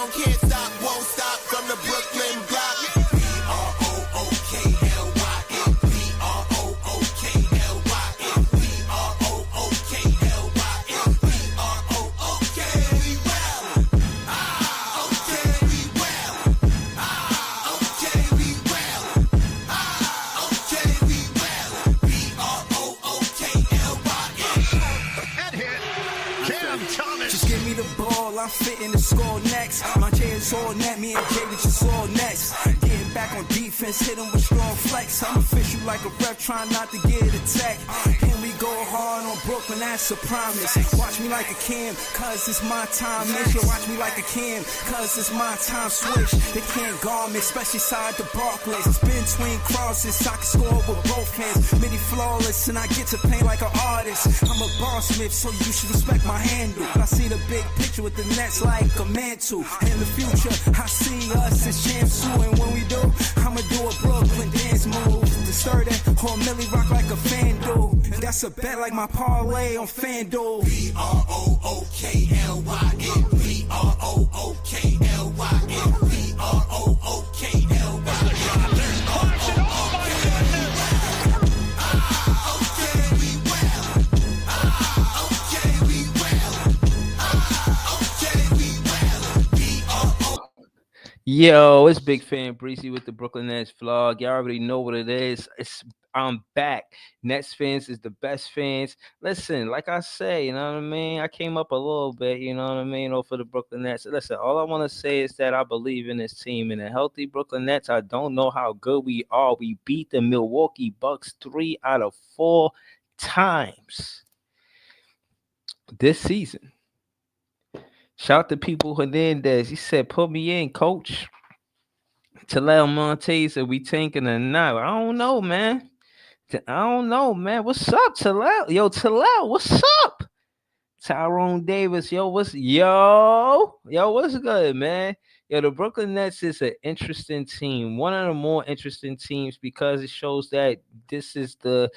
song can't stop, won't stop from the Brooklyn block. B-R-O-O-K-L-Y-N, B-R-O-O-K-L-Y-N, B-R-O-O-K-L-Y-N, B-R-O-O-K, we well. Okay, we well. Okay, we well. Okay, we well. B-R-O-O-K-L-Y-N. Head hit. Cam Thomas. Just give me the ball, I'm fitting to score next. My J is all net, me and Jay just all next. Getting back on defense, hit him with strong flex. I'm official like a ref, trying not to get attacked. And we go hard on Brooklyn, that's a promise. Watch me like a Cam, cause it's my time. Make sure watch me like a Cam, cause it's my time. Switch, they can't guard me, especially side the Barclays. It's been between crosses, I can score with both hands. Midi flawless, and I get to play like an artist. I'm a boss smith, so you should respect my handle. I see the big picture with the Nets like a mantle. In the future, I see us as champs too. And when we do, I'ma do a Brooklyn dance move. The certain or Millie rock like a FanDuel. That's a bet like my parlay on FanDuel. B-R-O-O-K-L-Y-N, B-R-O-O-K-L-Y-N, B-R-O-O-K-L-Y-N. Yo, it's Big Fan Breezy with the Brooklyn Nets vlog. Y'all already know what it is. I'm back. Nets fans is the best fans. Listen, like I say, you know what I mean? I came up a little bit, you know what I mean, for the Brooklyn Nets. Listen, all I want to say is that I believe in this team. In a healthy Brooklyn Nets, I don't know how good we are. We beat the Milwaukee Bucks 3 out of 4 times this season. Shout to people Hernandez. He said, put me in, coach. Talal Monte said, we tanking or not? I don't know, man. What's up, Talal? Yo, Talal, what's up? Tyrone Davis, what's good, man? Yo, the Brooklyn Nets is an interesting team. One of the more interesting teams because it shows that this is the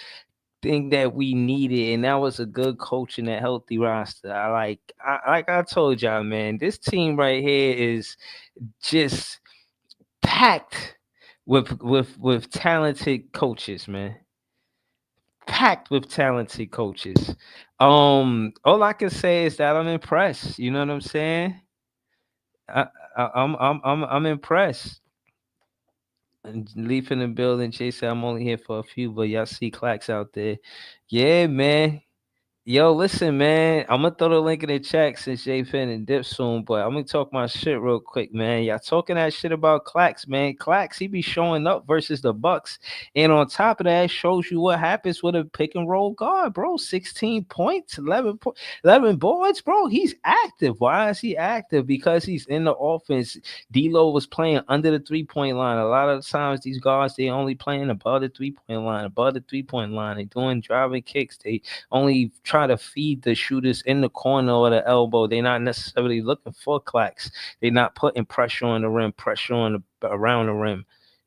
thing that we needed, and that was a good coach and a healthy roster. Like I told y'all, man, this team right here is just packed with talented coaches, man. Packed with talented coaches. All I can say is that I'm impressed. You know what I'm saying? I'm impressed. And Leaf in the building. Jay said I'm only here for a few, but y'all see Clacks out there. Yeah, man. Yo, listen, man. I'm gonna throw the link in the chat since Jay Finn and Dip soon, but I'm gonna talk my shit real quick, man. Y'all talking that shit about Clacks, man. Clacks, he be showing up versus the Bucks, and on top of that, it shows you what happens with a pick and roll guard, bro. 16 points, 11 boards, bro. He's active. Why is he active? Because he's in the offense. D'Lo was playing under the 3-point line. A lot of times, these guards they only playing above the 3-point line. They doing driving kicks. They only try to feed the shooters in the corner or the elbow. They're not necessarily looking for Clacks. They're not putting pressure on the rim, around the rim.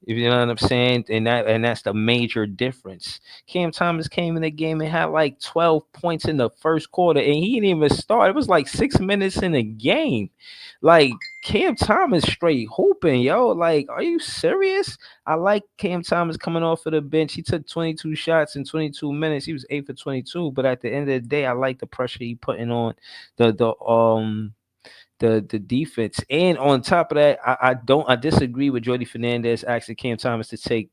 If you know what I'm saying, and that's the major difference. Cam Thomas came in the game and had like 12 points in the first quarter, and he didn't even start. It was like 6 minutes in the game. Like Cam Thomas straight hooping, yo. Like, are you serious? I like Cam Thomas coming off of the bench. He took 22 shots in 22 minutes. He was 8 for 22. But at the end of the day, I like the pressure he putting on the defense. And on top of that, I disagree with Jordy Fernandez asking Cam Thomas to take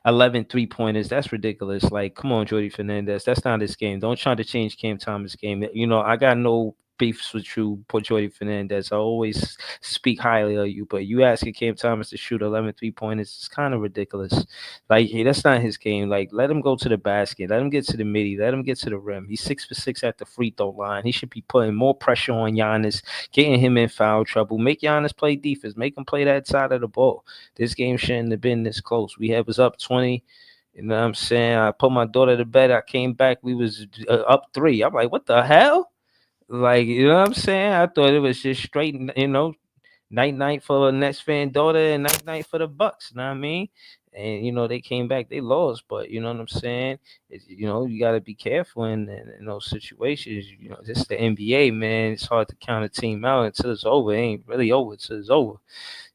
11 3-pointers. That's ridiculous. Like, come on, Jordy Fernandez. That's not his game. Don't try to change Cam Thomas' game. You know, I got no beefs with you, Jordy Fernandez. I always speak highly of you, but you asking Cam Thomas to shoot 11 3-pointers is kind of ridiculous. Like, hey, that's not his game. Like, let him go to the basket. Let him get to the midi. Let him get to the rim. He's 6 for 6 at the free throw line. He should be putting more pressure on Giannis, getting him in foul trouble. Make Giannis play defense. Make him play that side of the ball. This game shouldn't have been this close. We was up 20. You know what I'm saying? I put my daughter to bed. I came back. We was up 3. I'm like, what the hell? Like, you know what I'm saying? I thought it was just straight, you know, night for the Nets fan daughter and night for the Bucks. You know what I mean? And they came back, they lost, but you know what I'm saying. You got to be careful in those situations. This is the NBA, man. It's hard to count a team out until it's over. It ain't really over till it's over. You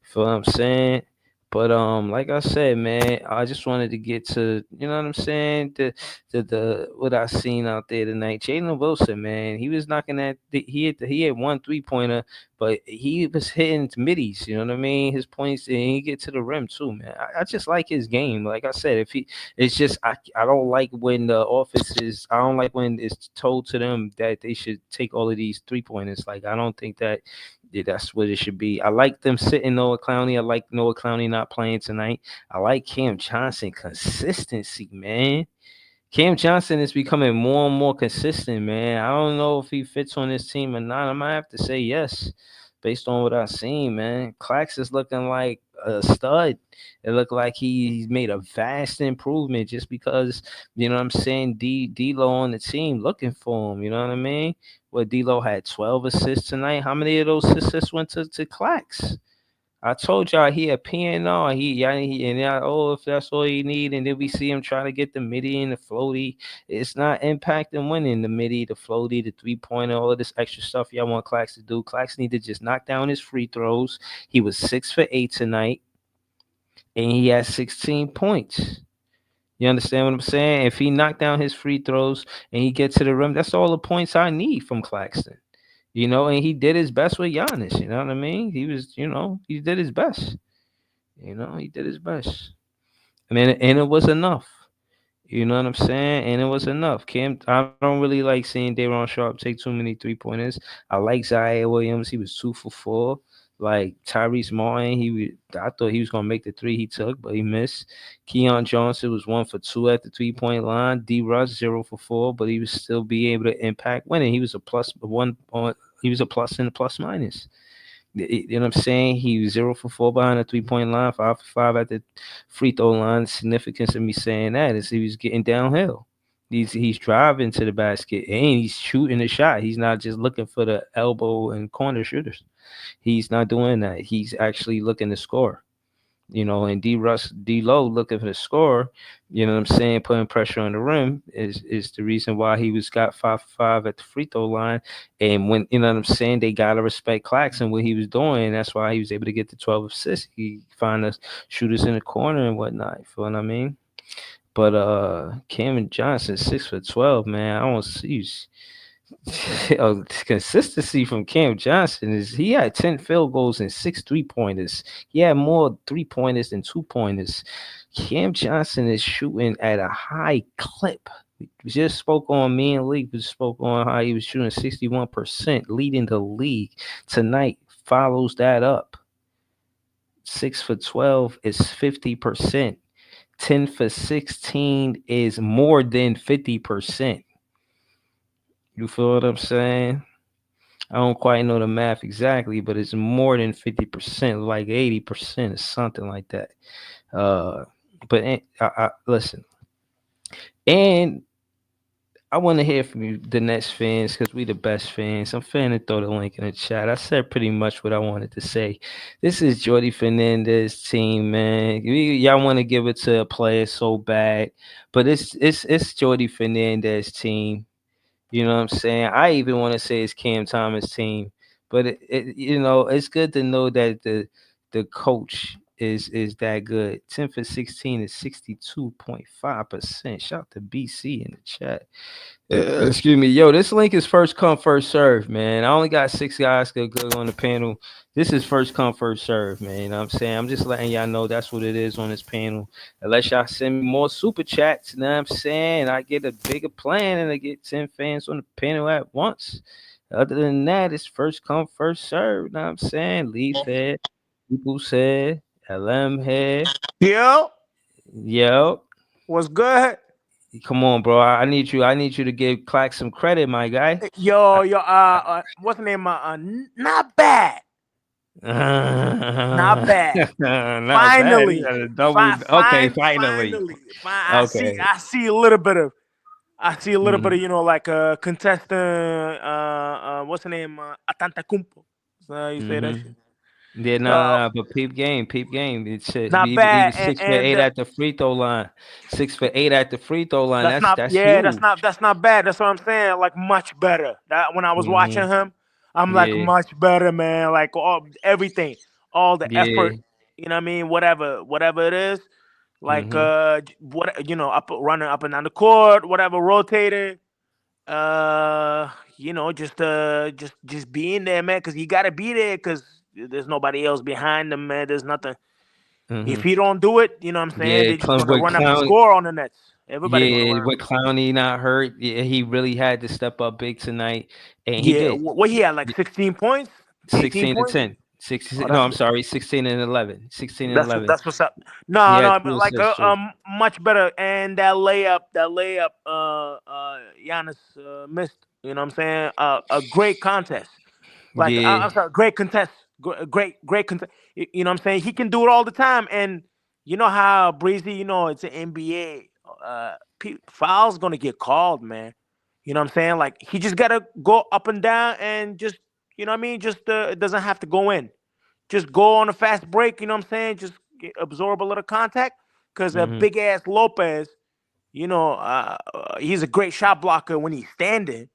feel what I'm saying? But like I said, man, I just wanted to get to what I'm saying, the what I seen out there tonight. Jalen Wilson, man, he was knocking he had one 3-pointer, but he was hitting middies. You know what I mean? His points, and he get to the rim too, man. I just like his game. Like I said, it's just I don't like when the offices. I don't like when it's told to them that they should take all of these 3-pointers. Like I don't think that. Yeah, that's what it should be. I like them sitting Noah Clowney. I like Noah Clowney not playing tonight. I like Cam Johnson consistency, man. Cam Johnson is becoming more and more consistent, man. I don't know if he fits on this team or not. I might have to say yes, based on what I've seen, man. Clax is looking like a stud. It looked like he's made a vast improvement just because, what I'm saying, D'Lo on the team looking for him. You know what I mean? Well, D'Lo had 12 assists tonight. How many of those assists went to Clax? I told y'all he a PNR. If that's all you need, and then we see him try to get the midi and the floaty. It's not impacting winning the midi, the floaty, the 3-pointer, all of this extra stuff y'all want Clax to do. Clax need to just knock down his free throws. He was 6 for 8 tonight, and he had 16 points. You understand what I'm saying? If he knocked down his free throws and he gets to the rim, that's all the points I need from Claxton. And he did his best with Giannis. You know what I mean? He did his best. He did his best. I mean, and it was enough. You know what I'm saying? And it was enough. I don't really like seeing Day'Ron Sharpe take too many 3-pointers. I like Zaire Williams. He was 2 for 4. Like Tyrese Martin, I thought he was gonna make the 3 he took, but he missed. Keon Johnson was 1 for 2 at the 3-point line. D. Russ 0 for 4, but he was still be able to impact winning. He was a plus one on. He was a plus and a plus minus. You know what I'm saying? He was 0 for 4 behind the 3-point line, 5 for 5 at the free throw line. The significance of me saying that is he was getting downhill. He's driving to the basket and he's shooting the shot. He's not just looking for the elbow and corner shooters. He's not doing that. He's actually looking to score. And D'Lo looking for the score, you know what I'm saying, putting pressure on the rim is the reason why he got 5 for 5 at the free throw line. And when, you know what I'm saying, they gotta respect Claxton, what he was doing. That's why he was able to get the 12 assists. He find the shooters in the corner and whatnot. You feel what I mean? But Cameron Johnson, 6 for 12, man. I don't see consistency from Cam Johnson is he had 10 field goals and 6 3-pointers. He had more 3-pointers than 2-pointers. Cam Johnson is shooting at a high clip. We just spoke on me and League. We spoke on how he was shooting 61%, leading the league. Tonight follows that up. 6 for 12 is 50%. 10 for 16 is more than 50%. You feel what I'm saying? I don't quite know the math exactly, but it's more than 50%, like 80% or something like that. But listen, and I want to hear from you, the Nets fans, because we the best fans. I'm finna throw the link in the chat. I said pretty much what I wanted to say. This is Jordy Fernandez team, man. Y'all want to give it to a player so bad, but it's Jordy Fernandez team. You know what I'm saying? I even want to say it's Cam Thomas team, but it's good to know that the coach is that good. 10 for 16 is 62.5%. Shout out to BC in the chat. Excuse me. Yo, this link is first come, first serve, man. I only got 6 guys that go on the panel. This is first come, first serve, man. You know what I'm saying? I'm just letting y'all know that's what it is on this panel. Unless y'all send me more super chats, you know what I'm saying? I get a bigger plan and I get 10 fans on the panel at once. Other than that, it's first come, first serve. You know what I'm saying? Leaf head, people said, LM head. Yo, What's good? Come on, bro. I need you to give Clack some credit, my guy. Yo, what's the name? Not bad. Not bad. Finally. Finally. Finally. I see a little bit of like a contestant. What's the name? Atantacumpo. So you say that shit. Yeah, Uh, but peep game. It's not he bad, was 6 for 8 and at the free throw line. 6 for 8 at the free throw line. that's not, That's yeah, huge. that's not bad. That's what I'm saying. Like much better. That when I was watching Hmm. him, I'm like Yeah, much better, man. Like all everything, all the yeah. effort. You know what I mean? Whatever it is. Like Hmm. what up running up and down the court, whatever, rotating. Just being there, man, because you gotta be there because there's nobody else behind them, man. There's nothing. If Hmm. he don't do it, you know what I'm saying? Yeah, They're just gonna with run up the Clown. score on the Nets. Everybody gonna Yeah, run. with Clowney not hurt, yeah, he really had to step up big tonight, and he Yeah, did. what he had like 16 points, 18 16 to points. 10. 16, Oh, no, I'm sorry, 16 and 11. 16 and 11. that's what's up. He No, had no, two but like assists too. much better. And that layup, Giannis missed. You know what I'm saying? A great contest. Like Yeah, I'm sorry, great contest, great contest. You know what I'm saying? He can do it all the time, and you know how Breezy. You know it's an NBA. Fouls gonna get called, man. You know what I'm saying? Like he just gotta go up and down and just you know what I mean. Just it doesn't have to go in. Just go on a fast break. You know what I'm saying? Just absorb a little contact because a hmm, big ass Lopez. He's a great shot blocker when he's standing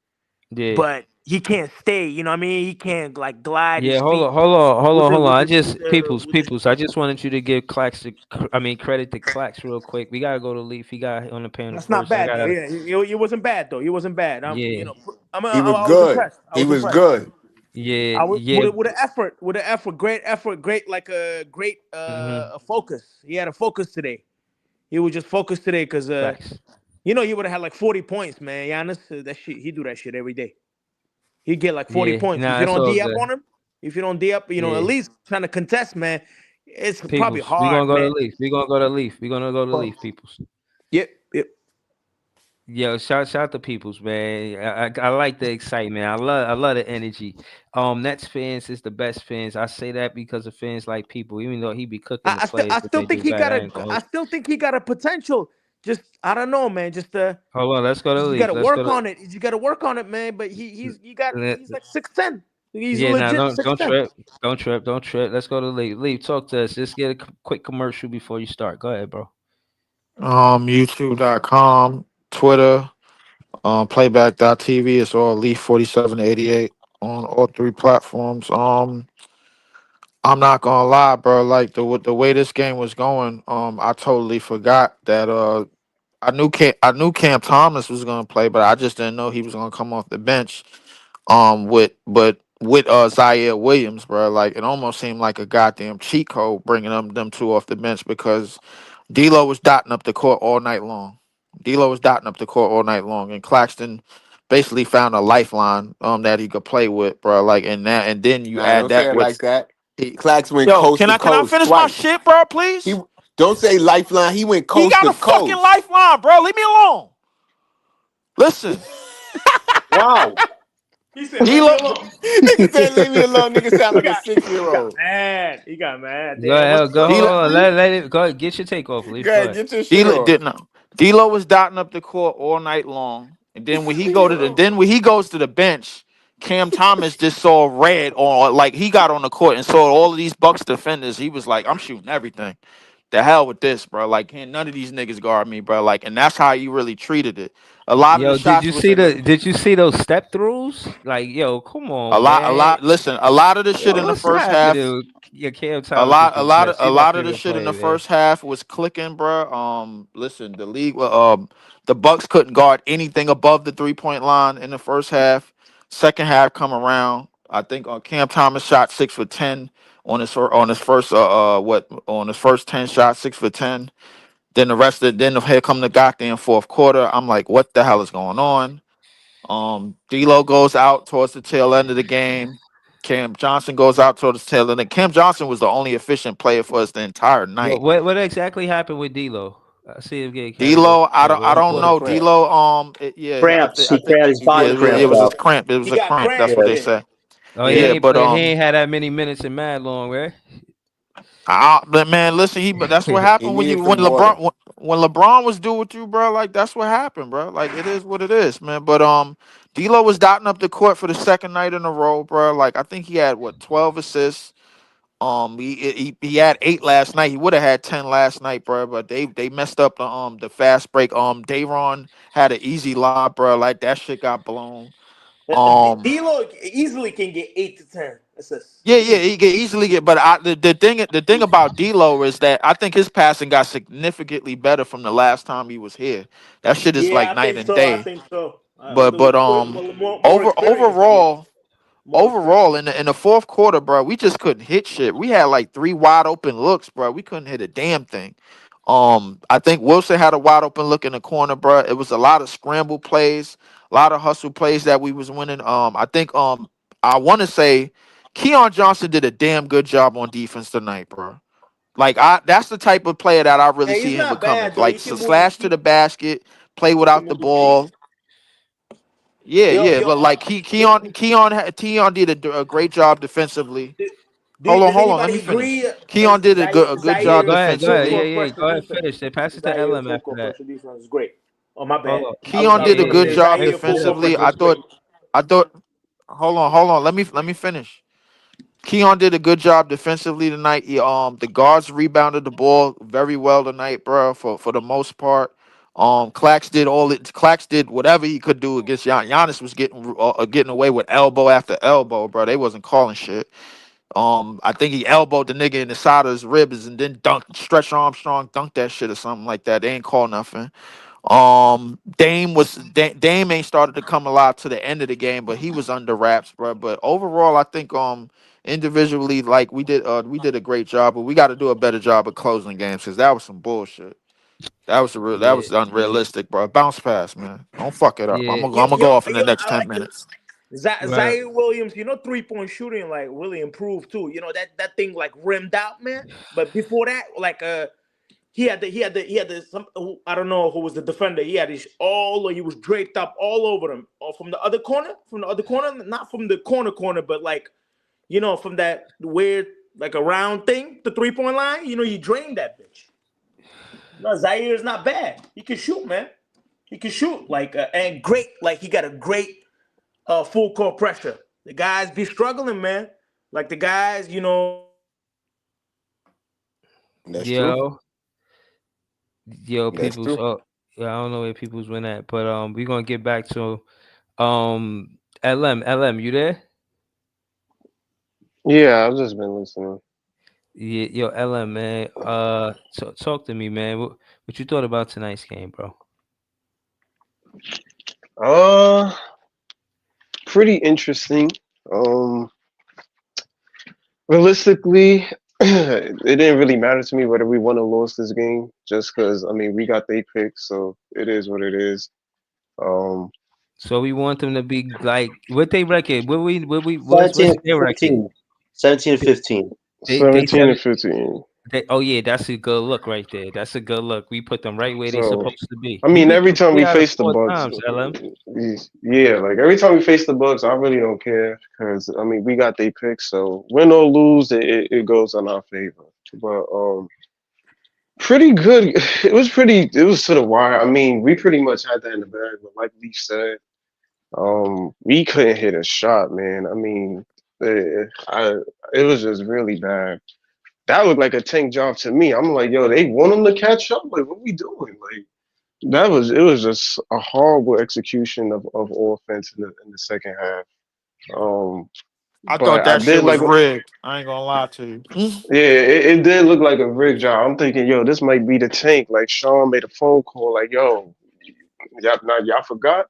yeah. but he can't stay. You know what I mean? He can't like glide Yeah, his feet hold on. I just with the. peoples. I just wanted you to give credit to Clax real quick. We gotta go to Leaf. He got on the panel That's not first. I bad though. gotta, Yeah, it wasn't bad though. It wasn't bad. yeah, He was I was good. impressed. I He was was impressed. good. yeah, I was yeah. with an effort, great effort, great like a great Mm-hmm. a focus. He had a focus today. He was just focused today because Facts. he would have had like 40 points, man. Giannis, that shit, he do that shit every day. He get like 40 Yeah, points. If nah, you that's don't all D up good. on him, if you don't D up, at Yeah, least trying to contest, man. It's probably peoples. We gonna hard, go to man. Leaf. We gonna go to Leaf. We gonna go to But Leaf, peoples. yep, yep. Yo, shout to peoples, man. I like the excitement. I love the energy. Nets fans is the best fans. I say that because of fans like people. Even though he be cooking the players I when still they think do he bad, got I a ain't gonna I hold. still think he got a potential. Just I don't know, man. Hold on, let's go to You got Leaf. to Let's go work to. on it. You got to work on it, man. But he's like 6'10". He's Yeah, now legit don't 6'10". trip, don't trip. Let's go to Leaf. Leaf, talk to us. Just get a quick commercial before you start. Go ahead, bro. YouTube.com, Twitter, playback.tv. It's all Leaf 4788 on all three platforms. I'm not gonna lie, bro. Like the way this game was going, I totally forgot that I knew Cam Thomas was gonna play, but I just didn't know he was gonna come off the bench. With Zaire Williams, bro, like it almost seemed like a goddamn cheat code bringing them two off the bench because D'Lo was dotting up the court all night long. D'Lo was dotting up the court all night long, and Claxton basically found a lifeline that he could play with, bro. Like and then you Nah, add don't say that it with like that. he, Clax went Yo, coast to can I coast finish my twice. shit, bro? He Please. don't say lifeline. He went He coast got to a fucking coast. lifeline, bro. Leave me alone. listen. Wow. He said, "Leave me D'Lo, alone." Nigga said, "Leave me alone." Nigga sound He like a got 6-year-old. mad. He got mad. Go Damn. ahead, go. What's D'Lo, up, Hold on. Lee? Let it go. Get your take off, Leaf. Go Go ahead, ahead. get your shit D'Lo on. didn't know. D'Lo was dotting up the court all night long, and then when he goes to the bench, Cam Thomas just saw red on like he got on the court and saw all of these Bucks defenders. He was like, "I'm shooting everything. The hell with this, bro. Like, can't none of these niggas guard me, bro. Like, and that's how he really treated it. A lot of the Yo, did shots you was see in the the? Did you see those step throughs? Like, yo, come on, a man. lot. Listen, a lot of the shit Yo, in the what's first half. happening? Your Cam Thomas is the best. A He's my lot of the favorite shit in player, the man. first half was clicking, bro. Listen, the Bucks couldn't guard anything above the 3 point line in the first half. Second half come around. I think Cam Thomas shot 6 for 10 on his first what on his first 10 shots, 6 for 10. Then here come the goddamn fourth quarter. I'm like, what the hell is going on? D'Lo goes out towards the tail end of the game. Cam Johnson goes out towards the tail end. And Cam Johnson was the only efficient player for us the entire night. What exactly happened with D'Lo? I see him getting carried off. D'Lo, I He don't caught a know. cramp. D'Lo, Cramps. I He think cramped. His yeah, body it cramped was a up. cramp. It was He a got cramp. That's cramps. what they Yeah. said. Oh, Yeah, but he ain't had that many minutes in Mad long, right? but man, listen, but that's what He happened needed some water. When LeBron was due with you, bro. Like that's what happened, bro. Like it is what it is, man. But D'Lo was dotting up the court for the second night in a row, bro. Like I think he had 12 assists. He had 8 last night. He would have had 10 last night, bro. But they messed up the fast break. Dayron had an easy lob, bro. Like that shit got blown. D'Lo easily can get 8 to 10 assists. Yeah, he can easily get. But the thing about D'Lo is that I think his passing got significantly better from the last time he was here. That shit is like Yeah, I night think and so. I day. think so. But With more experience, I guess. overall. More experience. Overall, in the fourth quarter, bro, we just couldn't hit shit. We had like 3 wide open looks, bro. We couldn't hit a damn thing. I think Wilson had a wide open look in the corner, bro. It was a lot of scramble plays, a lot of hustle plays that we was winning. I think I want to say Keon Johnson did a damn good job on defense tonight, bro. Like that's the type of player that I really Yeah, he's see him not becoming. bad though. Like He can move the slash to feet. the basket, play He can without the move the feet. ball. Yeah, Yo, yeah, yo, but like Keon did a great job defensively. do, Hold does on. Let anybody me finish. agree? Keon did a good job Zaire Go ahead, go ahead. full Yeah, defensively. court yeah. pressure Go ahead, defense? finish. They pass it to Zaire LM full after court that. pressure defense is great. Oh my Hold bad. on. I Keon was did a gonna good say Yeah, job yeah. Zaire full Finish. court defensively. pressure is great. I thought. Hold on. Let me finish. Keon did a good job defensively tonight. The guards rebounded the ball very well tonight, bro. For the most part. Clax did whatever he could do against Giannis was getting away with elbow after elbow, bro. They wasn't calling shit. I think he elbowed the nigga in the side of his ribs and then stretch Armstrong, dunked that shit or something like that. They ain't call nothing. Dame ain't started to come alive to the end of the game, but he was under wraps, bro. But overall, I think individually, like we did a great job, but we got to do a better job of closing games because that was some bullshit. That Yeah, was unrealistic, bro. Bounce pass, man. Don't fuck it up. yeah. I'm gonna go off in the Yo, next I 10 like this. minutes. Right. Zaire Williams, 3-point shooting like really improved too. That thing like rimmed out, man. But before that, like he had the some I don't know who was the defender. He was draped up all over him. Or from the other corner, not from the corner, but like from that weird like a round thing, the 3-point line. You drained that bitch. No, Zaire is not bad. He can shoot, man. He can shoot like and great. Like he got a great full court pressure. The guys be struggling, man. Like the guys, That's true. Yo, That's people's. true. Yeah, I don't know where people's went at, but we're gonna get back to um LM. You there? Yeah, I've just been listening. Yeah, yo, LM, man. Talk to me, man. What you thought about tonight's game, bro? Uh, Pretty interesting. Um, Realistically, it didn't really matter to me whether we won or lost this game, just because I mean we got they picks, so it is what it is. Um, So we want them to be like what they record. What's 17 their and record? 15. 17 and 15. They 17 seven. and 15. Oh yeah, that's a good look right there. That's a good look. We put them right where they So supposed to be. I We mean, beat every them time three we out of face the four Bucks, times, LM. yeah, like every time we face the Bucks, I really don't care because I mean we got they picks, so win or lose, it goes in our favor. But pretty good. It was to the wire. I mean, we pretty much had that in the bag, but like Leaf said, we couldn't hit a shot, man. I mean, it was just really bad. That looked like a tank job to me. I'm like, yo, they want them to catch up. Like, what we doing? Like, it was just a horrible execution of offense in the second half. Um, I thought but I that shit did was like, rigged. I ain't gonna lie to you. yeah, it did look like a rig job. I'm thinking, yo, this might be the tank. Like Sean made a phone call, like, yo, y'all forgot.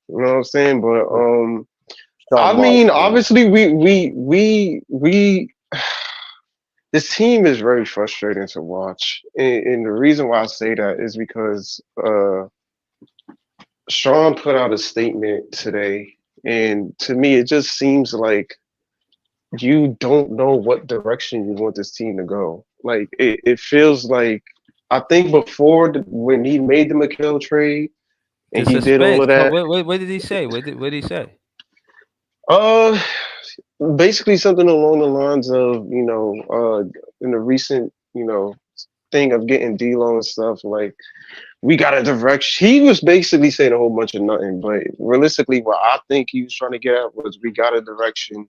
You know what I'm saying? But I Sean mean, Marks, man. obviously, we this team is very frustrating to watch, and the reason why I say that is because Sean put out a statement today, and to me, it just seems like you don't know what direction you want this team to go. Like it feels like I think before when he made the McHale trade The and he did all suspense. of So that, what did he say? What did he say? uh, basically something along the lines of in the recent thing of getting D-Lo and stuff like we got a direction. He was basically saying a whole bunch of nothing, but realistically, what I think he was trying to get at was we got a direction.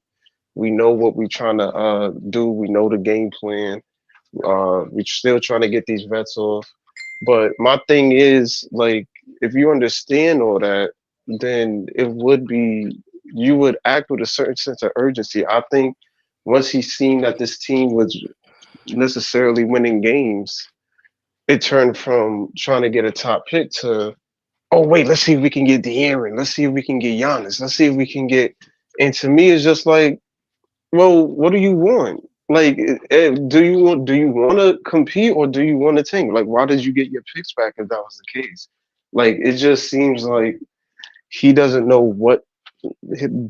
We know what we're trying to do. We know the game plan. We're still trying to get these vets off. But my thing is, like, if you understand all that, then it would be you would act with a certain sense of urgency. I think once he's seen that this team was necessarily winning games, it turned from trying to get a top pick to, oh wait, let's see if we can get De'Aaron. Let's see if we can get Giannis. Let's see if we can get. And to me, it's just like, well, what do you want? Like, do you want to compete or do you want to tank? Like, why did you get your picks back if that was the case? Like, it just seems like he doesn't know what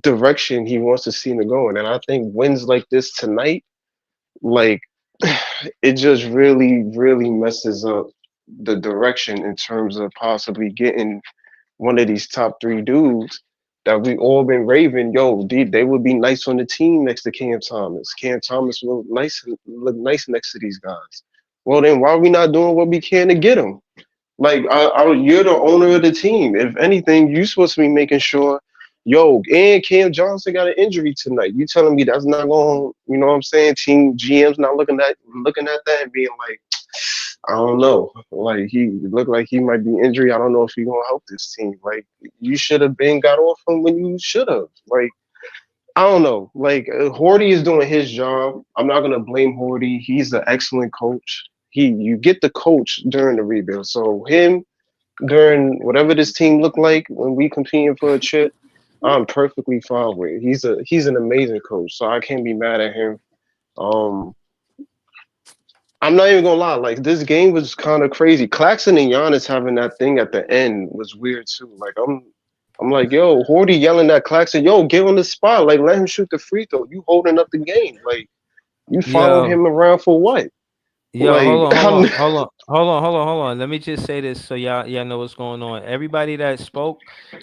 direction he wants the team to go in. And I think wins like this tonight, like, it just really, really messes up the direction in terms of possibly getting one of these top three dudes that we all been raving. Yo, they would be nice on the team next to Cam Thomas. Cam Thomas will look nice next to these guys. Well, then why are we not doing what we can to get them? Like, you're the owner of the team. If anything, you're supposed to be making sure, yo, and Cam Johnson got an injury tonight. You telling me that's not going, you know what I'm saying? Team GM's not looking at that and being like, I don't know. Like, he looked like he might be injured. I don't know if he's gonna help this team. Like, you should have been got off him when you should have. Like, I don't know. Like, Horty is doing his job. I'm not gonna blame Horty. He's an excellent coach. You get the coach during the rebuild. So him during whatever this team looked like when we competing for a chip, I'm perfectly fine with. He's an amazing coach. So I can't be mad at him. I'm not even gonna lie, like this game was kind of crazy. Claxton and Giannis having that thing at the end was weird too. Like I'm like, yo, Horty yelling at Claxton, yo, get on the spot, like let him shoot the free throw. You holding up the game, like you follow him around for what? Yo, Like, hold on. Let me just say this so y'all know what's going on. Everybody that spoke,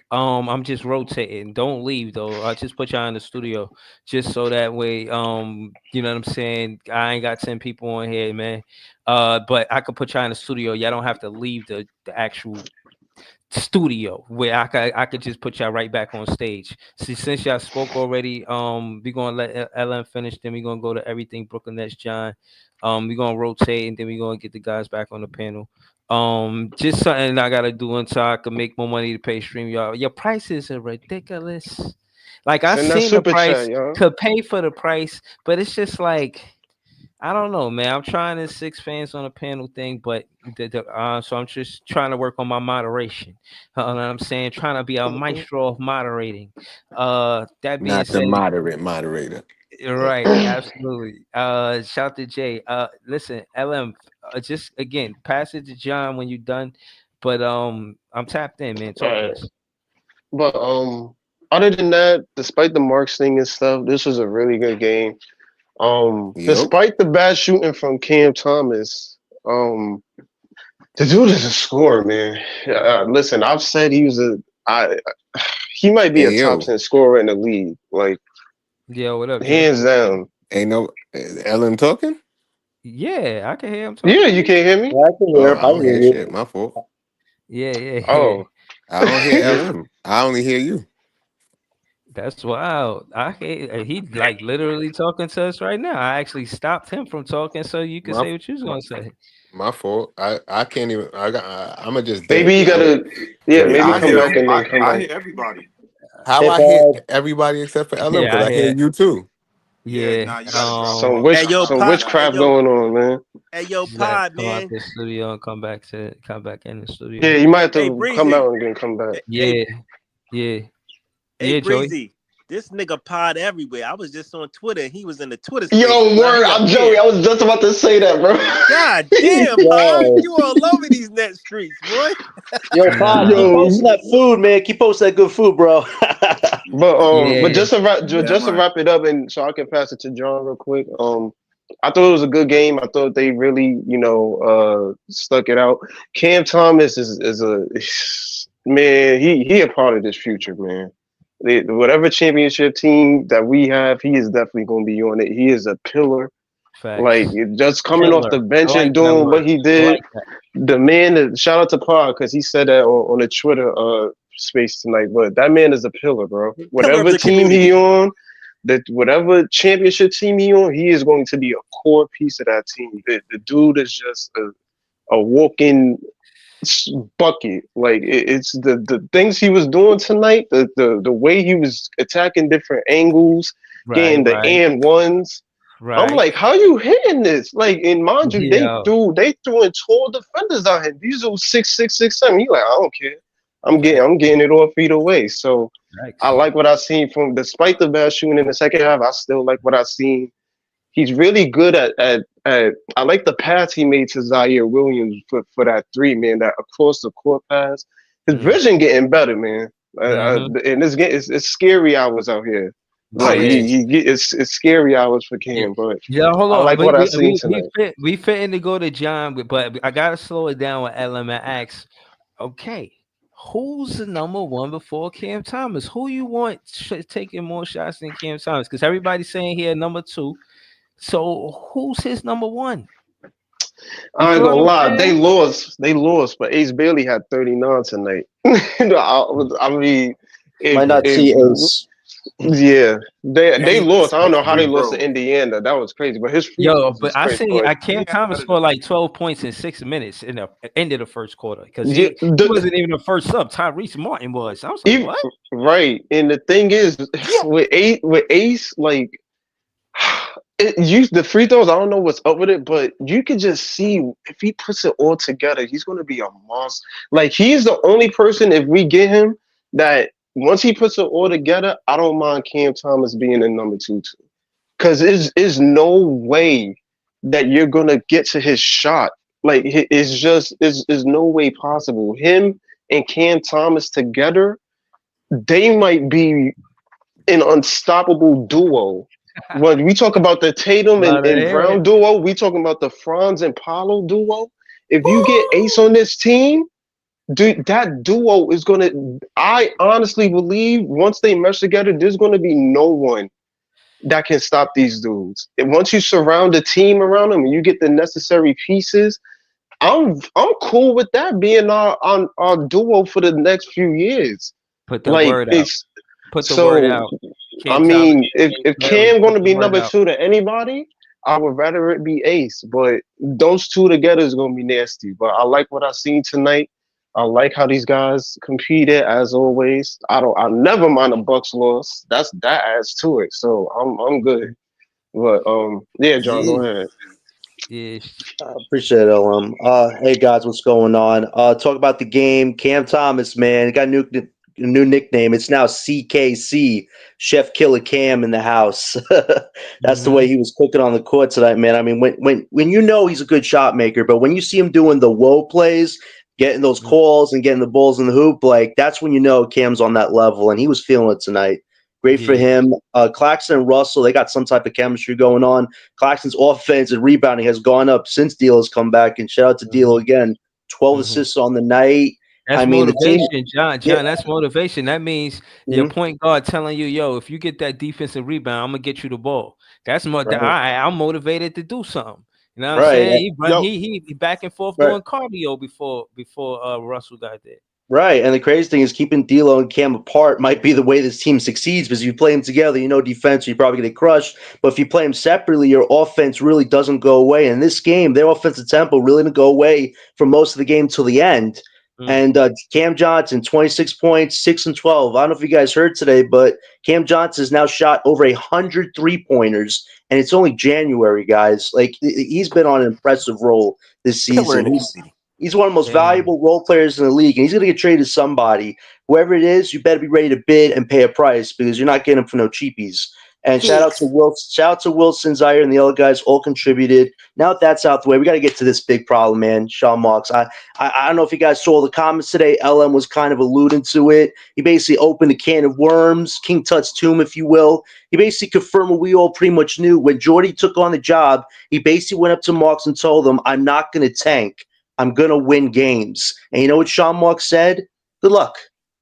I'm just rotating. Don't leave though. I just put y'all in the studio just so that way, you know what I'm saying. I ain't got 10 people on here, man. But I could put y'all in the studio. Y'all don't have to leave the actual studio where I could just put y'all right back on stage. See, since y'all spoke already, we're gonna let LM finish, then we're gonna go to everything Brooklyn Nets, John. We're gonna rotate and then we're gonna get the guys back on the panel. Just something I gotta do until I can make more money to pay stream, y'all. Your prices are ridiculous. Like I seen the price to pay for the price, but it's just like I don't know, man. I'm trying this 6 fans on a panel thing, but so I'm just trying to work on my moderation. You know what I'm saying? Trying to be a maestro of moderating. That being Not said, the moderate moderator. right, absolutely. Shout to Jay. Listen, LM, just again, pass it to John when you're done. But I'm tapped in, man. Talk to us. But other than that, despite the Marks thing and stuff, this was a really good game. Despite the bad shooting from Cam Thomas, the dude is a scorer, man. Listen, I've said he might be a top 10 scorer in the league. Like, yeah, what up? Hands down. Ain't no Ellen talking? Yeah, I can hear him talking. Yeah, you can't hear me? I can hear. I don't hear shit. My fault. Yeah. Oh, I don't hear LM. I only hear you. That's wild. He like literally talking to us right now. I actually stopped him from talking so you can say what you was gonna say. My fault. I can't even. I'ma just. Maybe you gotta. Yeah, maybe come back and then come back. I hear everybody. How I hear everybody except for LM because Yeah, I hear you too. Yeah. Nah, you gotta Some Pod, witchcraft going on, man. Hey, yo, You gotta Pod, come out man. the studio and come back in the studio. Yeah, you might have to Hey, Breezy. come out and then come back. Yeah. Hey, Yeah, Joey. Breezy. This nigga Pod everywhere. I was just on Twitter and he was in the Twitter. Yo, word, I'm Joey. I was just about to say that, bro. God damn, Pod. You all over these net streets, boy. Yo, Pod, keep posting that food, man. Keep posting that good food, bro. But just to wrap it up, and so I can pass it to John real quick. I thought it was a good game. I thought they really, stuck it out. Cam Thomas is a man. He a part of this future, man. Whatever championship team that we have, he is definitely going to be on it. He is a pillar. Facts. Like just coming off the bench and doing what he did. The man, shout out to Pod because he said that on the Twitter space tonight. But that man is a pillar, bro. Whatever team he on, that whatever championship team he on, he is going to be a core piece of that team. The dude is just a walking bucket. Like it's the things he was doing tonight, the way he was attacking different angles, getting the and ones. I'm like, how you hitting this? Like, and mind you, they threw in tall defenders out here. These are 6'6", 6'7". He like, I don't care. I'm getting it off either way. So I like what I've seen from, despite the bad shooting in the second half, I still like what I've seen. He's really good at I like the pass he made to Zaire Williams for that three, man, that across the court pass. His vision getting better, man. And it's scary hours out here. Like it's scary hours for Cam, but hold on. I like what I seen tonight. We fitting to go to John, but I gotta slow it down with LM and ask, okay, who's the number one before Cam Thomas? Who you want taking more shots than Cam Thomas? Because everybody's saying here number two. So who's his number one? I ain't gonna lie, they lost, but Ace Bailey had 39 tonight. I mean, might not see Ace. Yeah, they lost. I don't know how they lost to Indiana. That was crazy. But his I seen Cam Thomas scored like 12 points in 6 minutes in the end of the first quarter because he wasn't even the first sub. Tyrese Martin was. I was like, what? Right, and the thing is, with Ace, like the free throws. I don't know what's up with it, but you can just see if he puts it all together, he's going to be a monster. Like he's the only person, if we get him, that. Once he puts it all together, I don't mind Cam Thomas being in number 2 too. Because there's no way that you're going to get to his shot. Like, it's no way possible. Him and Cam Thomas together, they might be an unstoppable duo. When we talk about the Tatum and Brown duo, we talking about the Franz and Paolo duo. If you get Ace on this team, dude, that duo is going to, I honestly believe once they mesh together, there's going to be no one that can stop these dudes. And once you surround a team around them and you get the necessary pieces, I'm cool with that being our duo for the next few years. Put the word out. Put the word out. I mean, if Cam going to be number 2 to anybody, I would rather it be Ace. But those two together is going to be nasty. But I like what I seen tonight. I like how these guys competed as always. I never mind a Bucks loss. That adds to it. So I'm good. But yeah, John, go ahead. Yeah. I appreciate it, LM. Hey guys, what's going on? Talk about the game. Cam Thomas, man, got a new nickname. It's now CKC, Chef Killer Cam in the house. That's the way he was cooking on the court tonight, man. I mean, when you know he's a good shot maker, but when you see him doing the whoa plays, getting those calls and getting the balls in the hoop, like that's when you know Cam's on that level, and he was feeling it tonight. Great for him. Claxton and Russell, they got some type of chemistry going on. Claxton's offense and rebounding has gone up since D'Lo's come back, and shout out to D'Lo again. 12 assists on the night. That's motivation, John. That's motivation. That means your point guard telling you, yo, if you get that defensive rebound, I'm going to get you the ball. That's more. I'm motivated to do something. You know what I'm saying? He back and forth doing cardio before Russell got there. Right, and the crazy thing is keeping D'Lo and Cam apart might be the way this team succeeds, because if you play them together, you know defense, you're probably going to get crushed. But if you play them separately, your offense really doesn't go away. In this game, their offensive tempo really didn't go away for most of the game till the end. And Cam Johnson, 26 points, 6 and 12. I don't know if you guys heard today, but Cam Johnson has now shot over 100 3-pointers, and it's only January, guys. Like, he's been on an impressive roll this season. He's one of the most valuable role players in the league, and he's going to get traded to somebody. Whoever it is, you better be ready to bid and pay a price, because you're not getting him for no cheapies. And shout out to Wilson, Zaire, and the other guys all contributed. Now that that's out the way, we got to get to this big problem, man. Sean Marks. I don't know if you guys saw the comments today. LM was kind of alluding to it. He basically opened a can of worms, King Tut's tomb, if you will. He basically confirmed what we all pretty much knew. When Jordy took on the job, he basically went up to Marks and told him, I'm not going to tank. I'm going to win games. And you know what Sean Marks said? Good luck.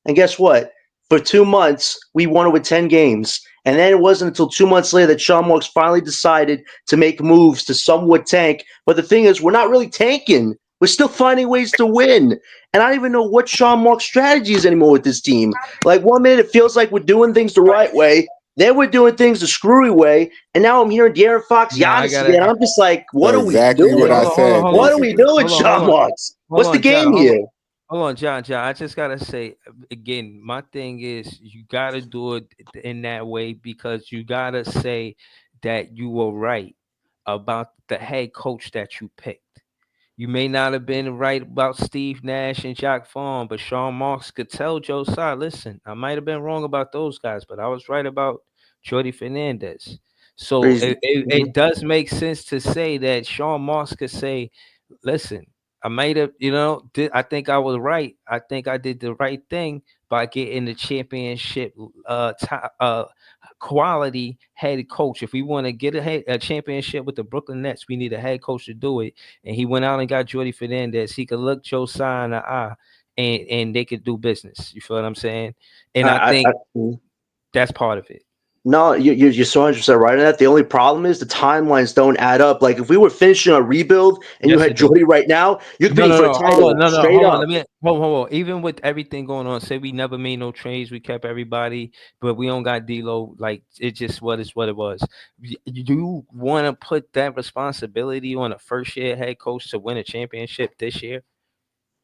And guess what? For 2 months, we won with 10 games. And then it wasn't until 2 months later that Sean Marks finally decided to make moves to somewhat tank. But the thing is, we're not really tanking. We're still finding ways to win. And I don't even know what Sean Marks' strategy is anymore with this team. Like, 1 minute it feels like we're doing things the right way. They were doing things the screwy way, and now I'm hearing De'Aaron Fox, Nah, I Giannis gotta. again. I'm just like, what So are we exactly what doing? I Hold said, What are we basically. doing, Sean Marks? hold What's the on, John. game here? Hold on, John. I just gotta say again, my thing is you gotta do it in that way because you gotta say that you were right about the head coach that you picked. You may not have been right about Steve Nash and Jack Vaughn, but Sean Marks could tell Joe Tsai, listen, I might have been wrong about those guys, but I was right about Jordy Fernandez. So Breezy. it does make sense to say that Sean Marks could say, listen, I might have, I think I was right. I think I did the right thing by getting the championship quality head coach. If we want to get a championship with the Brooklyn Nets, we need a head coach to do it. And he went out and got Jordy Fernandez. He could look Joe Tsai in the eye, and they could do business. You feel what I'm saying? And I I, think that's part of it. No, you're so 100% right on that. The only problem is the timelines don't add up. Like if we were finishing a rebuild and you Yes, had it do. Jordy right now, you could No, be no, for a no. Hold on. title No, no. straight Hold on. up. Let me hold. Even with everything going on, say we never made no trades, we kept everybody, but we don't got D'Lo. Like it just what is what it was. You want to put that responsibility on a first year head coach to win a championship this year?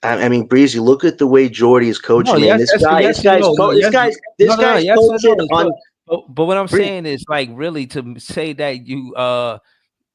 I mean, Breezy, look at the way Jordy is No, coaching, man. yes, that's yes and no. No, yes, This no. guy's Yes or no. coaching on. But what I'm Bree- saying is like really to say that you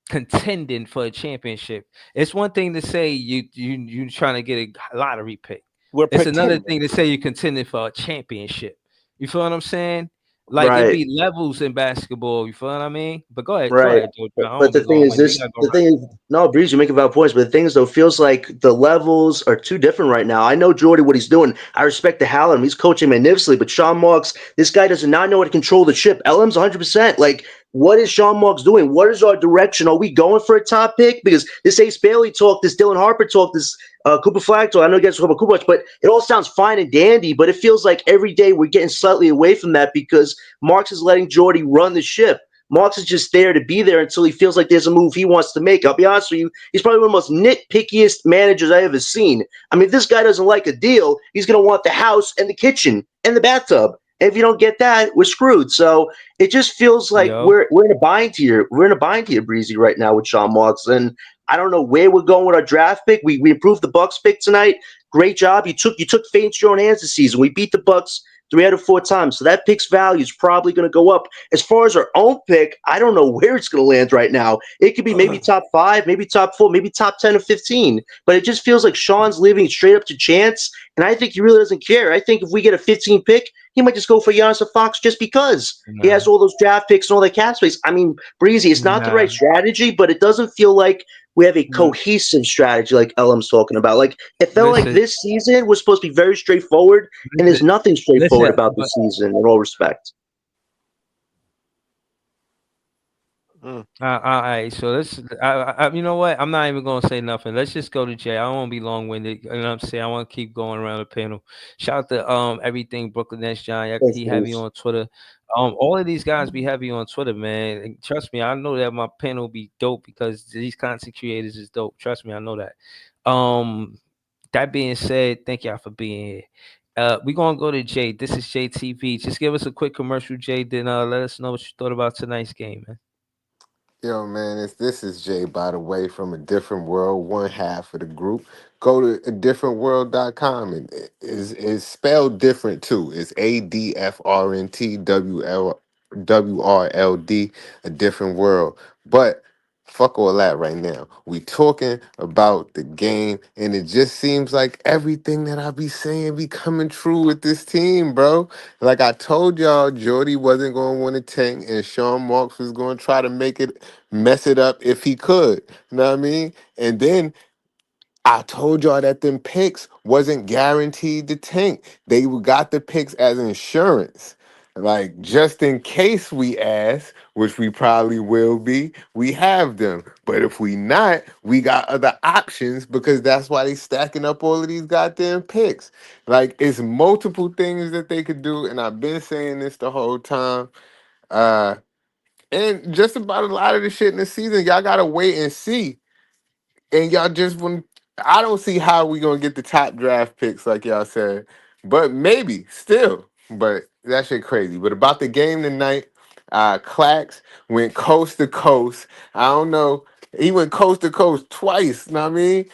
contending for a championship. It's one thing to say you trying to get a lottery pick. We're It's another pretending. thing to say you're contending for a championship. You feel what I'm saying? Like it Right. be levels in basketball. You feel what I mean? But go Right. ahead, Joe. I don't But want to the be thing long is winded. You this gotta go the thing right. is no, Breeze, you're making valid points, but the thing is though, feels like the levels are too different right now. I know Jordy what he's doing. I respect the hell out of him. He's coaching magnificently, but Sean Marks, this guy does not know how to control the ship. LM's 100%. Like, what is Sean Marks doing? What is our direction? Are we going for a top pick? Because this Ace Bailey talk, this Dylan Harper talk, this Cooper Flag talk, I know you guys talk about Cooper much, but it all sounds fine and dandy, but it feels like every day we're getting slightly away from that because Marks is letting Jordy run the ship. Marks is just there to be there until he feels like there's a move he wants to make. I'll be honest with you, he's probably one of the most nitpickiest managers I ever seen. I mean, if this guy doesn't like a deal, he's going to want the house and the kitchen and the bathtub. And if you don't get that, we're screwed. So it just feels like Yo, we're in a bind here. We're in a bind here, Breezy, right now with Sean Marks. And I don't know where we're going with our draft pick. We improved the Bucks pick tonight. Great job. You took fate into your own hands this season. We beat the Bucks 3 out of 4 times. So that pick's value is probably going to go up. As far as our own pick, I don't know where it's going to land right now. It could be maybe top 5, maybe top 4, maybe top 10 or 15. But it just feels like Sean's leaving it straight up to chance. And I think he really doesn't care. I think if we get a 15 pick, he might just go for Giannis or Fox just because he nah, has all those draft picks and all that cap space. I mean, Breezy, it's not the nah. right strategy, but it doesn't feel like we have a Mm. cohesive strategy like LM's talking about. Like it felt like Listen, this season was supposed to be very straightforward, and there's listen, nothing straightforward listen. about this season in all respect. All right, so let's. you know what? I'm not even gonna say nothing. Let's just go to Jay. I don't want to be long winded. You know what I'm saying? I want to keep going around the panel. Shout out to everything Brooklyn Nets John. Thanks, He heavy Bruce. on Twitter. All of these guys be heavy on Twitter, man. And trust me, I know that my panel be dope because these content creators is dope. Trust me, I know that. Um, that being said, thank y'all for being here. We're gonna go to Jay. This is JTV. Just give us a quick commercial, Jay. Then let us know what you thought about tonight's game, man. Yo, man, this is Jay, by the way, from A Different World, one half of the group. Go to a differentworld.com, and it's spelled different too. It's ADFRNTWRLD, A Different World. But fuck all that right now. We talking about the game, and it just seems like everything that I be saying be coming true with this team, bro. Like I told y'all, Jordy wasn't going to win a tank, and Sean Marks was going to try to mess it up if he could. You know what I mean? And then I told y'all that them picks wasn't guaranteed to tank. They got the picks as insurance. Like just in case we ask, which we probably will be, we have them. But if we not, we got other options because that's why they stacking up all of these goddamn picks. Like it's multiple things that they could do, and I've been saying this the whole time. Uh and just about a lot of the shit in the season, y'all gotta wait and see. And y'all just when I don't see how we gonna get the top draft picks like y'all said, but maybe still. But that shit crazy. But about the game tonight, Clax went coast to coast. I don't know. He went coast to coast twice. Know what I mean?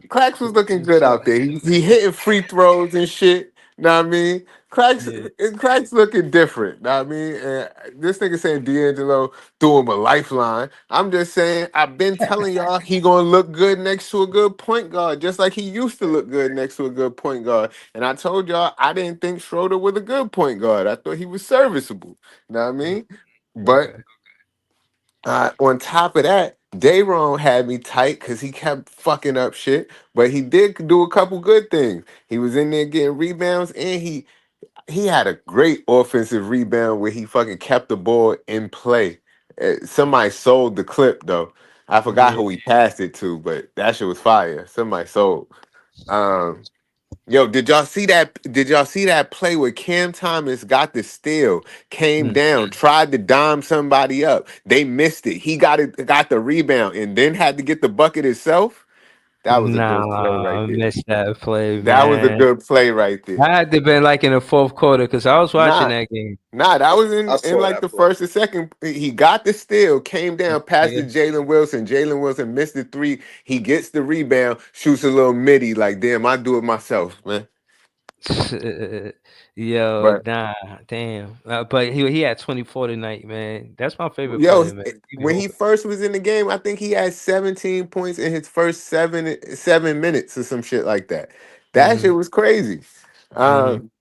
Clax was looking good So, out there. He hitting free throws and shit. Know what I mean? yeah. Clax looking different. Know what I mean? And this nigga saying D'Angelo threw him a lifeline. I'm just saying, I've been telling y'all he gonna look good next to a good point guard, just like he used to look good next to a good point guard. And I told y'all I didn't think Schroeder was a good point guard. I thought he was serviceable. Know what I mean? But Okay. on top of that, Dayron had me tight because he kept fucking up shit, but he did do a couple good things. He was in there getting rebounds, and he had a great offensive rebound where he fucking kept the ball in play. Somebody sold the clip though. I forgot Yeah. who he passed it to, but that shit was fire. Somebody sold. Um, Yo, did y'all see that? Did y'all see that play where Cam Thomas got the steal, came Mm. down, tried to dime somebody up? They missed it. He got the rebound, and then had to get the bucket himself. That was a good play right Nah, I there. missed that play, That was a man. good play right there. I had to been like in the fourth quarter because I was watching Nah, that game. nah, that was I in saw like that the play. first or second. He got the steal, came down, passed Yeah. to Jalen Wilson. Jalen Wilson missed the three. He gets the rebound, shoots a little midi. Like, damn, I do it myself, man. Yo, But nah, damn. But he had 24 tonight, man. That's my favorite yo, player, man. Keep it when he moving. first was in the game, I think he had 17 points in his first 7 minutes or some shit like that. That Mm-hmm. shit was crazy. Mm-hmm. Um,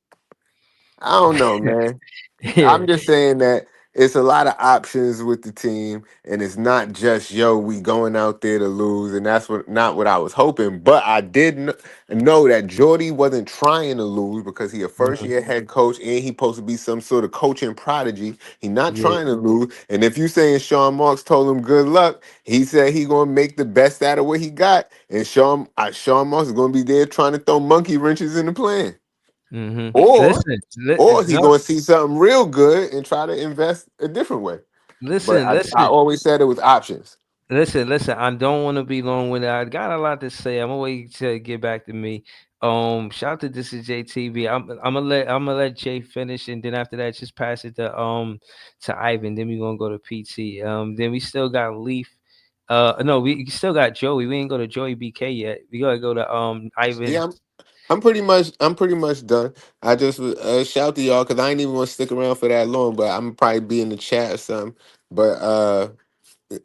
I don't know, man. Yeah. I'm just saying that it's a lot of options with the team, and it's not just we going out there to lose, and that's not what I was hoping. But I did know that Jordy wasn't trying to lose because he a first Mhm. year head coach, and he supposed to be some sort of coaching prodigy. He not Yeah. trying to lose, and if you saying Sean Marks told him good luck, he said he gonna make the best out of what he got, and Sean Marks is gonna be there trying to throw monkey wrenches in the plan. Mm-hmm. Or Listen, he no, gonna see something real good and try to invest a different way. But listen, I listen. always said it was options. Listen. I don't want to be long winded. I got a lot to say. I'm gonna wait to get back to me. Shout out to This Is JTV. I'm gonna let Jay finish, and then after that, just pass it to Ivan. Then we gonna go to PT. Then we still got Leaf. No, we still got Joey. We ain't go to Joey BK yet. We gotta go to Yeah, Ivan. I'm pretty much done. I just shout to y'all because I ain't even gonna stick around for that long, but I'm probably be in the chat or something. But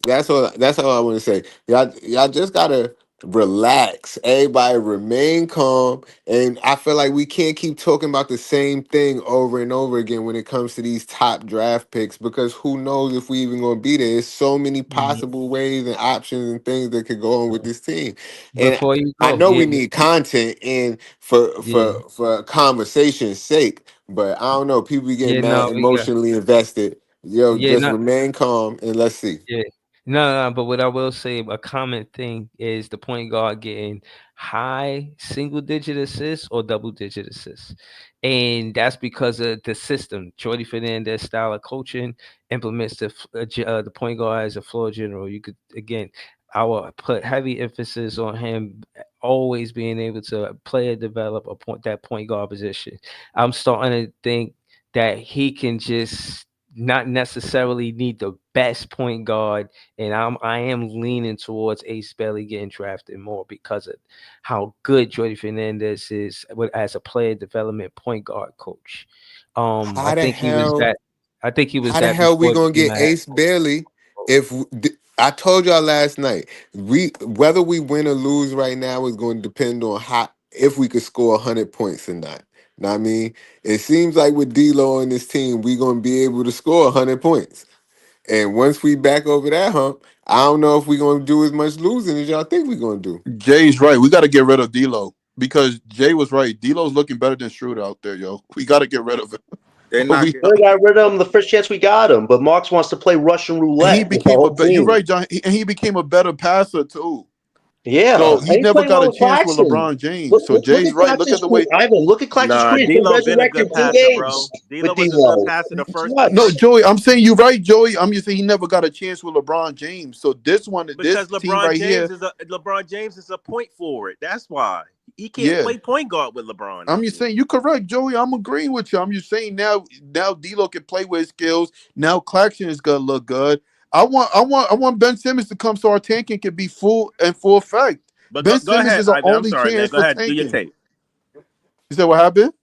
that's all I want to say. Y'all just gotta relax. Everybody remain calm. And I feel like we can't keep talking about the same thing over and over again when it comes to these top draft picks because who knows if we even gonna be there. There's so many Mhm. possible ways and options and things that could go on with this team. And Before you I go, know yeah, we need content and for yeah, conversation's sake, but I don't know. People be getting yeah. mad, No, we got emotionally invested. Yo, yeah. just No, remain calm and let's see. yeah. No. But what I will say, a common thing is the point guard getting high single digit assists or double digit assists. And that's because of the system. Jordy Fernandez style of coaching implements the point guard as a floor general. You could, again, I will put heavy emphasis on him always being able to play and develop that point guard position. I'm starting to think that he can just not necessarily need the best point guard, and I am leaning towards Ace Bailey getting drafted more because of how good Jordy Fernandez is as a player development point guard coach. I How the think he was hell? that. I think he was How the that hell we before gonna became get a head Ace Bailey if I told y'all last night whether we win or lose right now is going to depend on how if we could score 100 points or not. Know what I mean, it seems like with D'Lo on this team, we gonna be able to score 100 points. And once we back over that hump, I don't know if we're gonna do as much losing as y'all think we're gonna do. Jay's right. We got to get rid of D'Lo because Jay was right. D'Lo's looking better than Schroeder out there, yo. We got to get rid of him. They're But not we getting. We got rid of him the first chance we got him, but Marks wants to play Russian and he roulette with the became a whole better. You're team. right, John. And he became a better passer too. Yeah, So and he he's never playing got well a with chance with Claxton. LeBron James. Look, So look, look Jay's at right. Look at Claxton's the career. way. Ivan, look at Claxton's Nah, career. He's been D'Lo been a good resurrected two passer, bro. games D'Lo with was a good D'Lo. passer the first What? No, 2 years Joey, I'm saying you're right, Joey. I'm just saying he never got a chance with LeBron James. So this because team right here, LeBron James is a point forward. That's why He can't Yeah. play point guard with LeBron. I'm just saying, you're correct, Joey. I'm agreeing with you. I'm just saying now D'Lo can play with his skills. Now Claxton is gonna look good. I want Ben Simmons to come so our tanking can be full effect. But Ben go Simmons ahead, is our Ivan. I'm only sorry, man. chance Go for ahead. Do your tanking. take. You said what happened?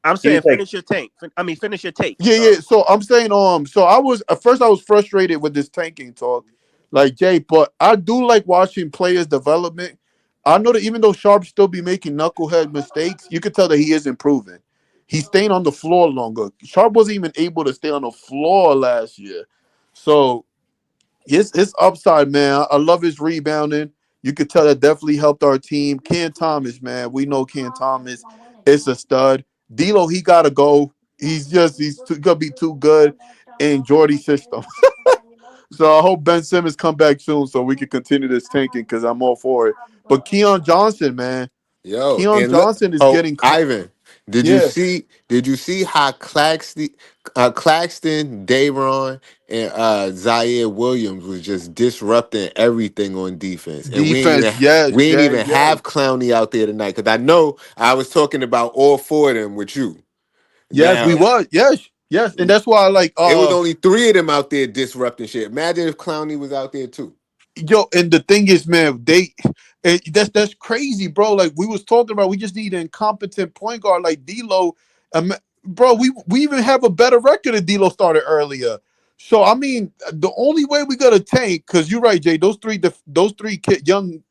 I'm Do you saying think- finish your take. Finish your take. Yeah, yeah. So I'm saying, so I was at first I was frustrated with this tanking talk, like Jay, but I do like watching players' development. I know that even though Sharp still be making knucklehead mistakes, you can tell that he is improving. He's staying on the floor longer. Sharp wasn't even able to stay on the floor last year, so his upside, man. I love his rebounding. You could tell that definitely helped our team. Ken Thomas, man, we know Ken Thomas is a stud. D'Lo, he gotta go. Gonna be too good in Jordy's system. So I hope Ben Simmons come back soon so we can continue this tanking because I'm all for it. But Keon Johnson, man, Yo, Keon and look, Johnson is getting Ivan, did you yeah. see? Did you see how Claxton, Dayron, and Zaire Williams was just disrupting everything on defense, and Defense, yes, we ain't Jay, even yes. have Clowney out there tonight because I know I was talking about all four of them with you. Yes, we Now was. Yes. And that's why I like it was only three of them out there disrupting shit. Imagine if Clowney was out there too. yo, and the thing is, man, that's crazy, bro. Like we was talking about, we just need an incompetent point guard like D'Lo. Bro, we even have a better record if D'Lo started earlier. So I mean, the only way we got to tank, because you're right, Jay. Those three young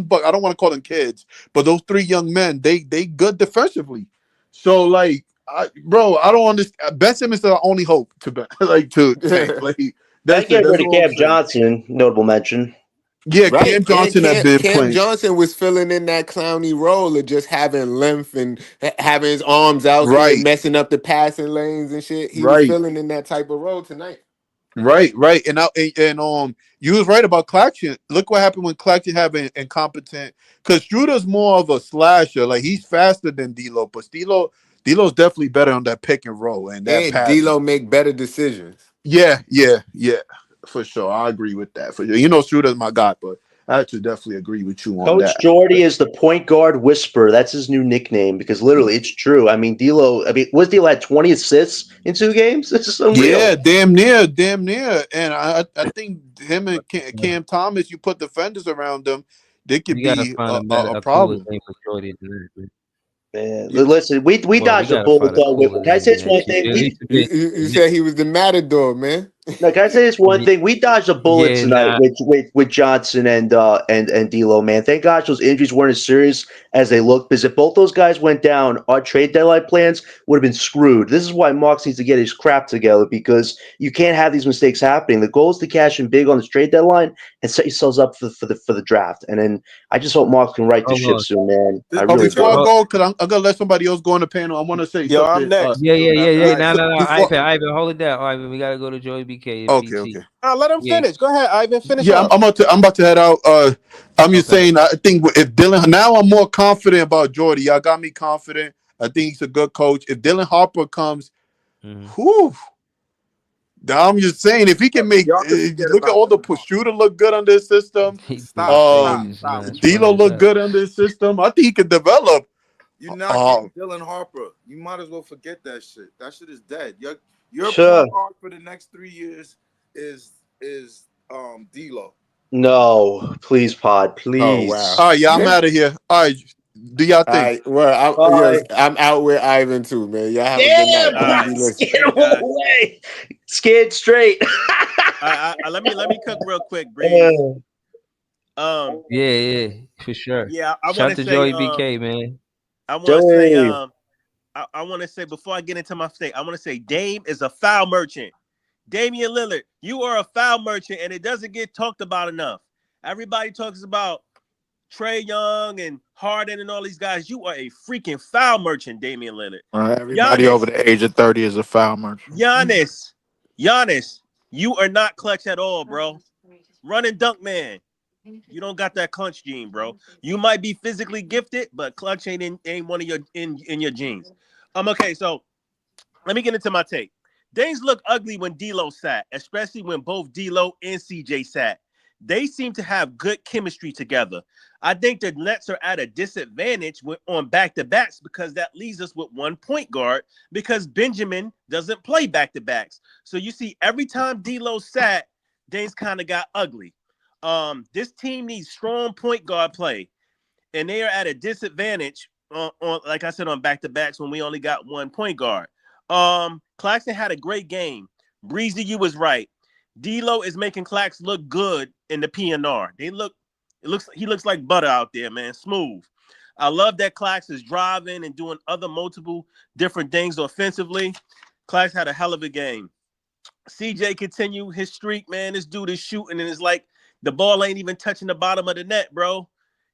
buck. I don't want to call them kids, but those three young men, they good defensively. So like, I don't understand. Ben Simmons is our only hope to to tank. Like that's Get rid of all I'm Cam saying. Johnson, notable mention. Yeah, Right, Cam Johnson had been Cam playing. Johnson was filling in that Clowney role of just having length and having his arms out there, Right, messing up the passing lanes and shit. He was right, filling in that type of role tonight. right. And you was right about Claxton. Look what happened when Claxton had been incompetent. Because Schroeder's more of a slasher. Like he's faster than D'Lo, but D'Lo's definitely better on that pick and roll and that And passing. D'Lo make better decisions. Yeah, for sure. I agree with that. For sure. Schroeder's my guy, but I actually definitely agree with you on Coach that. Jordy is the point guard whisperer. That's his new nickname because literally it's true. I mean, D'Lo. Was D'Lo had 20 assists in 2 games? This is unreal. Yeah, damn near. And I think him and Cam Thomas, you put defenders around them, they could You gotta be find a cooler problem. name for Jordy than that, man. Man, listen, we Well, dodged we a gotta bullet find a though. cooler Can I name say than this that. one At thing? least a bit. You said he was the matador, man. Can I say this one thing? We dodged a bullet Yeah, tonight with Johnson and D'Lo, man. Thank gosh those injuries weren't as serious as they looked. Because if both those guys went down, our trade deadline plans would have been screwed. This is why Marks needs to get his crap together because you can't have these mistakes happening. The goal is to cash in big on the trade deadline and set yourselves up for the draft. And then I just hope Marks can right the ship soon, man. I really Before I do. go, because I'm gonna let somebody else go on the panel. I want to say Yo, I'm something. next. Yeah. No. Before- Ivan, hold it down. Ivan, we gotta go to Joey BK. Okay. Let him Yeah. finish. Go ahead, Ivan. Finish Yeah, up. I'm about to head out. I'm just Okay. saying. I think if Dylan, now I'm more confident about Jordy. Y'all got me confident. I think he's a good coach. If Dylan Harper comes, whew. I'm just saying, if he can make, Y'all can forget look at about all the Dylan shooter look good under his system. Stop. D'Lo look good under his system. I think he could develop. You're not getting Dylan Harper. You might as well forget that shit. That shit is dead. Your Sure. point guard for the next 3 years is D'Lo. No, please, Pod, please. Oh wow. All right, yeah, I'm out of here. All right, do y'all think? All right, well, I'm out with Ivan too, man. Y'all have a good night. Please be listening. Get away. Scared straight. Let me cook real quick, Breeze. Yeah, for sure. Yeah, I Shout want out to to say, Joey BK, man. I want to say, I want to say before I get into my state, I want to say Dame is a foul merchant. Damian Lillard, you are a foul merchant, and it doesn't get talked about enough. Everybody talks about Trae Young and Harden and all these guys. You are a freaking foul merchant, Damian Lillard. Everybody over the age of 30 is a foul merchant. Giannis, you are not clutch at all, bro. Run and dunk, man. You don't got that clutch gene, bro. You might be physically gifted, but clutch ain't one of your in your genes. Okay, so let me get into my take. Things look ugly when D'Lo sat, especially when both D'Lo and CJ sat. they seem to have good chemistry together. I think the Nets are at a disadvantage on back-to-backs because that leaves us with one point guard because Benjamin doesn't play back-to-backs. So you see, every time D'Lo sat, things kind of got ugly. This team needs strong point guard play, and they are at a disadvantage on like I said, on back-to-backs when we only got one point guard. Claxton had a great game. Breezy, you was right. D'Lo is making Clax look good in the PNR. He looks like butter out there, man. Smooth. I love that Clax is driving and doing other multiple different things offensively. Clax had a hell of a game. CJ continue his streak, man. This dude is shooting, and it's like the ball ain't even touching the bottom of the net, bro.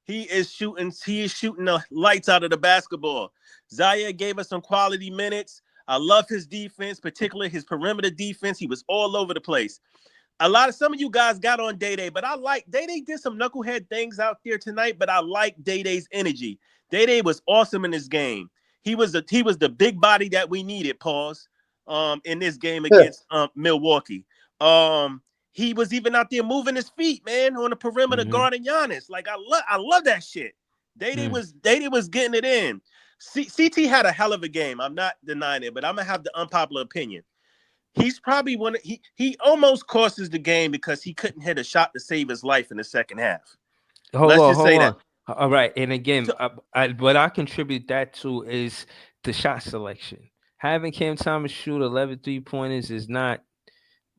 He is shooting the lights out of the basketball. Zaire gave us some quality minutes. I love his defense, particularly his perimeter defense. He was all over the place. Some of you guys got on Day-Day, but I like Day-Day did some knucklehead things out there tonight, but I like Day-Day's energy. Day-Day was awesome in this game. He was the big body that we needed, in this game against Milwaukee. He was even out there moving his feet, man, on the perimeter guarding Giannis. Like I love that shit. Day-Day was getting it in. CT had a hell of a game. I'm not denying it, but I'm gonna have the unpopular opinion. He's probably he almost cost us the game because he couldn't hit a shot to save his life in the second half. Hold on. All right, and again, what I contribute that to is the shot selection. Having Cam Thomas shoot 11 3-pointers is not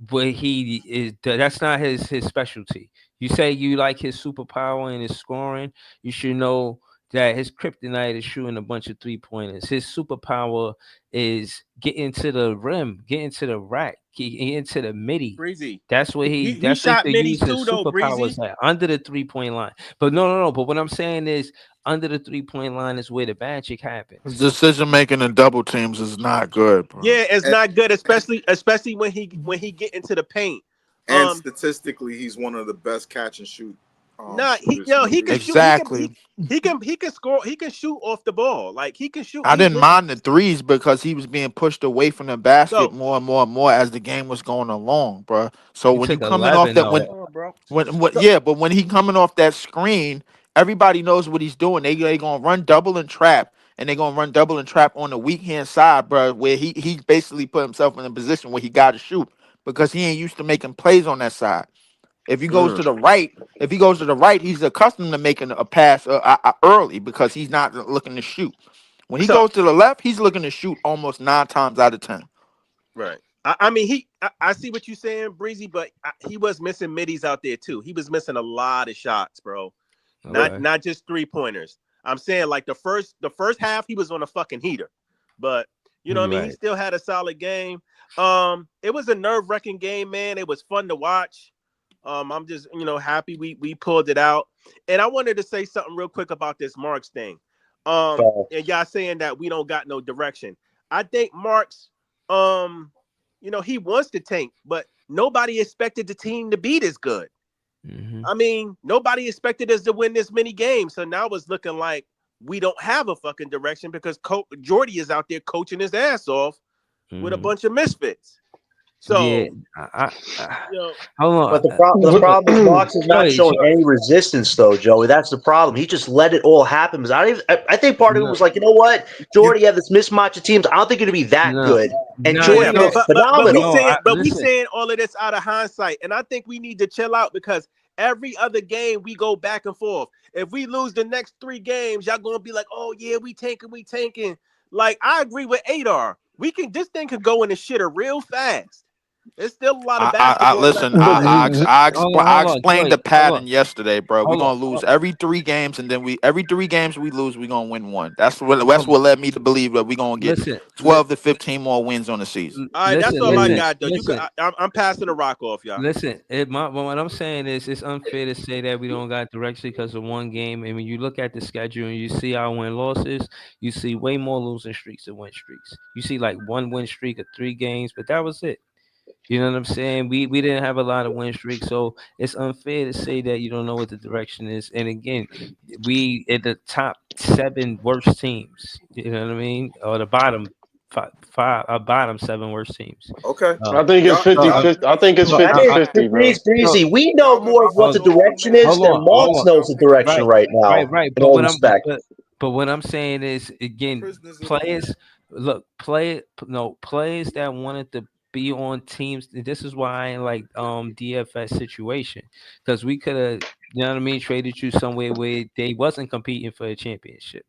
what he is. That's not his specialty. You say you like his superpower and his scoring. You should know that his kryptonite is shooting a bunch of 3-pointers. His superpower is getting to the rim, getting to the rack, getting to the midi. Breezy. That's what he shot midi too, though, superpowers Breezy. at, under the 3-point line. But no. But what I'm saying is, under the 3-point line is where the magic happens. His decision making in double teams is not good, bro. Yeah, it's not good, especially when he get into the paint. And statistically, he's one of the best catch and shoot. He can exactly. He can score. He can shoot off the ball. Like he can shoot. I didn't mind the threes because he was being pushed away from the basket more and more as the game was going along, bro. So when you coming off that, but when he coming off that screen, everybody knows what he's doing. They gonna run double and trap, and they gonna run double and trap on the weak hand side, bro, where he basically put himself in a position where he got to shoot because he ain't used to making plays on that side. If he goes to the right, he's accustomed to making a pass early because he's not looking to shoot. When he goes to the left, he's looking to shoot almost 9 times out of 10. Right. I mean, I see what you're saying, Breezy, but he was missing middies out there too. He was missing a lot of shots, bro. Not just 3-pointers. I'm saying like the first half he was on a fucking heater, but you know what I mean. He still had a solid game. It was a nerve-wracking game, man. It was fun to watch. I'm just, happy we pulled it out. And I wanted to say something real quick about this Marks thing. And y'all saying that we don't got no direction. I think Marks, he wants to tank, but nobody expected the team to be this good. Mm-hmm. I mean, nobody expected us to win this many games. So now it's looking like we don't have a fucking direction because Jordy is out there coaching his ass off with a bunch of misfits. So, hold on. But the problem is Marks is not showing any resistance, though, Joey. That's the problem. He just let it all happen. I think part of it was like, you know what, Jordy, you have this mismatch of teams. I don't think it'll be that good. And Jordy is phenomenal. But we saying all of this out of hindsight, and I think we need to chill out because every other game we go back and forth. If we lose the next 3 games, y'all gonna be like, oh yeah, we tanking. Like I agree with Adar. This thing could go in the shitter real fast. There's still a lot of basketball. I explained the pattern yesterday, bro. We're gonna lose every 3 games, and then every 3 games we lose, we're gonna win 1. That's what led me to believe that we're gonna get 12 to 15 more wins on the season. All right, that's all I got, though. I'm passing the rock off, y'all. Listen, what I'm saying is it's unfair to say that we don't got direction because of 1 game. And when you look at the schedule and you see our win losses, you see way more losing streaks than win streaks. You see like 1 win streak of 3 games, but that was it. You know what I'm saying? We didn't have a lot of win streaks, so it's unfair to say that you don't know what the direction is. And again, we at the top 7 worst teams. You know what I mean? Or the bottom bottom 7 worst teams. Okay. I think it's Y'all, y'all, 50-50. I think it's So I mean, 50-50, bro. Breezy, we know y'all gonna more be of what the so direction mad is when than y'all make Marks when knows y'all the make a direction right, right now. right. In all respect. But what I'm saying is again, prisoners of players. Look, players that wanted to be on teams. This is why I ain't like DFS situation, because we could have, you know what I mean, traded you somewhere where they wasn't competing for a championship,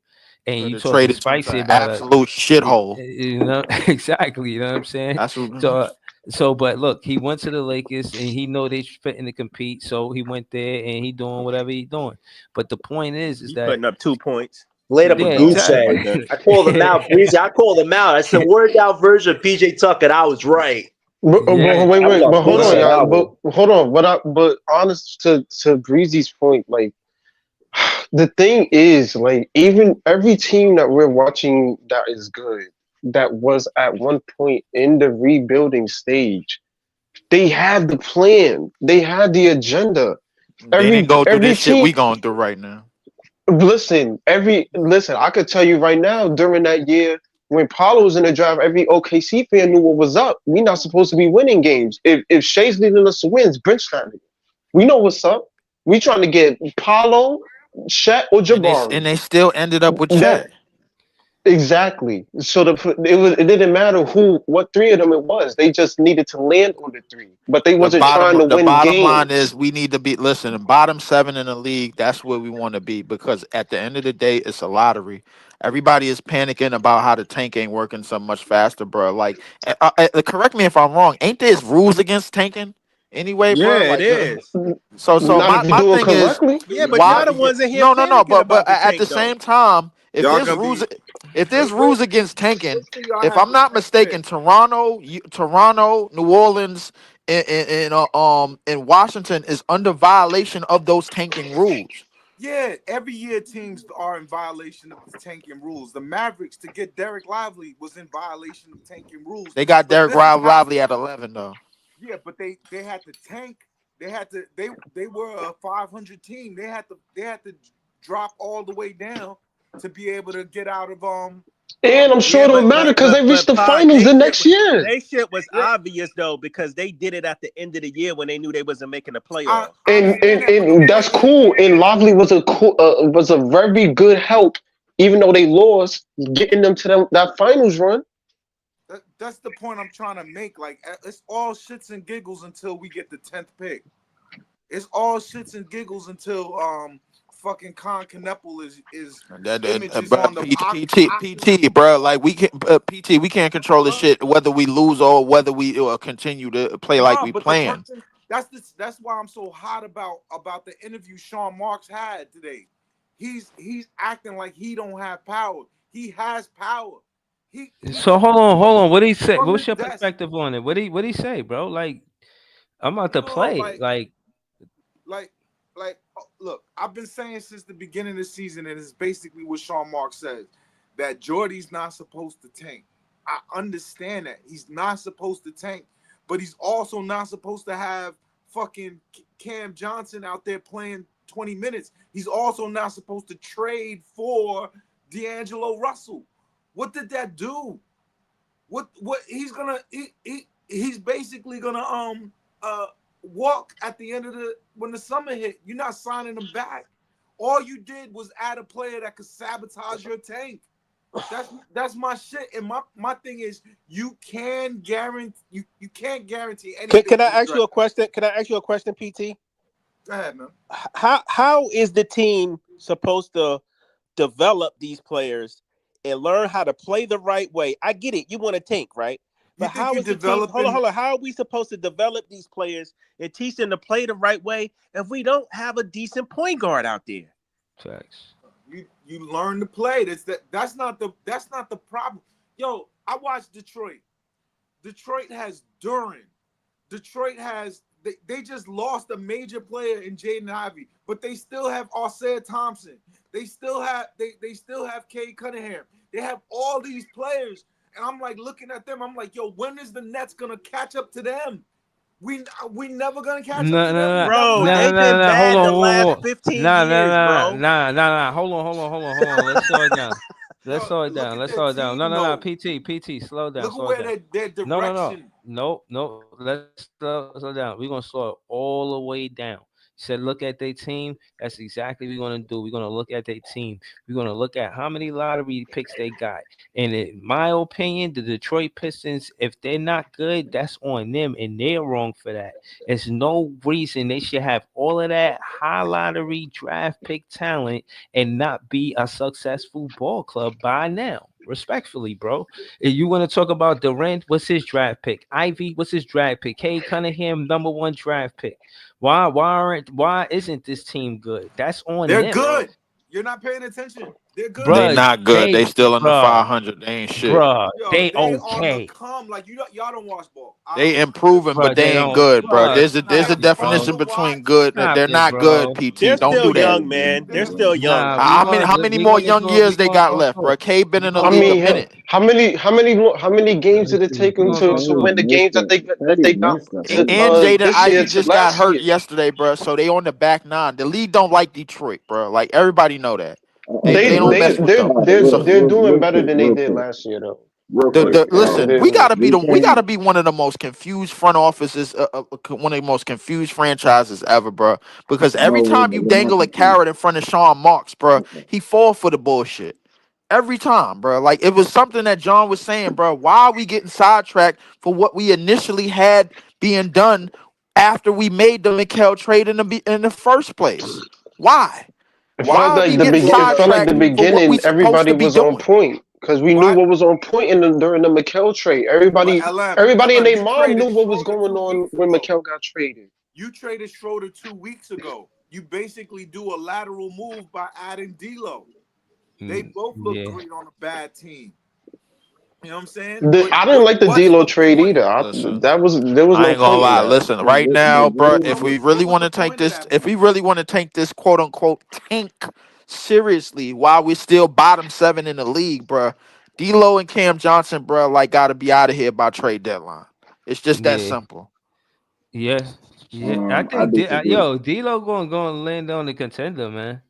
and Could you have talking traded you for spicy an about absolute shithole. you know, exactly, you know what I'm saying. That's what. So, but look, he went to the Lakers and he know they fitting to compete, so he went there and he doing whatever he doing. But the point is He that putting up 2 points. Laid up a yeah, goose Stuff egg. like that. I called him out, Breezy. I called him out. I said, word out version of PJ Tucker. And I was right. yeah. Wait, That was a but hold goose on, egg. y'all. That But one. hold on. But honest to Breezy's point, like the thing is, like even every team that we're watching that is good, that was at one point in the rebuilding stage, they had the plan, they had the agenda. They didn't go through Every this shit team, we going through right now. listen. I could tell you right now, during that year when Paulo was in the draft, every OKC fan knew what was up. We not supposed to be winning games. If Shea's leading us to wins, bench that nigga. We know what's up. We trying to get Paulo, Shaq, or And Jabari. they still ended up with That Chet. exactly. So it didn't matter what three of them it was. They just needed to land on the three, but they wasn't trying to The win bottom line games. is we need to be listen, bottom 7 in the league, that's where we want to be because at the end of the day it's a lottery. Everybody is panicking about how the tank ain't working so much faster, bro. Like correct me if I'm wrong, ain't there rules against tanking anyway, bro? Yeah, it Like is. so Not if you my do it thing is correctly. Yeah, but why y'all the ones in here no, panicking but about the at the tank though. same time, y'all gonna be if there's wait rules against tanking, wait till y'all if have I'm the not 10th pick. mistaken, Toronto, New Orleans, in Washington is under violation of those tanking rules. Yeah, every year teams are in violation of the tanking rules. The Mavericks to get Derek Lively was in violation of tanking rules. They got But Derek this is how Lively at 11 though. yeah, but they had to tank. They were a 500 team. They had to drop all the way down to be able to get out of And I'm Yeah, sure it don't matter because they reached but the Pod, finals the next year. they shit was yeah, obvious though because they did it at the end of the year when they knew they wasn't making the playoffs. I understand that, but And okay, that's cool. And Lively was a very good help, even though they lost, getting them to that finals run. that's the point I'm trying to make. Like it's all shits and giggles until we get the 10th pick. It's all shits and giggles until fucking Con Knepel is images But on the PT, bro, like we can PT, we can't control the shit whether we lose or whether we continue to play like no, we but the playing. person that's why I'm so hot about the interview Sean Marks had today. He's acting like he don't have power. He has power. He So hold on. What he say? from What's his your desk. perspective on it? What he say, bro? Like I'm about to No, play. Like like look, I've been saying since the beginning of the season, and it's basically what Sean Marks says, that Jordy's not supposed to tank. I understand that. He's not supposed to tank, but he's also not supposed to have fucking Cam Johnson out there playing 20 minutes. He's also not supposed to trade for D'Angelo Russell. What did that do? What he's gonna he's basically gonna walk at the end of when the summer hit. You're not signing him back. All you did was add a player that could sabotage your tank. That's my shit. And my thing is you can't guarantee anything. Can I with the ask you a draft. question? Can I ask you a question, PT? Go ahead, man. How is the team supposed to develop these players and learn how to play the right way? I get it. You want to tank, right? You But think how you're is the team? developing? Hold on. How are we supposed to develop these players and teach them to play the right way if we don't have a decent point guard out there? facts. You learn to play. That's not the problem. Yo, I watched Detroit. Detroit has Duran. Detroit has they just lost a major player in Jaden Ivey, but they still have Arcea Thompson. They still have Cade Cunningham. They have all these players, and I'm like looking at them. I'm like, yo, when is the Nets gonna catch up to them? We never gonna catch up No, to no, them. We no, never Bro, no, have. no, they've no, been no. Hold bad on, the whoa, last whoa. 15 Nah, nah, years, nah, bro. nah, nah, nah. Hold on. Let's slow it look down. at Let's their slow it down. No, team no, no. though. PT, slow down, Look at slow it where down. their No, no, no, direction. no. Let's slow down. We're gonna slow it all the way down. Said, look at their team. That's exactly what we're gonna do. We're gonna look at their team. We're gonna look at how many lottery picks they got. And in my opinion, the Detroit Pistons, if they're not good, that's on them, and they're wrong for that. There's no reason they should have all of that high lottery draft pick talent and not be a successful ball club by now. Respectfully, bro. If you want to talk about Durant, what's his draft pick? Ivy, what's his draft pick? Kay Cunningham, #1 draft pick. Why isn't this team good? That's on They're them. good. You're not paying attention. They're good. They Bruh, not good. They still in the bruh, 500. They ain't shit. bruh, Yo, they they on the okay. come. Like y'all don't watch ball. They improving, Bruh, but they they ain't don't, good, bro. bruh, There's a stop it, bro. definition between good. Stop They're it, not good. bro. They're PT, don't still do that. young, man. They're still young. Nah, we How gonna many we more gonna young do it. We years they gonna got go left, through bro? it. K been We in the gonna I league go a mean, through it. minute. how many games did it take We them gonna go to through win it. the games that they got And Jaden this year Ivey to just got last hurt year? yesterday, bro. So they on the back nine. The league don't like Detroit, bro. Like everybody know that. They don't mess with them. So They're doing better than they did last year though. listen, They're, we gotta be one of the most confused front offices, one of the most confused franchises ever, bro. Because every time you dangle a carrot in front of Sean Marks, bro, he fall for the bullshit. Every time, bro. Like it was something that John was saying, bro. Why are we getting sidetracked for what we initially had being done after we made the Mikal trade in the first place? Why? it Why felt are like we getting the sidetracked for what we beginning supposed everybody to be was on doing? point because we knew what was on point during the Mikel trade. But Everybody and LM, their you mom traded knew what was Schroeder going 2 on weeks when ago. Mikel got traded. You traded Schroeder 2 weeks ago. You basically do a lateral move by adding D'Lo. They both look Yeah. great on a bad team. You know what I'm saying? I didn't like the What's D'Lo the trade point? either. Listen. There was I no ain't gonna point in lie. that. Listen, right now, bro. If we really What want was to the take point of this, that if we move? really want to take this quote unquote tank seriously, while we're still bottom 7 in the league, bro, D'Lo and Cam Johnson, bro, like got to be out of here by trade deadline. It's just that Yeah. simple. Yeah. I think D'Lo gonna land on the contender, man.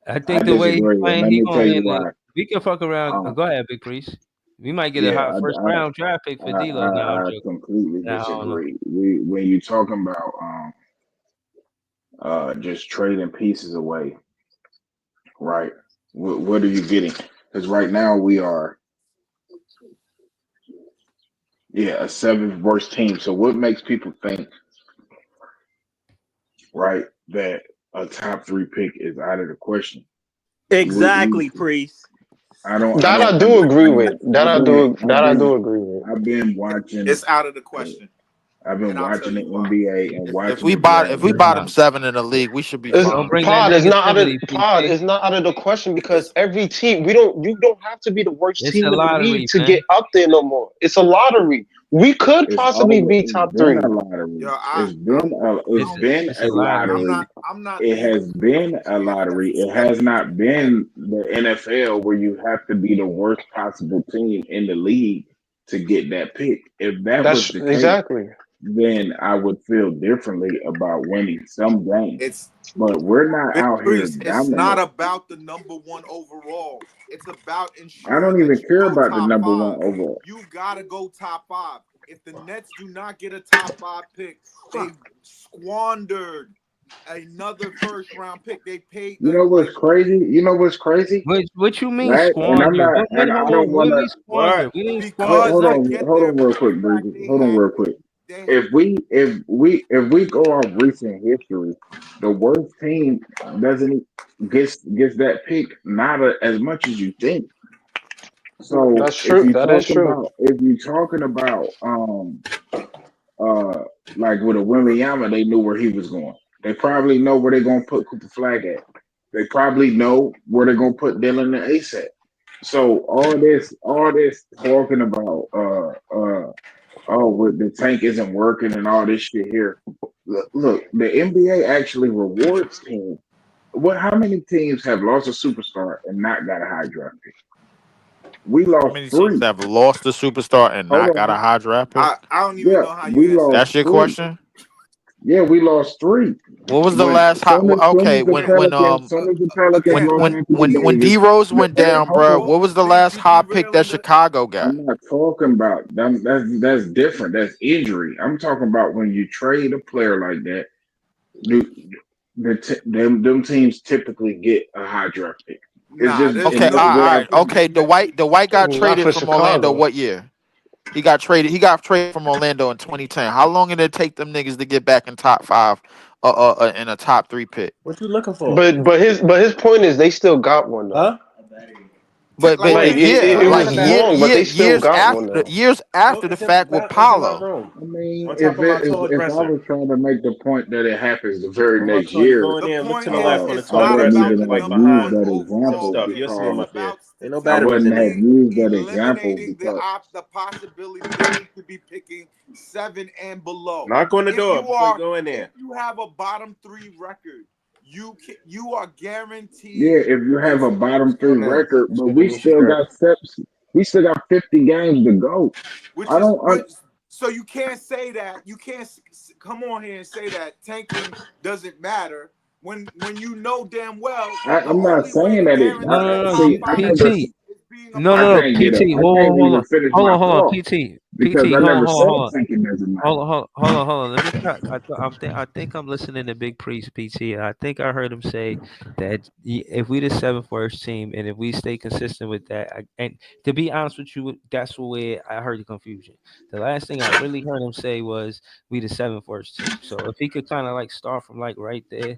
I think the way he's playing, he gonna land it. We can fuck around. Go ahead, Big Priest. We might get a hot first round draft pick for D'Lo. No, I'm joking. Nah, I don't know. Exactly, Priest. That I do agree with. That I do agree with. It's out of the question. And I'll tell you why. If we bottom 7 in the league, we should be Don't fine. bring that negativity, Pod PT. is not out of the question because every team you don't have to be the worst It's team a in the league lottery, to man. get up there no more. It's a lottery. We could possibly be top 3. Yo, It's a lottery. I'm not leaving That's exactly. It's Big Priest, it's not about the #1 overall. It's about ensuring that you go top 5. You gotta go top 5. If the Nets do not get a top 5 pick, they squandered another first round pick. They paid. What you mean squander? What do we squander? What? We didn't squander Because to nothing. get their quarterback, they had That's true. That is true. How many teams have lost a superstar and not got a high draft pick? I don't even know how you answer that. That's your question? Yeah, we lost 3. What was the When last hot? soon as Okay, the Pelicans, soon as the Pelicans Again, lost Anthony when Davis. D Rose went down, Hold bro. on. What was the Be last hot pick that derailing the. Chicago got? I'm not talking about them. That's different. That's injury. I'm talking about when you trade a player like that. Them teams typically get a high draft pick. It's Nah, just there's Okay, in no the all way I right, way. think. okay. The white got Not traded for from Orlando. Chicago. What year? He got traded. He got traded from Orlando in 2010. How long did it take them niggas to get back in top 5, in a top 3 pick? What you looking for? But his point is they still got one though. Huh? But Like Like it like was long, but they still years got one after though. the fact with It's in my Paulo. room. I mean, On top of my tall if I dresser. was trying to make the point that it happens the very On my next tall, you year, go in the there and look to point the is, left on the it's I tall not wouldn't dresser, about even the right have number used behind one that some overall example stuff. pick. You'll see him because up It's there. about Ain't no I batteries in wouldn't there. have used that example eliminating because the possibility that you could be picking 7 and below. Knock on the If door before you go in if there. you have a bottom 3 record, you are yeah, guaranteed. if you have a bottom 3 Going in. record, Let's but go get me some shirt. we still got 50 games to go. Which I is don't. which, so you can't say that. You can't come on here and say that tanking doesn't matter when you know damn well the I'm not only way to saying that it. No, guarantee no, a no, top See, I 5 never. pick PT. is being a No, I no, no, bottom can't get 3 up. PT. I pick. Hold can't on, hold even on, finish hold my on, hold on, thought PT, because PT. I Hold on, never hold on, said hold on. thinking doesn't Hold matter. on, hold on. Let me try. I think I'm listening to Big Priest PT. And I think I heard him say that if we the 7th worst team and if we stay consistent with that, and to be honest with you, that's where I heard the confusion. The last thing I really heard him say was we the 7th worst team. So if he could kind of like start from like right there,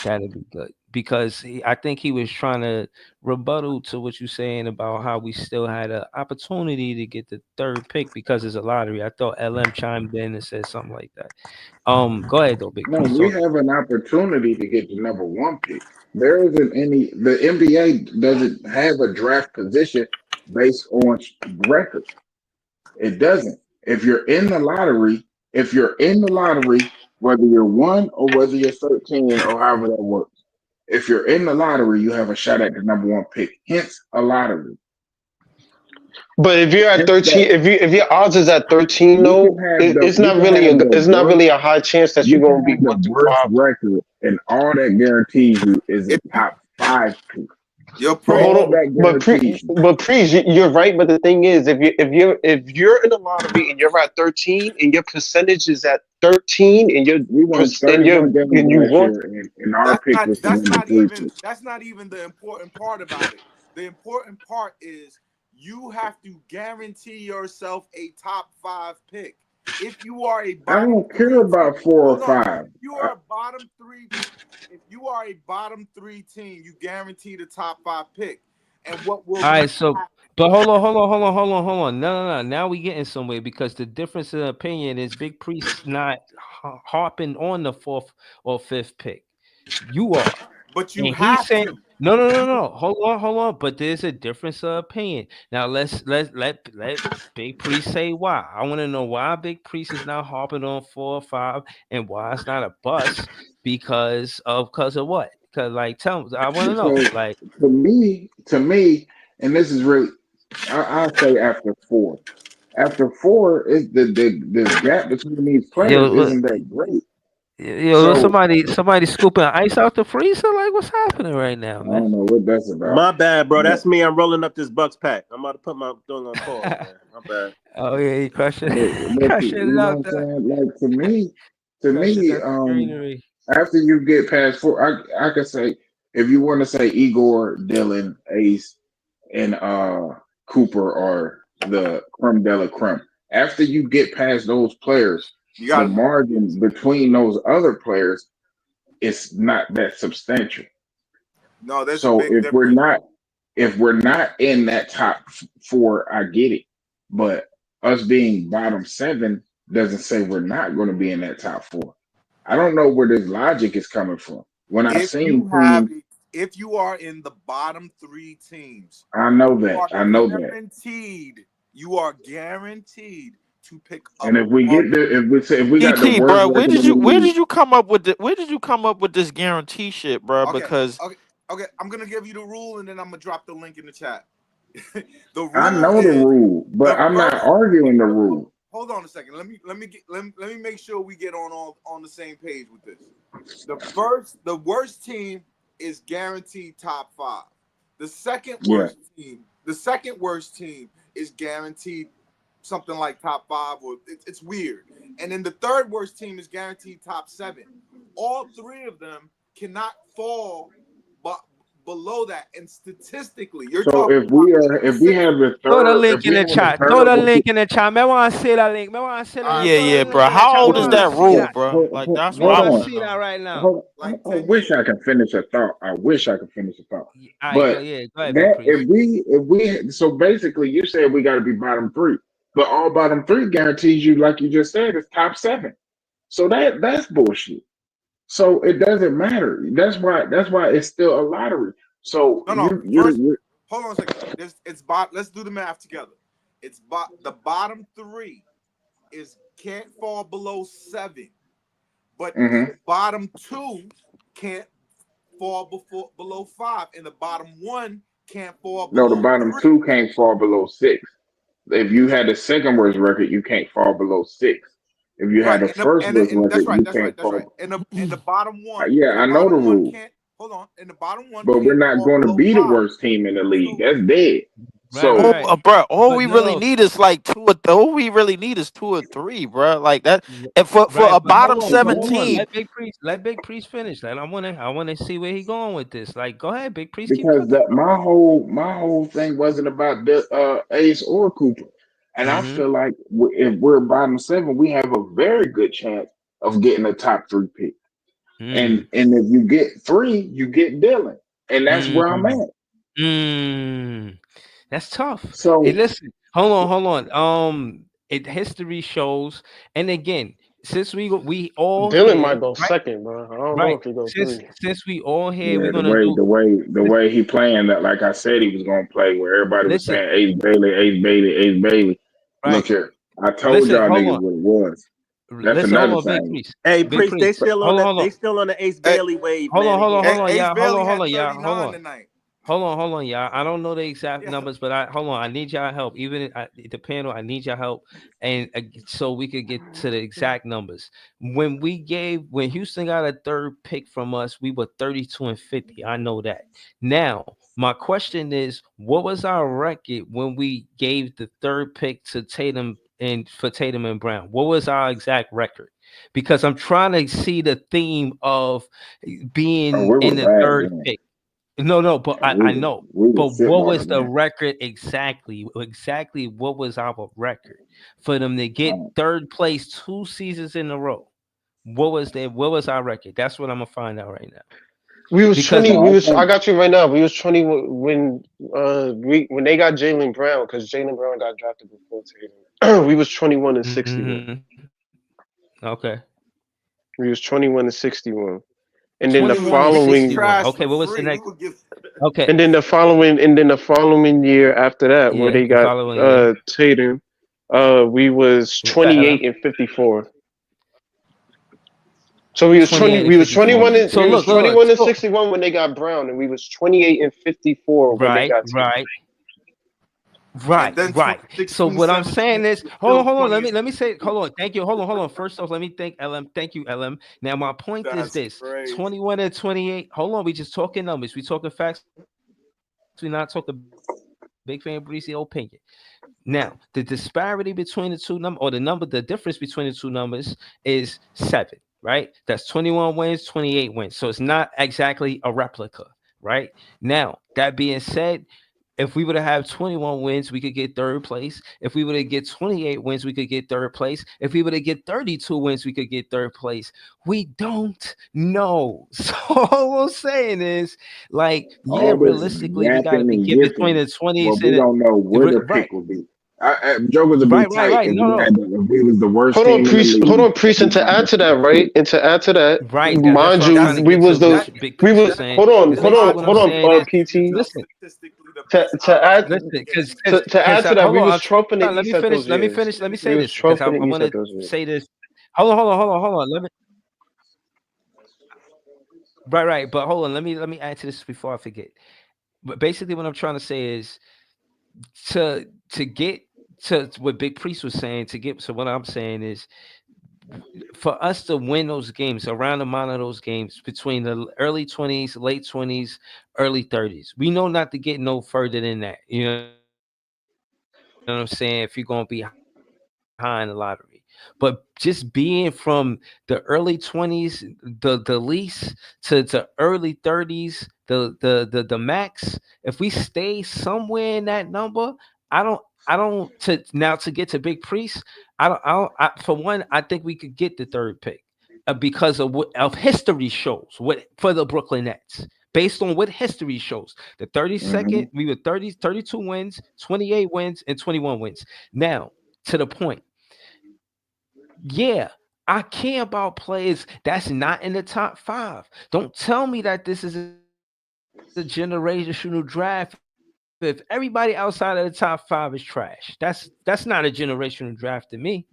that'd be good because I think he was trying to rebuttal to what you're saying about how we still had an opportunity to get the 3rd pick because it's a lottery. I thought LM chimed in and said something like that. Go ahead though, Big No, Priest. we Talk. have an opportunity to get the number 1 pick. There isn't any. The NBA doesn't have a draft position based on record. It doesn't. If you're in the lottery, whether you're 1 or whether you're 13 or however that works, if you're in the lottery, you have a shot at the number 1 pick. Hence a lottery. But if you're at Hence that 13, if your odds is at 13 though, it's not really a high chance that you you're can gonna be have the 1 through worst 5. record, and all that guarantees you is a If you top 5 pick. your But pre hold All on, that guarantees you. you're right. But the thing is, if you're in the lottery and you're at 13 and your percentage is at 13 and We won 31 games you last want, year, and our pick was the number 3 pick. that's not even the important part about it. The important part is you have to guarantee yourself a top 5 pick. If you are a I bottom don't 3 care team, about 4 or hold on. 5. If you are a bottom 3, if you are a bottom 3 team, you guarantee the top 5 pick. And what will All not right, so happen? but hold on. No. Now we getting somewhere because the difference in opinion is Big Priest not harping on the 4th or 5th pick. You are. But you And he's have saying to. no. Hold on. But there's a difference of opinion. Now let Big Priest say why. I want to know why Big Priest is not harping on 4 or 5 and why it's not a bust because of what? Because like tell me, I want to know. So Like to me, and this is really, I'll say after 4. After 4, is the gap between these players yo, isn't that great. So somebody scooping ice out the freezer. Like what's happening right now, I man? don't know what that's about. My bad, bro. But That's me. I'm rolling up this Bucks pack. I'm about to put my thing on pause, man. My bad. Oh yeah, you crushing, crushing you it know out what I'm there, saying? Like to crushing me, that greenery. after you get past 4, I could say if you want to say Igor, Dylan, Ace, and Cooper are the creme de la creme. After you get past those players, You the got margin between those other players is not that substantial. no. There's a So big difference. if we're not in that top 4, I get it. But us being bottom 7 doesn't say we're not going to be in that top 4. I don't know where this logic is coming from. When I've If seen you teams, if you are in the bottom 3 teams, I know you that. are I know that. guaranteed. You are guaranteed to pick And up if we among. get if we got the ET, worst bro, record in the where league, did you come up with this guarantee shit, bro? Okay, Because okay. I'm gonna give you the rule, and then I'm gonna drop the link in the chat. The I rule know the is rule, but the I'm not first. arguing the rule. hold on a second. Let me make sure we get on the same page with this. The worst team is guaranteed top 5. The second Yeah. worst team is guaranteed something like top 5, or it's weird. And then the third worst team is guaranteed top 7. All three of them cannot fall below that. And statistically, you're So talking if we have the Throw the third, link if in we the have the chat. third, Throw the link in the chat. I want to see that link. I want to see that link. Yeah, Throw yeah, the bro. link in the How chat. old I is want to that see rule, that. bro? Like that's I what I want want to to see that know. right now. hold, like I 10 wish years. I could finish a thought. I wish I could finish a thought. All right, But go ahead, Big that Priest. if we so basically you said we got to be bottom 3, but all bottom 3 guarantees you, like you just said, is top 7. So that's bullshit. So it doesn't matter. That's why it's still a lottery. So No. you're Hold on a second. Let's do the math together. The bottom 3 can't fall below 7, but mhm. the bottom 2 can't fall below 5, and the bottom 1 can't fall No, the below bottom 3. 2 can't fall below 6. If you had the second worst record, you can't fall below 6. If you had Right, the first worst and record, that's right. you That's right. can't That's right. fall. And the bottom one, Yeah, and the I know the bottom one rule, can't hold on, and the bottom one but we're can't not fall going to below be the 5. worst team in the league. So That's dead. So Right. Bro, all But we really no, need is like all we really need is 2 or 3, bro. Like that. no. And for Right, a but bottom 7 hold on. team, Let Big Priest finish. Like, I wanna see where he going with this. Like, go ahead, Big Priest, keep because cooking, that bro. my whole thing wasn't about the Ace or Cooper, and I Mm-hmm. feel like if we're bottom 7, we have a very good chance of getting a top 3 pick. And Mm. if you get 3, you get Dylan, and that's where I'm Mm. at. Mm. That's tough. Hey, So listen, hold on. History shows, and again, since we all Dylan here, might go right? second, bro. I don't know Right. if he go Since 3. we all here, yeah, we're gonna do. the way he playing that, like I said, he was gonna play where everybody was Listen, saying Ace Bailey, Ace Bailey, Ace Bailey. right. Look here, I told Listen, y'all hold niggas on. what it was. That's Listen, hold another on, Big thing. Priest. Hey, Big Priest, they Priest. still on Hold on. the Ace Hey, Bailey wave, man. Hold on, Ace y'all. Bailey had Y'all. Hold 39 on. tonight. Hold on, y'all. I don't know the exact Yeah. numbers, but hold on. I need y'all help. Even the panel, I need y'all help, and so we could get to the exact numbers. When Houston got a third pick from us, we were 32-50. I know that. Now, my question is, what was our record when we gave the third pick to Tatum and Brown? What was our exact record? Because I'm trying to see the theme of Oh, being we in were the bad third then. pick. No, but I know. We were But sitting what on was them the then. record exactly? Exactly what was our record for them to get Um, third place 2 seasons in a row? What was our record? That's what I'm gonna find out right now. We was Because 20. so We I was. I think got you right now. We was 20 when they got Jalen Brown, because Jalen Brown got drafted before Tatum. We was 21-61. okay. We was 21-61, and then the 21 and We'd give 61. following, trash Okay, for what was the free. We next? would give. Okay, and then the following year after that, where yeah, they the got following year. Tatum, we was What's that, LM? 28-54. So we was 20. 28 and We was 54. 21. So We was look. 21 and So 61 when they got Brown, and we was 28-54 when they right, got Tatum. right. And then Right. So 2016, what I'm 17, saying is, still hold on. 20. Let me say, hold on. Thank you. Hold on. First off, let me thank LM. Thank you, LM. Now, my point is That's this: crazy. 21 and 28. Hold on, we just talking numbers. We talking facts. We not talking big fan Breezy opinion. Now, the disparity between the two numbers, or the difference between the two numbers is 7. Right? That's 21 wins, 28 wins. So it's not exactly a replica. Right? Now, that being said, if we were to have 21 wins, we could get third place. If we were to get 28 wins, we could get third place. If we were to get 32 wins, we could get third place. We don't know. So all I'm saying is, like, yeah, all this realistically, we got to yapping be and get between yipping, the well, 20s we and don't know where the right, pick will be. Joke was to be tight right. if we No, had if we was the worst Hold on, team in the priest. Hold league on, priest. and And we to got add the to that, first right? pick. And to add to that, right. That's mind what I'm you, trying to That's we get to. was What the. that Big We Priest was. is saying, Hold because on. basically what I'm Hold on. saying is, PT. that's listen, statistically the best To add. opportunity listen, to get in the To NBA. add to that, hold we on. was trumping the Let me East at finish. those years. Let me We say was this because I trumping the want East at to those years. say this. Hold on. Let me. Right. But hold on. Let me add to this before I forget. But basically, what I'm trying to say is to get to what Big Priest was saying, so what I'm saying is, for us to win those games, around the amount of those games between the early 20s, late 20s, early 30s, we know not to get no further than that. You know what I'm saying? If you're gonna be high in the lottery, but just being from the early 20s, the least, to early 30s, the max. If we stay somewhere in that number, I don't to get to Big Priest. For one, I think we could get the third pick, because of history shows what for the Brooklyn Nets. Based on what history shows, the 32nd, we were 32 wins, 28 wins, and 21 wins. Now, to the point, yeah, I care about players that's not in the top 5. Don't tell me that this is a generational draft if everybody outside of the top 5 is trash. That's not a generational draft to me.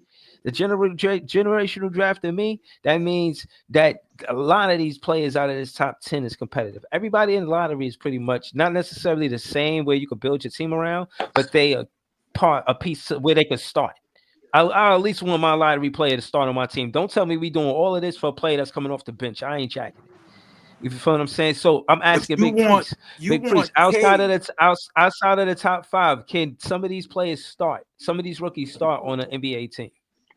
The generational draft to me, that means that a lot of these players out of this top 10 is competitive. Everybody in the lottery is pretty much not necessarily the same where you could build your team around, but they are a piece where they could start. I at least want my lottery player to start on my team. Don't tell me we doing all of this for a player that's coming off the bench. I ain't jacking it. You feel what I'm saying? So I'm asking Big Priest, outside of the top 5, can some of these players start? Some of these rookies start on an NBA team?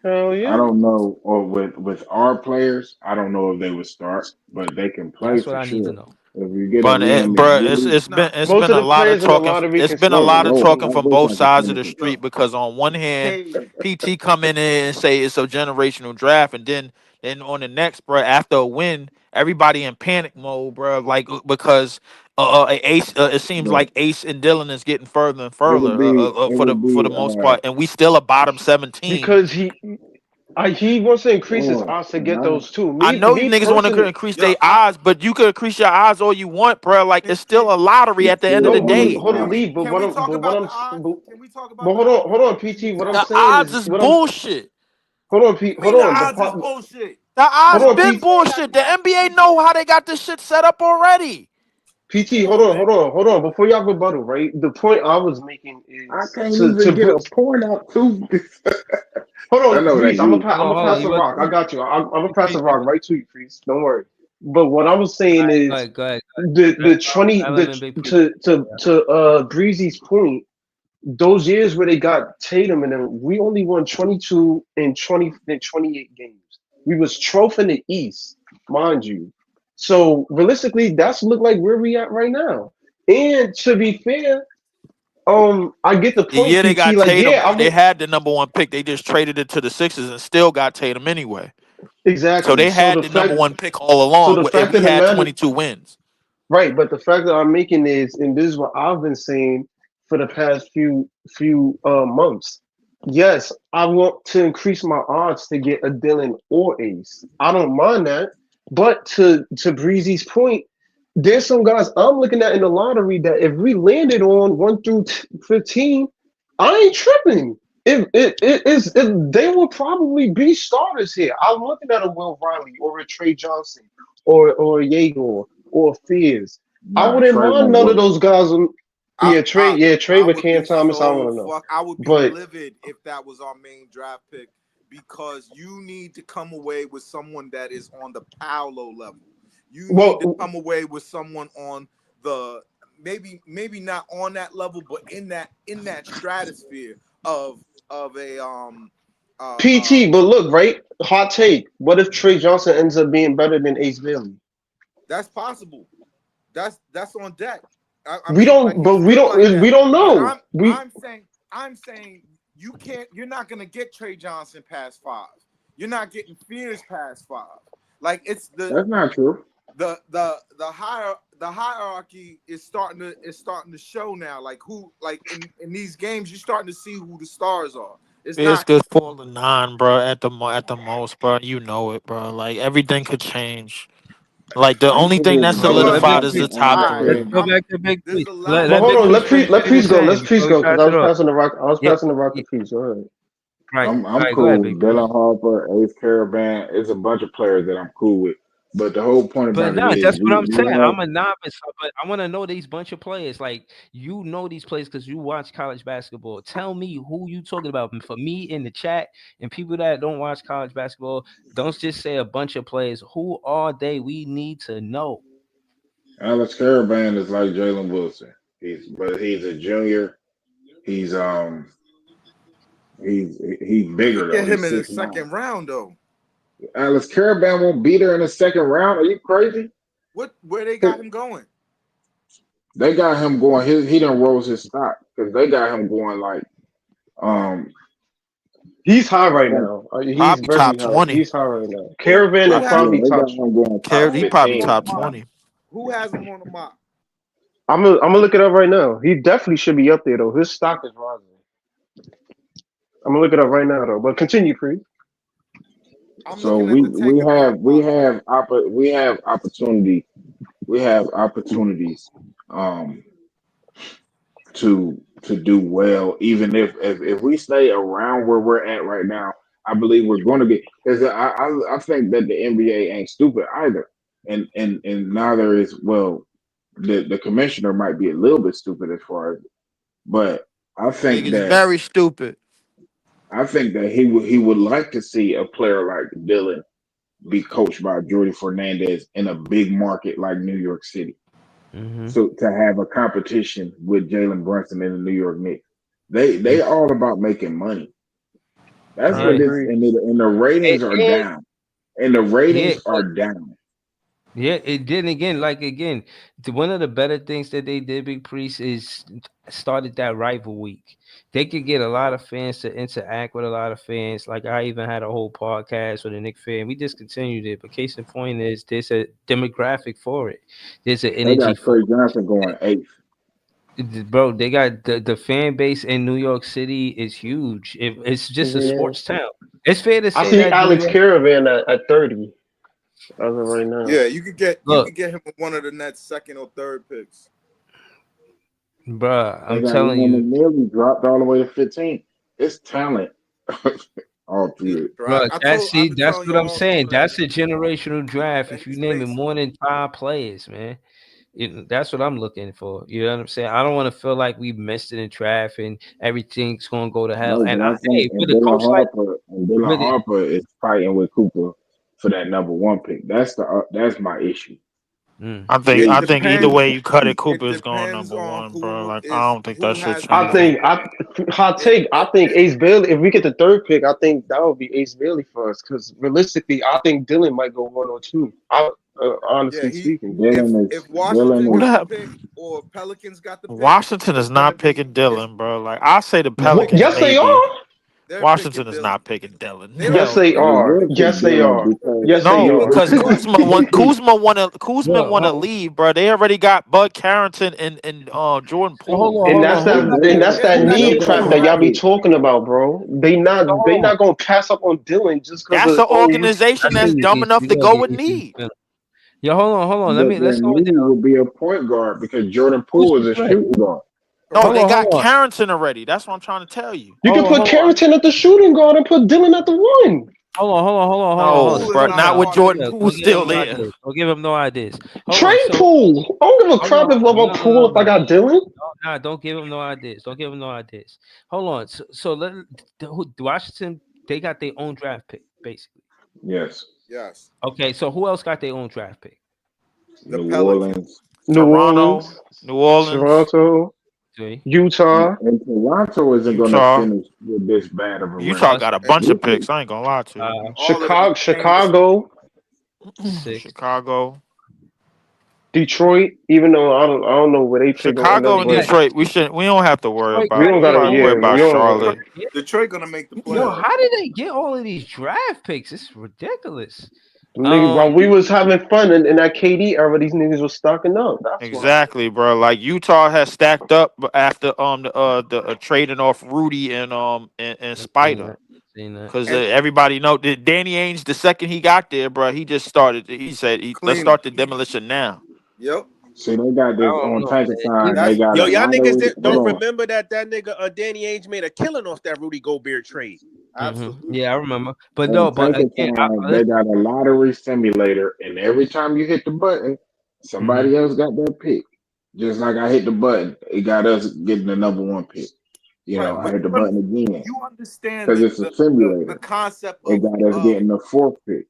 Hell yeah. I don't know, or with our players, I don't know if they would start, but they can play That's what for I need to sure. know. If you get a But Liam bro, McGee, it's been Most of a the lot of players in the talking. lottery It's can been a start. lot of no, talking I from wish both I could sides of the finish it. street, because on one hand, K, PT come in and say it's a generational draft, and then on the next, bro, after a win, everybody in panic mode, bro, like because Ace, it seems But like Ace and Dylan is getting further and it further would be for the most part, and we still a bottom 17. Because he wants to increase his oh, odds to get nah. those two. I know you Me niggas want to personally, increase yo, their odds, but you could increase your odds all you want, bro. Like it's still a lottery It at the end of still the no, hold on, day. be hold on, odds. leave. But can what we I'm, talk but what about I'm, the odds? but, Can we talk about but the hold on, odds? hold on, Can we PT. What I'm talk The about saying the odds is, is what I'm, bullshit. hold on, What you hold mean the on. odds is bullshit? The Hold odds on, been bullshit. The NBA know how they got this shit set up already. PT. Come Hold on, on, man. hold on. Before y'all rebuttal, right? The point I was making I is can't to even get a bring. point out too. Hold I on, know that Reese. I'm you. gonna Hold on. pass the You was rock. I got you. I'm gonna pass the Priest, rock right to you, Reese. Don't worry. But what I was saying go is ahead, go ahead. the 20 I the let him Big Priest. to Breezy's point. Those years where they got Tatum and then we only won 22 and 20 and 28 games. We was trophying the East, mind you. So realistically, that's look like where we at right now. And to be fair, I get the The point, year they PT. got Like, Tatum, yeah, I they would had the #1 pick. They just traded it to the Sixers and still got Tatum anyway. So exactly. they had the #1 pick all So along. the If fact we of the had matter, 22 wins, right? But the fact that I'm making is, and this is what I've been saying for the past few months. Yes, I want to increase my odds to get a Dylan or Ace. I don't mind that. But to Breezy's point, there's some guys I'm looking at in the lottery that if we landed on 1 through 15, I ain't tripping. If they will probably be starters here. I'm looking at a Will Riley or a Trey Johnson or Yegor or Fears. I Nah, wouldn't Trey mind won't none of work. those guys. Trey I with would Cam be Thomas. I so want to know, fuck. I would be but livid if that was our main draft pick because you need to come away with someone that is on the Paolo level. You need to well, come away with someone on the maybe not on that level, but in that stratosphere of a PT. But look, right? Hot take. What if Trey Johnson ends up being better than Ace Bailey? that's possible. That's on deck. I We mean, like don't, it but we feel like don't. We that. don't But know. I'm saying you can't. You're not gonna get Trey Johnson past 5. You're not getting Fears past 5. Like it's That's not true. the hierarchy is starting to show now. Like who like in these games you're starting to see who the stars are. It's it's not. good for the 9, bro. At the most, bro. You know it, bro. Like everything could change. Like the I'm only thing cool that with Hold on, let Johnson Big solidified is Priest. the being top All right, Let's 3. underrated. go back to Big there's Priest. a lot. But Let hold Big on. Priest finish Let what he was Priest go. Let's saying Priest before we go because pass I it was off. passing the rock. I was Yeah, passing the rock yeah, to Priest. All right. right. I'm All right, go ahead, cool. Big Priest. Dylan Harper, Ace Caravan. It's a bunch of players that I'm cool with. But the whole point But about it no, is that's what I'm we saying. have I'm a novice, but I want to know these bunch of players. Like you know these players because you watch college basketball. Tell me who you talking about. And for me in the chat and people that don't watch college basketball, don't just say a bunch of players. Who are they? We need to know. Alex Caravan is like Jalen Wilson. He's a junior. He's he's You bigger could though. get him He's in the 6'9". second round though. Alex Caravan won't beat her in the second round. Are you crazy? Where they got him going? They got him going. He done rose his stock because they got him going like um. He's high right like, now. He's Probably very top high. 20. He's high right now. Caravan Who is has Yeah, probably they top got him going top He top probably 15. top 15. 20. who has him on the mock? I'm gonna look it up right now. He definitely should be up there though. His stock is rising. I'm gonna look it up right now though. But continue, Creed. I'm So looking at the tank and mock. we have opportunity. We have opportunities um to do well, even if we stay around where we're at right now. I believe we're going to be because I think that the NBA ain't stupid either, and neither is well the commissioner might be a little bit stupid as far as, but I think Niggas that very stupid. he would like to see a player like Dylan be coached by Jordy Fernandez in a big market like New York City. Mm-hmm. So to have a competition with Jalen Brunson and the New York Knicks, they all about making money. That's I what Yeah. this agree. and the ratings are And down, and the yeah, ratings are down. yeah, it did again. Like again, one of the better things that they did, Big Priest, is started that rival week. They could get a lot of fans to interact with a lot of fans. Like I even had a whole podcast with a Nick fan. We discontinued it, but case in point is there's a demographic for it. There's an They energy got for Trey Johnson going eighth. it. Bro, they got the fan base in New York City is huge. It's just a Yeah. sports town. It's fair to I say see that New Alex York. Caravan at 30 as of right now. Yeah, you could get Look, him with one of the Nets' second or third picks. bruh, They I'm got telling Ian you. McNeely dropped all the way to 15. It's talent all through it. Bro, Draft. that's I've see, been that's telling what you I'm all saying. along That's a generational draft. that If you he's name it basic. more than 5 players, man, that's what I'm looking for. You know what I'm saying? I don't want to feel like we missed it in draft and everything's gonna go to hell. No, And but I think hey, with a coach and Dylan with it, Harper is fighting with Cooper for that number one pick. That's my issue. mm, It I think either depends. way you cut it, It Cooper is going depends number on one, bro. Like I don't think who that shit has more I changes. think favorite. hot It, take. I it, think it, Ace Bailey. If we get the third pick, I think that would be Ace Bailey for us. Because realistically, I think Dylan might go 1 or 2. yeah, Honestly speaking, if Washington Who Dylan is got the that? pick or Pelicans got the pick, Washington is it's gonna not be picking Dylan, bro. Like I say the Pelicans yes they maybe. are. they're picking Washington is Dylan. not picking Dylan. They don't Yes Hell they pick they no. are. will pick Yes they Dylan are. because Yes they No, Picking are. because Dylan twice. Kuzma wanna leave, bro. They already got Bud Carrington and Jordan Poole. And hold that's on, hold on. that Who got need Jordan trap Poole? that y'all be talking about, bro. So They hold on. not gonna pass up on Dylan just because That's of an you. organization I see that's you, dumb DC. enough We to gonna go get with DC. need. Yo, hold on. but Let's their go with need that. will be a point guard because Jordan Who's Poole the is a threat? shooting guard. No, Correct. they Hold got on. Carrington already. That's what I'm trying to tell you. You can put Hold on. Carrington at the shooting guard and put Dylan at the 1. No, So Poole is bro, not not a with part of Jordan this. Poole don't give him still no there. ideas. Don't give him no ideas. Hold on. Trade So Poole. I don't give a hold crap on. if I'm Poole if I got Dylan. Nah, don't give him no ideas. Don't give him no ideas. Hold on. So Washington, they got their own draft pick, basically. Yes, Yes, Okay, so who else got their own draft pick? the New Pelicans. Orleans New Toronto, Orleans, New Orleans, Toronto, See? Utah. and Toronto isn't going to Utah. finish with this bad of a Utah record. got a And bunch of picks. I ain't gonna lie to you. all of them famous. Chicago, Six. Chicago, Detroit. Even though I don't know where they pick gonna end Chicago up, and but Detroit. We don't have to worry Detroit we about. got don't We their gotta. probably own worry Yeah, about we don't. Charlotte. Detroit gonna make the Yo, playoffs. how did they get all of these draft picks? It's ridiculous. Nigga, while we was having fun in that KD era, these niggas was stocking up. That's why. Exactly, bro. Like Utah has stacked up after the trading off Rudy and Spider. Seen that. Because And everybody know that Danny Ainge, the second he got there, bro, he just started. He said, "Let's clean. start the demolition now." Yep. See, they got I this don't on know, Tank man. time. They That's got Yo, a y'all niggas lottery. don't Hold on. remember that nigga Danny Ainge made a killing off that Rudy Gobert trade. absolutely. Yeah, I remember. But On no, but Tank again, time, they got a lottery simulator, and every time you hit the button, somebody else got that pick. Just like I hit the button, it got us getting the number one pick. You Right, know, I but hit the button again you understand because it's a the simulator. concept It got us getting the fourth pick.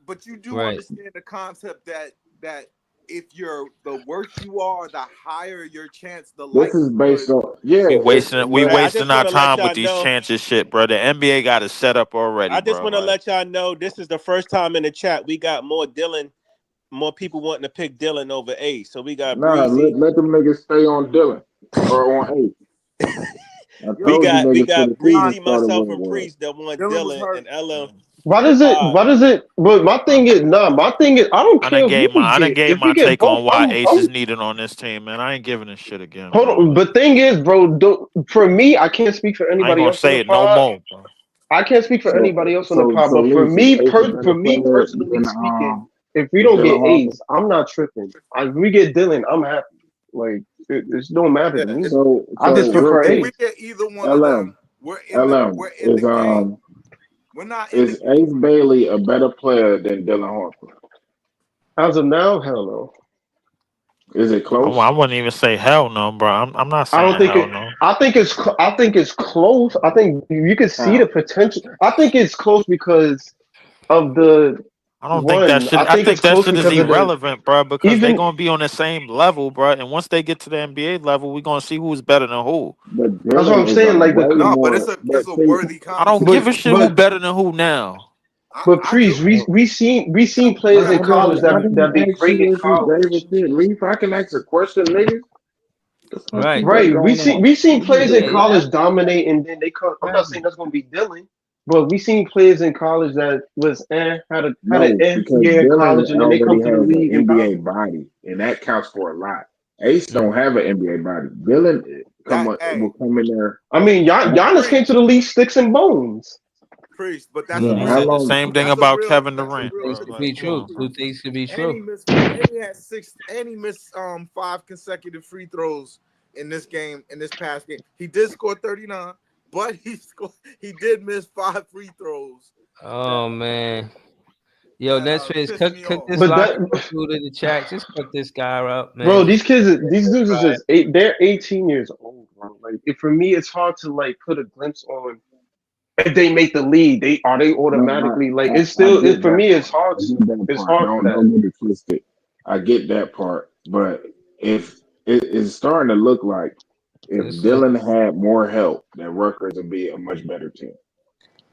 but you do Right. understand the concept that if you're the worse you are, the higher your chance, the This is based likelihood. on yeah. We It's wasting Hey, I just our want to let time with y'all these know. chances shit, bro. The NBA got it set up already, I just bro. want to Like, let y'all know this is the first time in the chat we got more people wanting to pick Dylan over Ace. So we got nah. Breezy, Let them niggas stay on Dylan or on Ace. I we told you got niggas for the season Breezy, started myself, what it and was. Priest that want Dylan was Dylan hurt. and LM. Why does it? Pod. Why does it? But my thing is, my thing is, I don't I care done who gave we get. If we my get take both, on why Ace I'm is needed on this team, man. I ain't giving this shit again, hold bro. on. But thing is, bro, for me, I can't speak for I ain't anybody gonna else on say the it no pod. more, bro. I can't speak for anybody else on the pod. So But for Leach, is me, Ace a better for me player personally than speaking, if we don't Dylan get Harper? Ace, I'm not tripping. If we get Dylan, I'm happy. Like it don't matter to Yeah, me. So I just real prefer if quick, we Ace. get either one of LM them, we're in the game. We're not in the is Ace Bailey a better player than Dylan Harper? As of now, hell no. Is it close? I wouldn't even say hell no, bro. I'm not I saying don't think hell it. no. I think it's. I think it's close. I think you can see the How? potential. I think it's close because of the I don't think that one. shit. I I think it's think that close shit is because of the irrelevant, bro, because they even. gonna be on the same level, bro. And once they get to the NBA level, we gonna see who's better than who. But That's what Dylan I'm is a saying. Like the. way no, but more. it's But a see, worthy I don't conversation. give But a shit who but better than who now. but I do. Priest, we seen players in college I didn't that be ask great you in if you gave a college. shit. Leaf, I can ask a question, nigga. The fuck Right. you got Right. going on? We seen You players niggas in Yeah, yeah. college dominate and then they come. I'm not saying that's gonna be Dylan, but we seen players in college that was had an No, because year in Dylan college and then they already come to the has an league and NBA dominate. body, and that counts for a lot. Ace don't have an NBA body. Dylan That will come in there. I mean, Giannis Priest, came to the league sticks and bones. Priest, but that's a Yeah, You how real said the long? same thing that's a about real Kevin that's a Durant, real Things bro. could Like, be come statistic, true. on, Priest. bro. Two things could be And true. he had 5 consecutive free throws in this game, in this past game. He did score 39, but he did miss 5 free throws that Oh man. Yo, Nesfits, pissed me cook off. this But locker that, dude in the chat. Just cook this guy up, bro, man. these dudes are just they're 18 years old, bro. Like, for me, it's hard to like put a glimpse on if they make the league. They No, automatically like it's I still get for that me. It's part. hard. I get that It's part. hard for that. Don't get it twisted. I get that part, but if it's starting to look like if Listen. Dylan had more help, that Rutgers would be a much better team.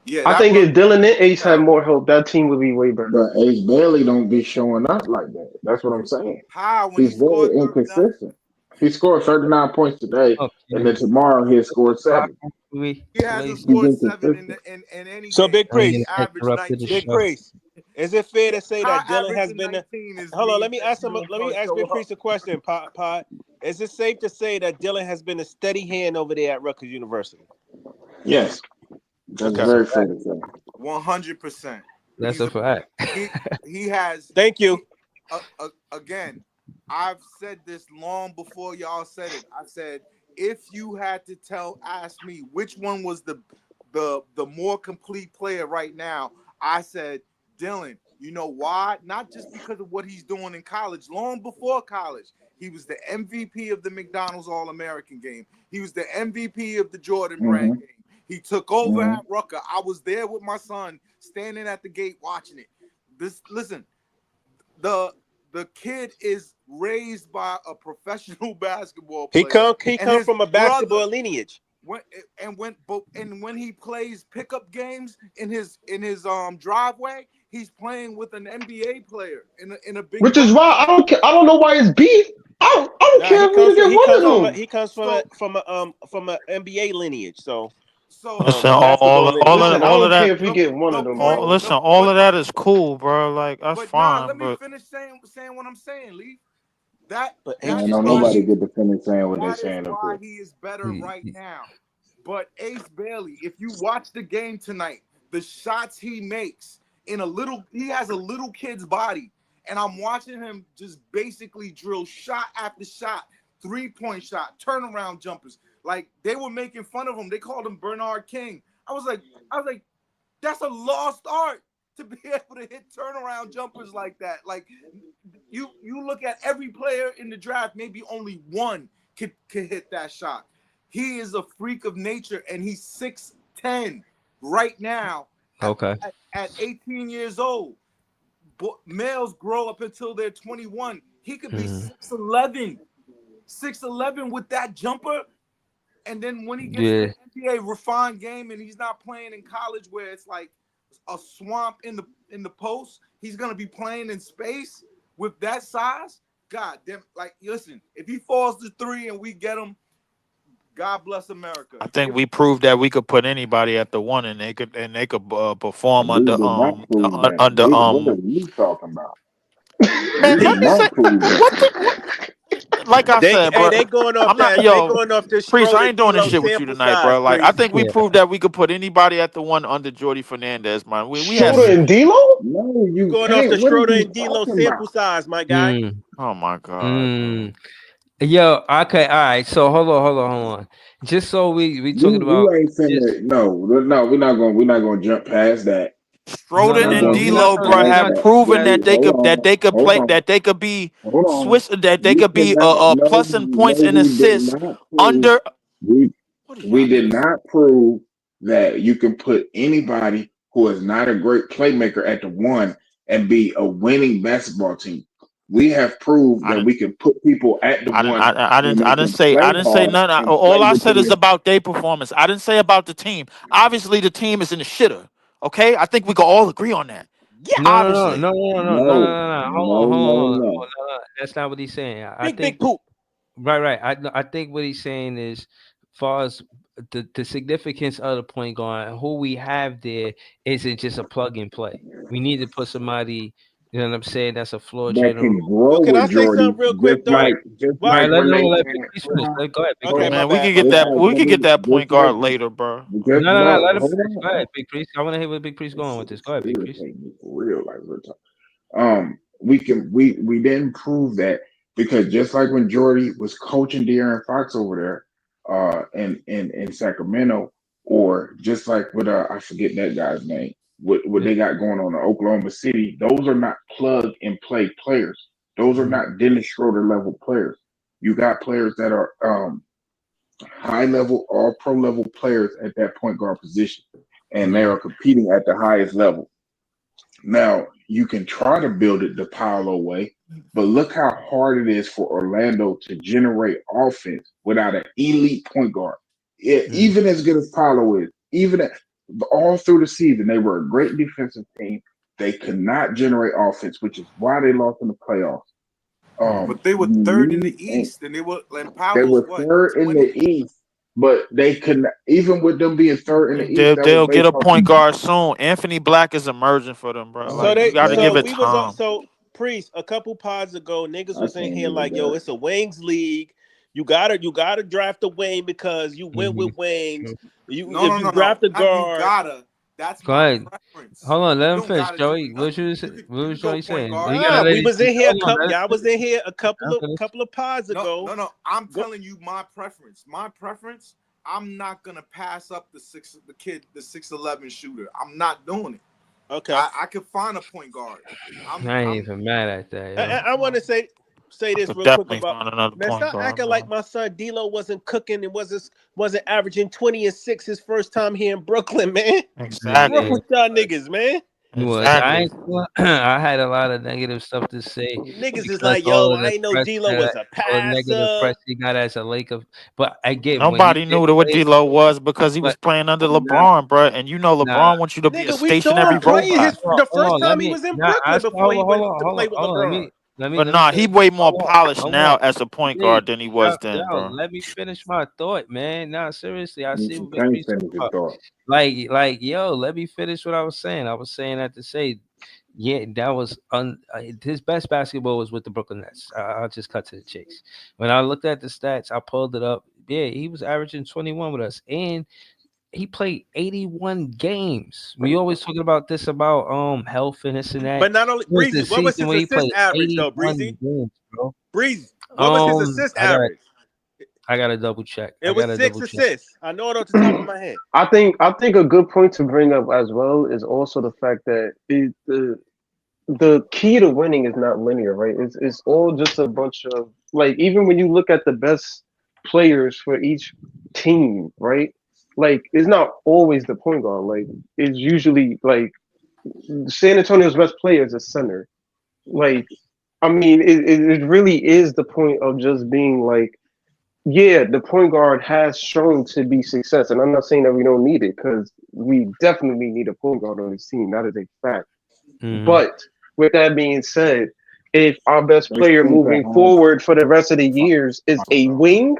Yeah, I that think if Rutgers Dylan and Ace had terrible. more help, that team would be way better. But Ace Bailey don't be showing up like that. That's what I'm saying. How when he He's scored very 39? inconsistent. He scored 39 points today, and Okay. then tomorrow he'll score 7. We He hasn't lazy. He's scored 7 inconsistent. in any So game. Big I He Priest, averaged interrupted the 19. Big show. Priest, is it fair to say How that Dylan has averaging been? 19 is Hold on, means let me that ask you him. ain't Let me gonna ask show Big up? Priest a question. Pod, is it safe to say that Dylan has been a steady hand over there at Rutgers University? Yes, that's Okay. That's a very fact. fair to say. 100%. That's He's a fact. he has Thank you. again. I've said this long before y'all said it. I said if you had to ask me which one was the more complete player right now, I said Dylan. You know why? Not just because of what he's doing in college. Long before college, he was the MVP of the McDonald's All-American game. He was the MVP of the Jordan Brand Mm-hmm. game. He took over Mm-hmm. at Rucker. I was there with my son, standing at the gate watching it. Listen, the kid is raised by a professional basketball He player, and come his from a brother. basketball lineage. When he plays pickup games in his driveway, he's playing with an NBA player in a big Which is bucket. why I don't care. I don't know why it's beef. I don't Nah, care if we to get one of them. he comes from So a NBA lineage. So Listen, a basketball lineage. Listen, I all of don't that, care if we get one of them, bro. all of that is cool, bro. Like that's But nah, let fine, me but finish saying what I'm saying, Lee. That But that Man, is don't why nobody he get to finish saying what they that is saying up why here. he is better right now. But Ace Bailey, if you watch the game tonight, the shots he makes he has a little kid's body, and I'm watching him just basically drill shot after shot, 3-point shot, turnaround jumpers. Like they were making fun of him. They called him Bernard King. I was like, that's a lost art to be able to hit turnaround jumpers like that. Like you look at every player in the draft, maybe only one could hit that shot. He is a freak of nature, and he's 6'10" right now. Okay. At 18 years old. Males grow up until they're 21. He could be 6'11", 6'11" with that jumper. And then when he gets to the NBA refined game and he's not playing in college where it's like a swamp in the post, he's gonna be playing in space with that size. God damn, like listen, if he falls to 3 and we get him, God bless America. I think we proved that we could put anybody at the 1 and they could perform We did not prove that. What are you talking about? Man, We let did me say not prove that. like I said, bro. They going off I'm not that. They going off this. Priest, I Schroeder ain't doing this D'Lo shit with you sample tonight, size, bro. Like I Priest. think we proved that we could put anybody at the 1 under Jordy Fernandez, man. We had Schroeder and D'Lo? No, you Going off can't. the What are Schroeder you and D'Lo talking sample about? size, my guy. Oh my god. Yo, okay, all right. So hold on. Just so we talking about We ain't finna. No, we're not gonna jump past that. Schroeder We're not and gonna we're not jump D'Lo, talking. bro, We're past have not. that. proven that they Hold could play, on. that they could be Hold on. switch, that they We could be cannot. No, plus in points and we did assists not prove. under. We What are we y'all did niggas? not prove that you can put anybody who is not a great playmaker at the 1 and be a winning basketball team. We have proved I that didn't. we can put people at the I didn't. 1 I and didn't. they I didn't can say. play I didn't say hard none. and All play I with said is the about their performance. I didn't say about the team. Obviously, the team is in the shitter. Okay, I think we can all agree on that. Yeah. Obviously. No. Hold on. no. That's not what he's saying. I Big think poop. right. I think what he's saying is, far as the significance of the point guard, who we have there isn't just a plug and play. We need to put somebody. You know what I'm saying? That's a floor That general. can grow Can I with say Jordy, something real quick just though? All right, like when they let Big had. Priest Hold finish. on, Go ahead, Big Okay, Priest. my Man, we bad. could My get bad. that. We could get that point just guard like later, bro. just no. Let him Hold finish. Go on. ahead, Big Priest. I want to hear where Big Priest going with this. Go ahead, Big Priest. Irritating me for real, like we're talking. We didn't prove that because just like when Jordy was coaching De'Aaron Fox over there, in Sacramento, or just like with I forget that guy's name, what they got going on in Oklahoma City, those are not plug and play players. Those are not Dennis Schroeder level players. You got players that are high level, all pro level players at that point guard position, and they are competing at the highest level. Now, you can try to build it the Paolo way, but look how hard it is for Orlando to generate offense without an elite point guard. Even as good as Paolo is, all through the season, they were a great defensive team. They could not generate offense, which is why they lost in the playoffs. But they were You third in the need- East, and they Paolo's were third in the East, but they couldn't. Even with them being third in the East, that was They'll get based a off point the guard soon. Anthony Black is emerging for them, bro. So Like you got to give it we was time. so Priest a couple pods ago. Niggas I was in can't here give like, it yo, that. it's a wings league. You gotta draft a wing because you went with wings. If you draft a Not you guard, gotta. That's Go my ahead. preference. Hold on, let You him don't finish, gotta do Joey. nothing. What was go Joey point saying? guard. You gotta let we it. was in here Hold on, let him y'all was in here a let him finish. couple of pods ago. No. I'm telling you my preference. My preference. I'm not gonna pass up the 6'11" shooter. I'm not doing it. Okay. I could find a point guard. I ain't even mad at that. Yo. I want to say this Could real quick definitely about find another man. point Stop guard, acting bro. like my son D'Lo wasn't cooking and wasn't averaging 20 and 6 his first time here in Brooklyn, man. What's wrong Exactly. with y'all niggas, man? Exactly. I had a lot of negative stuff to say Niggas is because like, yo, I ain't know D'Lo was a all the negative passer. press he got as a Laker. But again, when Nobody he did knew what play, D'Lo was because he was but playing under nah, LeBron, bro. And you know nah. LeBron wants you to be a Nigga, we saw stationary him playing robot. the Hold first on, time he was in Brooklyn before he went to play with hold on. LeBron. Let But me nah, he finish. way more Hold polished on, now as a point Wait, guard than he was then, bro. let me finish my thought, man. Nah, seriously, I see You what Big can't Priest finish talking his about. thought. Yo, let me finish what I was saying. I was saying that to say, yeah, that was his best basketball was with the Brooklyn Nets. I'll just cut to the chase. When I looked at the stats, I pulled it up. Yeah, he was averaging 21 with us, and he played 81 games. We always talking about this about health and this and that. But not only It was Breezy, the what was season his where he assist played average though, 81 Breezy? games, bro. Breezy, what was his assist I average? gotta double check. It was 6 assists. I know it off the top of my head. I think a good point to bring up as well is also the fact that the key to winning is not linear, right? It's all just a bunch of, like, even when you look at the best players for each team, right? Like, it's not always the point guard. Like, it's usually like San Antonio's best player is a center. Like, I mean, it really is the point of just being like, yeah, the point guard has shown to be success, and I'm not saying that we don't need it because we definitely need a point guard on this team. That is a fact. But with that being said, if our best player moving forward for the rest of the years is a wing,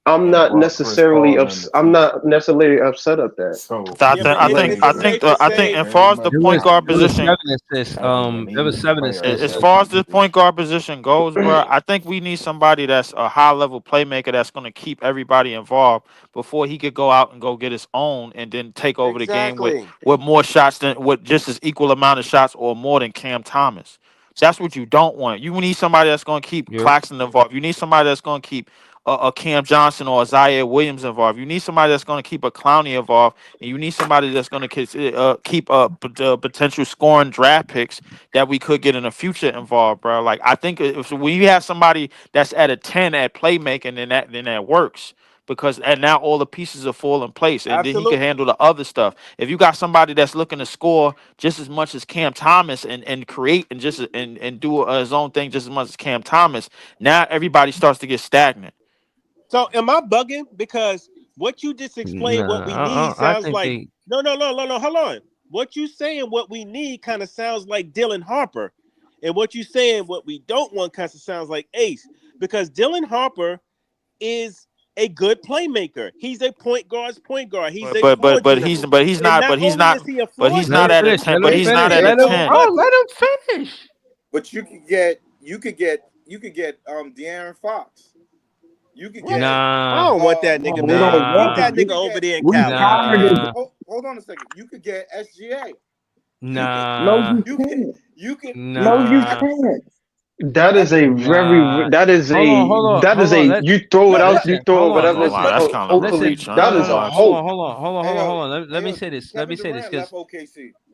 I'm not necessarily I'm not necessarily upset at that. I think as far as the point guard position, There was 7 assists. as far as the point guard position goes, bro, I think we need somebody that's a high level playmaker that's going to keep everybody involved before he could go out and go get his own and then take over the game with more shots than with just as equal amount of shots or more than Cam Thomas. That's what you don't want. You need somebody that's going to keep Claxton involved. You need somebody that's going to keep a Cam Johnson or a Zaire Williams involved. You need somebody that's going to keep a Clowney involved, and you need somebody that's going to keep potential scoring draft picks that we could get in the future involved, bro. Like, I think if when you have somebody that's at a 10 at playmaking, then that works. Because and now all the pieces are fall in place, and then he can handle the other stuff. If you got somebody that's looking to score just as much as Cam Thomas and create and just and do his own thing just as much as Cam Thomas, now everybody starts to get stagnant. So am I bugging? Because what you just explained, what we need sounds like no. Hold on. What you saying, what we need, kind of sounds like Dylan Harper, and what you saying, what we don't want, kind of sounds like Ace. Because Dylan Harper is a good playmaker. He's a point guard. He's he's not at a 10. But he's not at a 10. Oh, let him finish. But you could get De'Aaron Fox. You could get. I don't want that nigga, man. Keep that nigga over there in Cali. Hold on a second. You could get SGA. No, you can't. You can. No, you can't. That is a very. That is a. You throw it out. You throw it whatever. That's kind of overreach. That is a hope. Hold on. Let me say this. Because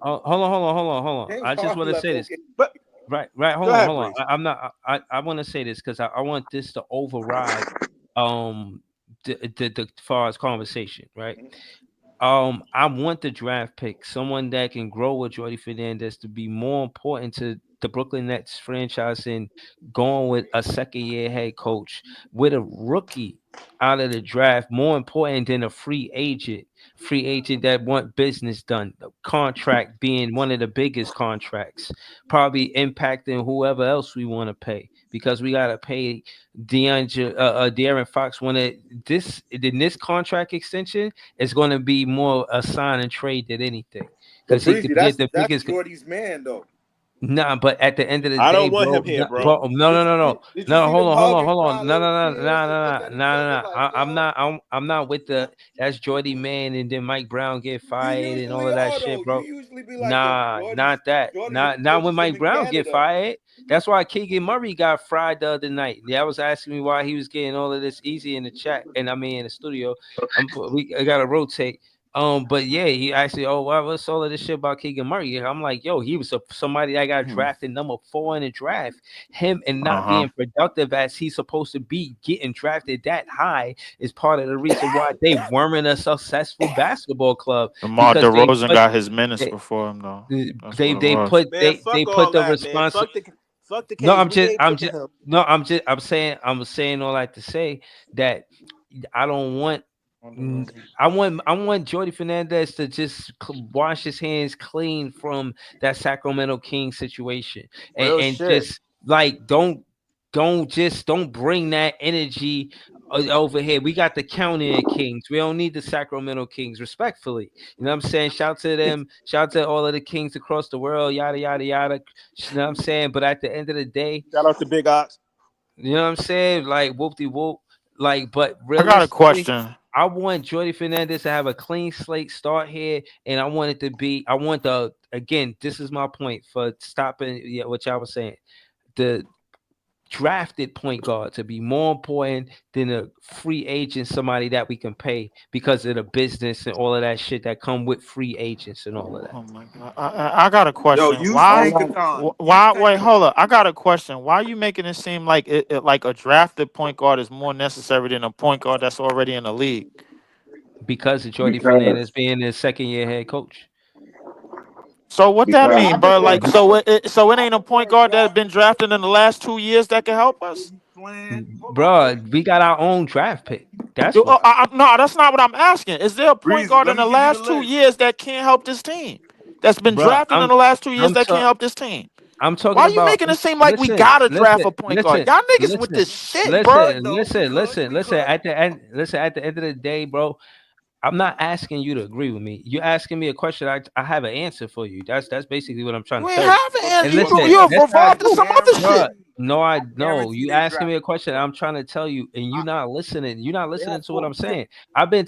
hold on. I just want to say this. But right. Hold on. I'm not. I want to say this because I want this to override the far as conversation, right? I want the draft pick, someone that can grow with Jordy Fernandez, to be more important to the Brooklyn Nets franchise and going with a second-year head coach with a rookie out of the draft, more important than a free agent that want business done. The contract being one of the biggest contracts, probably impacting whoever else we want to pay, because we got to pay De'Aaron Fox. This contract extension is going to be more a sign and trade than anything, because he could get the biggest. Jordy's man, though. Nah, but at the end of the day, I don't want him here, bro. No. Hold on. No. I'm not with the that's Jordy man and then Mike Brown get fired and all of that shit, bro. Not that. Not when Mike Brown get fired. That's why Keegan Murray got fried the other night. I was asking me why he was getting all of this easy in the chat, and I mean in the studio. I gotta rotate. But yeah, he actually, what's all of this shit about Keegan Murray? I'm like, yo, he was somebody that got drafted number 4 in the draft. Him and not being productive as he's supposed to be, getting drafted that high is part of the reason why they weren't a successful basketball club. DeMar DeRozan got his minutes before him though. They put the responsibility. I'm saying all that to say that I don't want. I want Jordy Fernandez to just wash his hands clean from that Sacramento Kings situation, and just like don't bring that energy over here. We got the County Kings. We don't need the Sacramento Kings. Respectfully, you know what I'm saying? Shout to them. Shout to all of the Kings across the world. Yada yada yada. You know what I'm saying? But at the end of the day, shout out to Big Ox. You know what I'm saying? Like whoop de whoop. Like, but really, I got a question. I want Jordy Fernandez to have a clean slate start here, and I want it to be. I want the again. This is my point for stopping what y'all was saying. The drafted point guard to be more important than a free agent, somebody that we can pay because of the business and all of that shit that come with free agents and all of that. Oh my god! I got a Yo, question. use Why? Tankathon. Why? Wait, hold up. I got a question. Why are you making it seem like like a drafted point guard is more necessary than a point guard that's already in the league? Because of Jordy Because Fernandez being his second year head coach. So what that because mean, bro? Like, so it ain't a point guard that has been drafted in the last 2 years that can help us. Bruh, we got our own draft pick. That's No, why. that's not what I'm asking. Is there a point Breezy, guard let in me the give you the last 2 list. years that can't help this team? That's been Bruh, drafted in the last 2 years I'm that can't ta- help this team. I'm talking Why are you about. making it seem like we Listen, gotta draft a listen, point guard? listen, Y'all niggas with listen, this shit, bro. listen, listen. At the end, listen. At the end of the day, bro, I'm not asking you to agree with me. You're asking me a question. I have an answer for you. That's basically what I'm trying You to ain't tell you. have an And answer. listen, You're that's not, revolved to some other bruh, shit. no, I no. Guarantee You they asking me draft. a question. I'm trying to tell you, and you're not listening. You're not They listening have to what 4 I'm picks. saying. I've been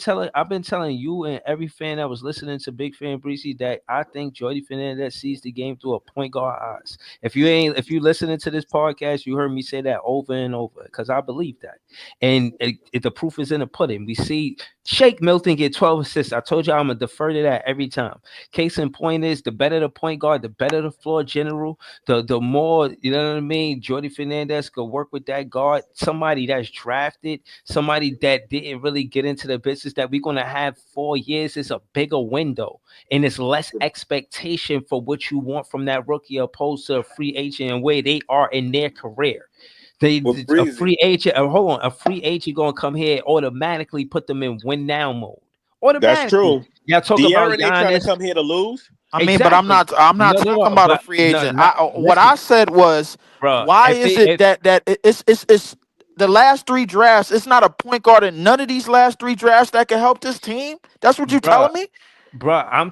telling you and every fan that was listening to Big Fan Breezy that I think Jordy Fernandez sees the game through a point guard eyes. If you listening to this podcast, you heard me say that over and over because I believe that. And the proof is in the pudding. We see Shake Milton get 12 assists. I told you I'm gonna defer to that every time. Case in point is the better the point guard, the better the floor general, the more, you know what I mean. Jordy Fernandez could work with that guard, somebody that's drafted, somebody that didn't really get into the business. That we're gonna have 4 years is a bigger window, and it's less expectation for what you want from that rookie opposed to a free agent and where they are in their career. But A Breezy, free agent, hold on, a free agent gonna come here automatically put them in win now mode. That's Automatically. true. Y'all talk about De'Aaron ain't trying to Giannis. come here to lose. I mean, but I'm Exactly. not talking about a But free no, agent. not What listen, I said was, bro. why is it that it's the last 3 drafts? It's not a point guard in none of these last 3 drafts that can help this team. That's what you bro, telling me? Bruh, I'm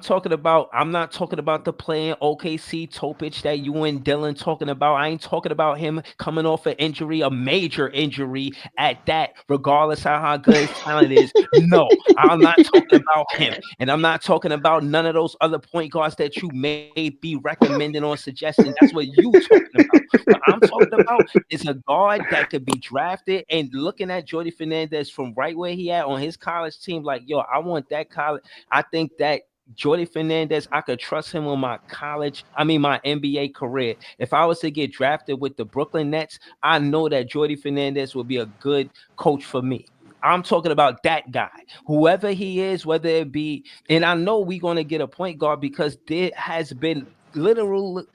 not talking about the playing OKC Topich that you and Dylan talking about. I ain't talking about him coming off an injury, a major injury at that, regardless of how good his talent is. No, I'm not talking about him. And I'm not talking about none of those other point guards that you may be recommending or suggesting. That's what you talking about. What I'm talking about is a guard that could be drafted, and looking at Jordy Fernandez from right where he at on his college team, like, yo, I want that college. I think that Jordy Fernandez, I could trust him on my my NBA career. If I was to get drafted with the Brooklyn Nets, I know that Jordy Fernandez will be a good coach for me. I'm talking about that guy, whoever he is, whether it be, and I know we're going to get a point guard because there has been literal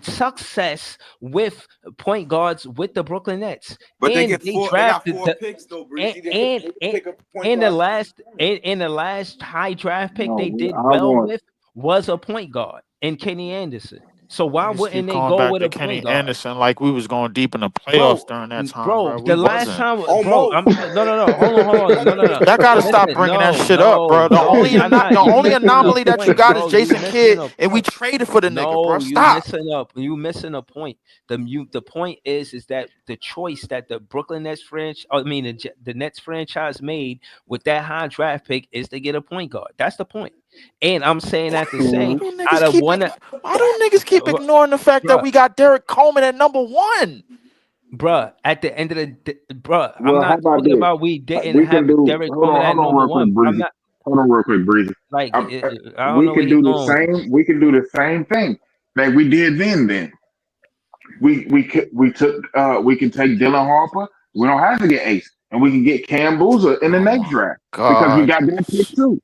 success with point guards with the Brooklyn Nets, but they and get they 4. They got drafted 4 picks though, Breezy. They and can and pick up a point and the guard. last high draft pick no, they we did I well want with was a point guard in Kenny Anderson. So why Niggas wouldn't keep they calling go back with to a Kenny point guard? Anderson like we was going deep in the Bro, playoffs during that time, bro, bro. We the last wasn't. time, bro, Almost. no, hold on, no. Y'all gotta stop Listen, bringing that shit up, bro. y'all The not. You only missing a anomaly that you point, got is bro. You Jason missing Kidd, a and we point. traded for the nigga, bro. No, Stop. you missing a point. The point is that the choice that the Brooklyn Nets franchise, the Nets franchise made with that high draft pick is to get a point guard. That's the point. And I'm saying that to say, out of one, Why do niggas keep ignoring the fact that bruh, we got Derek Coleman at number 1? bruh, at the end of the day, bruh, I'm well, how not about talking this? about we didn't We can have do Derek Coleman at hold on number real quick, one. I'm Breezy. not Hold on real quick, Breezy. like I don't We know where can he's do the going with this. same. We can do the same thing that we did then. We can take Dylan Harper. We don't have to get Ace, and we can get Cam Boozer in the Oh next my draft because we God. got that pick too.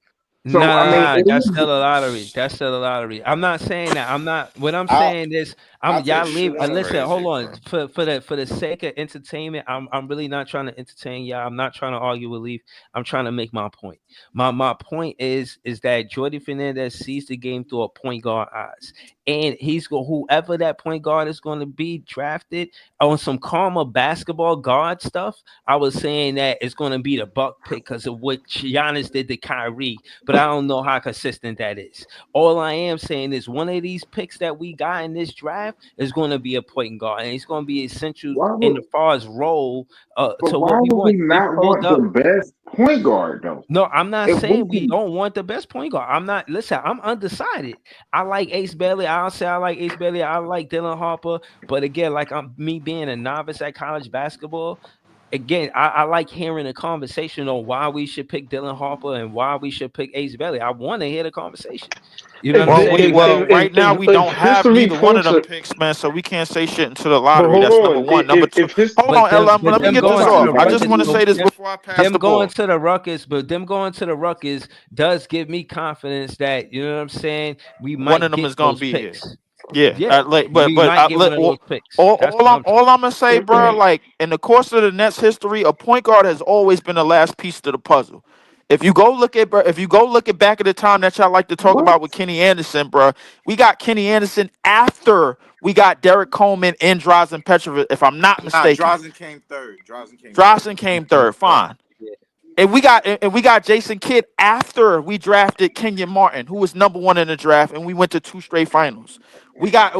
So I mean, Nah, it that's is. still a lottery. That's still a lottery. I'm not saying that. I'm not. What I'm I'll saying is, I'll y'all take leave. Shredder Listen, right hold here, on. bro. For the sake of entertainment, I'm really not trying to entertain y'all. I'm not trying to argue with Leaf. I'm trying to make my point. My point is that Jordy Fernandez sees the game through a point guard eyes, and whoever that point guard is going to be drafted on some calmer basketball guard stuff. I was saying that it's going to be the Buck pick because of what Giannis did to Kyrie, but I don't know how consistent that is. All I am saying is one of these picks that we got in this draft have is going to be a point guard, and he's going to be essential Why in would the far as role but to why what we would we want. We not pulled want the up. best point guard though? No, I'm not If we saying we can, don't want the best point guard. I'm not. Listen, I'm undecided. I like Ace Bailey. I'll say I like Ace Bailey. I like Dylan Harper. But again, like I'm me being a novice at college basketball. Again, I like hearing a conversation on why we should pick Dylan Harper and why we should pick Ace Bailey. I want to hear the conversation. You know what If, I'm Well, the, we saying? if, Like, well if, if, right now if, we if don't have history neither one of points them at, picks, man. So we can't say shit into the but lottery. hold That's number on, one. Number two, if his hold on, LM. but Let me them get hold this going on, to off. the I let just Ruckers, me want to so say this them, before I pass them the going ball. to the Ruckers, but them going to the Ruckers does give me confidence that you know what I'm saying. We One of might them get is gonna those be here. picks. Yeah, Yeah, we but might get one of those picks. That's what I'm all I'm gonna say, bro. Like in the course of the Nets history, a point guard has always been the last piece to the puzzle. If you go look at, bro, if you go look at back at the time that y'all like to talk what? about with Kenny Anderson, bro, we got Kenny Anderson after we got Derek Coleman and Drazen Petrovic, if I'm not Nah, mistaken. Drazen came third. Drazen came third. Drazen came third, fine. Yeah. And we got Jason Kidd after we drafted Kenyon Martin, who was number one in the draft, and we went to 2 straight finals. We got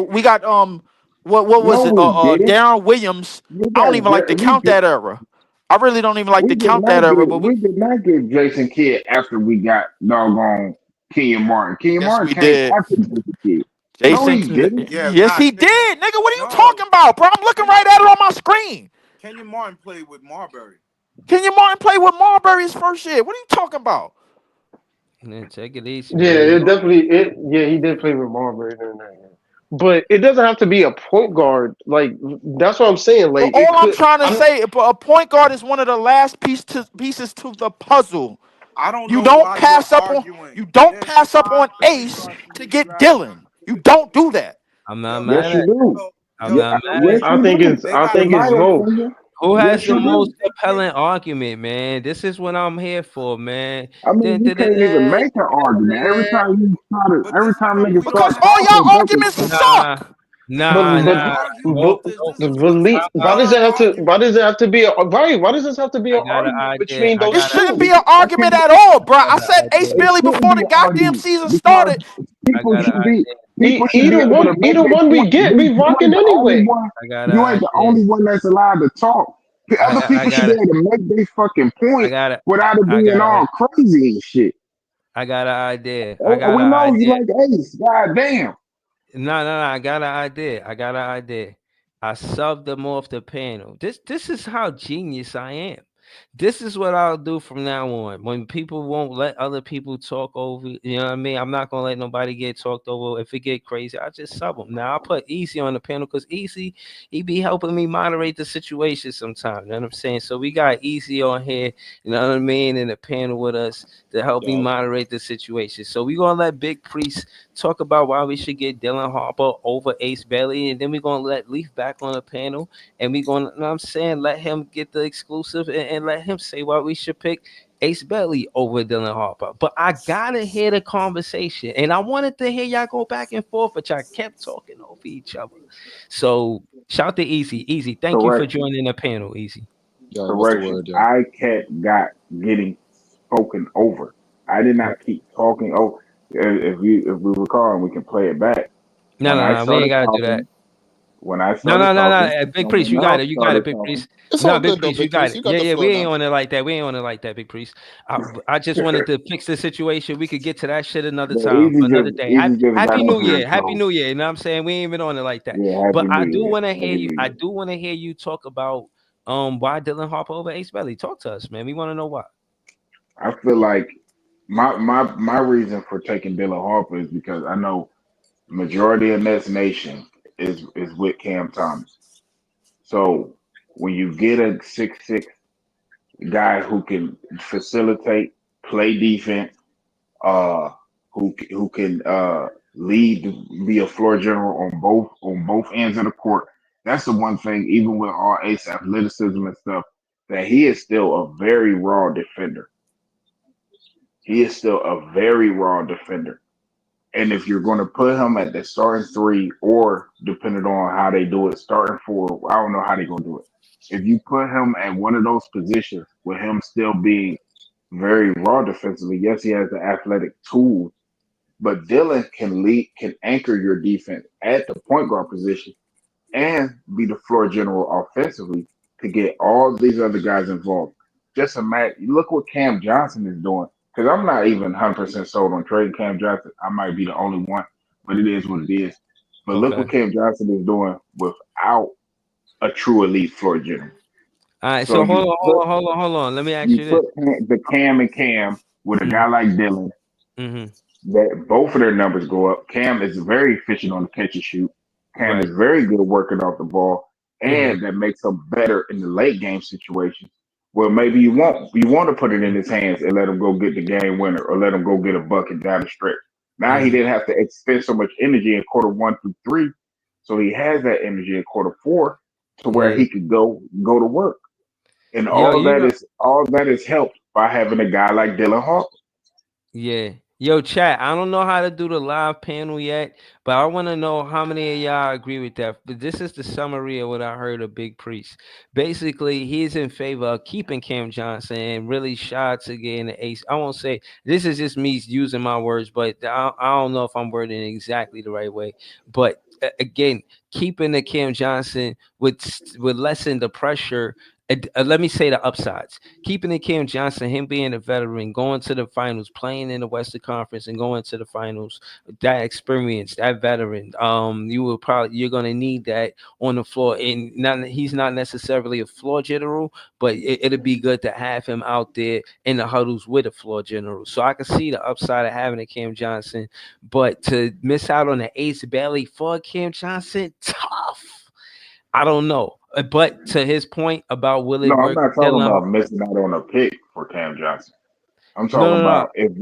what No, was it? we didn't. Darren Williams. We I don't got even like to we count did that era. I really don't even like we to did count not that era, get but we did not get Jason Kidd after we got doggone Kenyon Martin. Kenyon yes, Martin we came did. after Jason Kidd. No, he didn't. Yeah, Yes, nah, he did, nigga. What are you no. talking about, bro? I'm looking right at it on my screen. Kenyon Martin played with Marbury. Kenyon Martin played with Marbury his first year. What are you talking about? Take it easy, yeah, man. it definitely yeah, he did play with Marbury during that game. But it doesn't have to be a point guard. Like that's what I'm saying. Like it All I'm could. trying to I'm say, a point guard is one of the last pieces to the puzzle. I don't You know don't why you're pass up on arguing. you don't There's pass up 5 on point Ace guards in to this get draft. Dylan. You don't do that. I'm not Yo, mad Yes, at you it. do. yo, I'm yo, not mad yo, at Yes, it. I you think do. it's they I got In think my it's both. opinion, Who has yes, the you most do. compelling argument, man? This is what I'm here for, man. I mean, Dun, you dun, dun, can't even dun, make an dun, argument. dun, dun. but Every this is time what niggas we don't start Because have all to talking, y'all argue. brothers arguments Nah, suck. nah, We But can nah. argue Nope, about but this. nope. This is what's a why Time does out. it have to? non-argument. Why does it have to be a right? Why does this have to be I an got an argument idea. between I those It got an shouldn't two? be idea. an argument at all, bro. I I got said an Ace idea. it Bailey shouldn't before be the an goddamn argument season because started. people I got an should be idea. able to make Either their one we point. get, we You rocking ain't the only anyway. one. I got You ain't an the idea. only one that's allowed to talk. The other I people should got be it. able to make their fucking I point got it. without it I being got all it. crazy and shit. I got an idea. I And got we an know you idea. like Ace. God damn. No. I got an idea. I got an idea. I subbed them off the panel. This is how genius I am. This is what I'll do from now on. When people won't let other people talk over, you know what I mean? I'm not gonna let nobody get talked over. If it get crazy, I just sub them. Now I put Easy on the panel because Easy, he be helping me moderate the situation sometimes. You know what I'm saying? So we got Easy on here, you know what I mean, in the panel with us to help me moderate the situation. So we gonna let Big Priest talk about why we should get Dylan Harper over Ace Bailey, and then we're gonna let Leaf back on the panel, and we're gonna, you know what I'm saying, let him get the exclusive and let him say why we should pick Ace Bailey over Dylan Harper. But I gotta hear the conversation, and I wanted to hear y'all go back and forth, but y'all kept talking over each other. So shout to Easy. Easy, thank you for Correction. joining the panel, Easy. Correction. I kept getting spoken over. I did not keep talking over. If we recall, and we can play it back. No, When I we ain't started gotta do that. talking, when I No, started talking, Big Priest, you someone got else it. You got it, started Big talking. Priest. No, Big Priest, you got it. Yeah, we ain't on it like that. We ain't on it like that, Big Priest. I just wanted to fix the situation. We could get to that shit another But time, for another day. Easy just got Happy up New here. Year. Happy So New Year. You know what I'm saying? We ain't even on it like that. yeah, happy But I New do Year. want to hear Happy you. New I Year. do want to hear you talk about why Dylan Harper over Ace Bailey. Talk to us, man. We want to know why. I feel like my reason for taking Dylan Harper is because I know majority of Nets Nation is with Cam Thomas. So when you get a 6'6" guy who can facilitate, play defense, uh, who can lead, be a floor general on both ends of the court. That's the one thing. Even with all Ace athleticism and stuff, that he is still a very raw defender. He is still a very raw defender. And if you're going to put him at the starting three, or depending on how they do it, starting four, I don't know how they're going to do it. If you put him at one of those positions with him still being very raw defensively, yes, he has the athletic tools, but Dylan can lead, can anchor your defense at the point guard position and be the floor general offensively to get all these other guys involved. Just imagine, look what Cam Johnson is doing. Because I'm not even 100% sold on trading Cam Johnson. I might be the only one, but it is what it is. But look what Okay. Cam Johnson is doing without a true elite floor general. All right. So So hold on. Let me ask you you this. put the Cam and Cam with a Mm-hmm. guy like Dylan, Mm-hmm. that both of their numbers go up. Cam is very efficient on the catch and shoot. Cam Right. is very good working off the ball, Mm-hmm. and that makes him better in the late game situations. Well, maybe you want to put it in his hands and let him go get the game winner, or let him go get a bucket down the stretch. Now he Mm-hmm. didn't have to expend so much energy in quarter 1 through 3, so he has that energy in quarter 4 to where Yeah. he could go to work. And Yo, you know. all that is helped by having a guy like Dylan Harper. Yeah. Yo, chat. I don't know how to do the live panel yet, but I want to know how many of y'all agree with that. But this is the summary of what I heard of Big Priest. Basically, he's in favor of keeping Cam Johnson and really shy to getting the ace. I won't say this is just me using my words, but I don't know if I'm wording it exactly the right way. But again, keeping the Cam Johnson would lessen the pressure. Let me say the upsides. Keeping the Cam Johnson, him being a veteran, going to the finals, playing in the Western Conference, and going to the finals. That experience, that veteran, you're gonna need that on the floor. And not he's not necessarily a floor general, but it'll be good to have him out there in the huddles with a floor general. So I can see the upside of having a Cam Johnson, but to miss out on the Ace Bailey for Cam Johnson, tough. I don't know. But to his point about will No, it I'm work not with talking Dylan? about missing out on a pick for Cam Johnson. I'm No, talking no, no. about if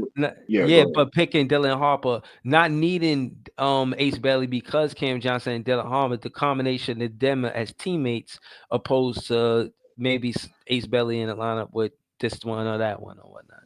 yeah, Yeah, go ahead. but picking Dylan Harper, not needing Ace Bailey because Cam Johnson and Dylan Harper, the combination of them as teammates, opposed to maybe Ace Bailey in the lineup with this one or that one or whatnot.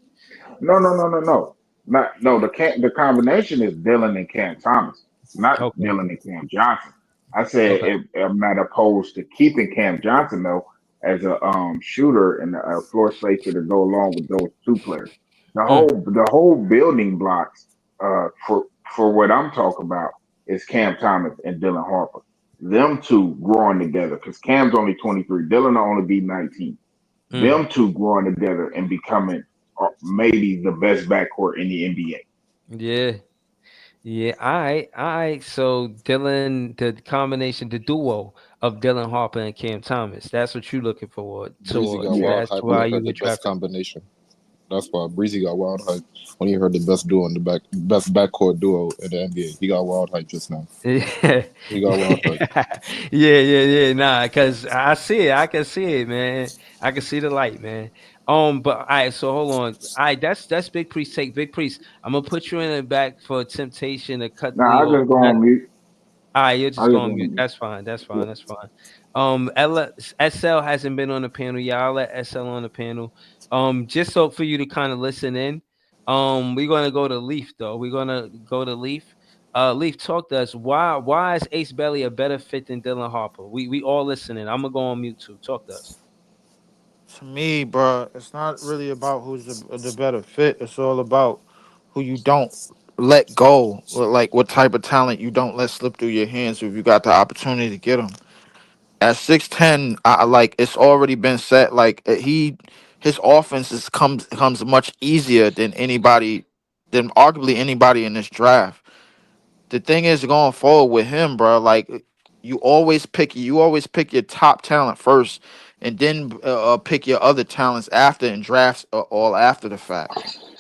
No. Not no. The combination is Dylan and Cam Thomas, not Okay, Dylan and Cam Johnson. I said okay. I'm not opposed to keeping Cam Johnson though as a shooter and a floor spacer to go along with those two players. Mm, The whole building blocks for what I'm talking about is Cam Thomas and Dylan Harper. Them two growing together because Cam's only 23, Dylan will only be 19. mm. Them two growing together and becoming maybe the best backcourt in the NBA. Yeah, yeah. All right. So Dylan, the combination, the duo of Dylan Harper and Cam Thomas. That's what you're looking forward Breezy got towards. Yeah. wild That's hype when why he you heard the would best draft him. combination. That's why Breezy got wild hype when he heard the best duo in the best backcourt duo in the NBA. He got wild hype just now. Yeah, He got wild hype. yeah. Nah, cause I see it. I can see it, man. I can see the light, man. But all right. So hold on. All right, that's Big Priest take. Big Priest, I'm gonna put you in the back for temptation to cut Now I Leo. just go on mute. All right, you're I just just go going on mute. mute. That's fine. That's Yeah. fine. That's fine. SL hasn't been on the panel. Y'all let SL on the panel. Just so for you to kind of listen in. We're gonna go to Leaf though. We're gonna go to Leaf. Leaf, talk to us. Why is Ace Belly a better fit than Dylan Harper? We all listening. I'm gonna go on mute too. Talk to us. To me, bro, it's not really about who's the better fit. It's all about who you don't let go, or like what type of talent you don't let slip through your hands if you got the opportunity to get them. At 6'10", like it's already been set. Like his offense comes much easier than arguably anybody in this draft. The thing is going forward with him, bro. Like you always pick your top talent first, and then pick your other talents after and drafts all after the fact.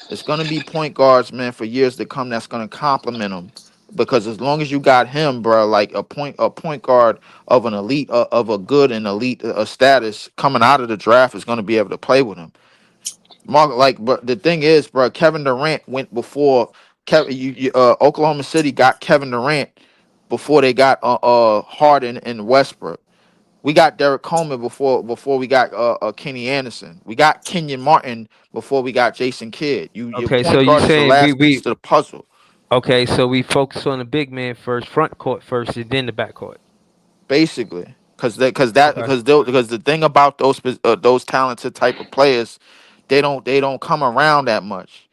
It's gonna be point guards, man, for years to come. That's gonna complement him, because as long as you got him, bro, like a point guard of an elite of a good and elite status coming out of the draft is gonna be able to play with him. Mark, like, but the thing is, bro, Kevin Durant went before Kevin. Oklahoma City got Kevin Durant before they got Harden and Westbrook. We got Derek Coleman before we got Kenny Anderson. We got Kenyon Martin before we got Jason Kidd. Your Okay, so point you guard is the saying we last piece we to the puzzle, okay? So we focus on the big man first, front court first, and then the back court. basically. Okay. Because the thing about those talented type of players, they don't come around that much.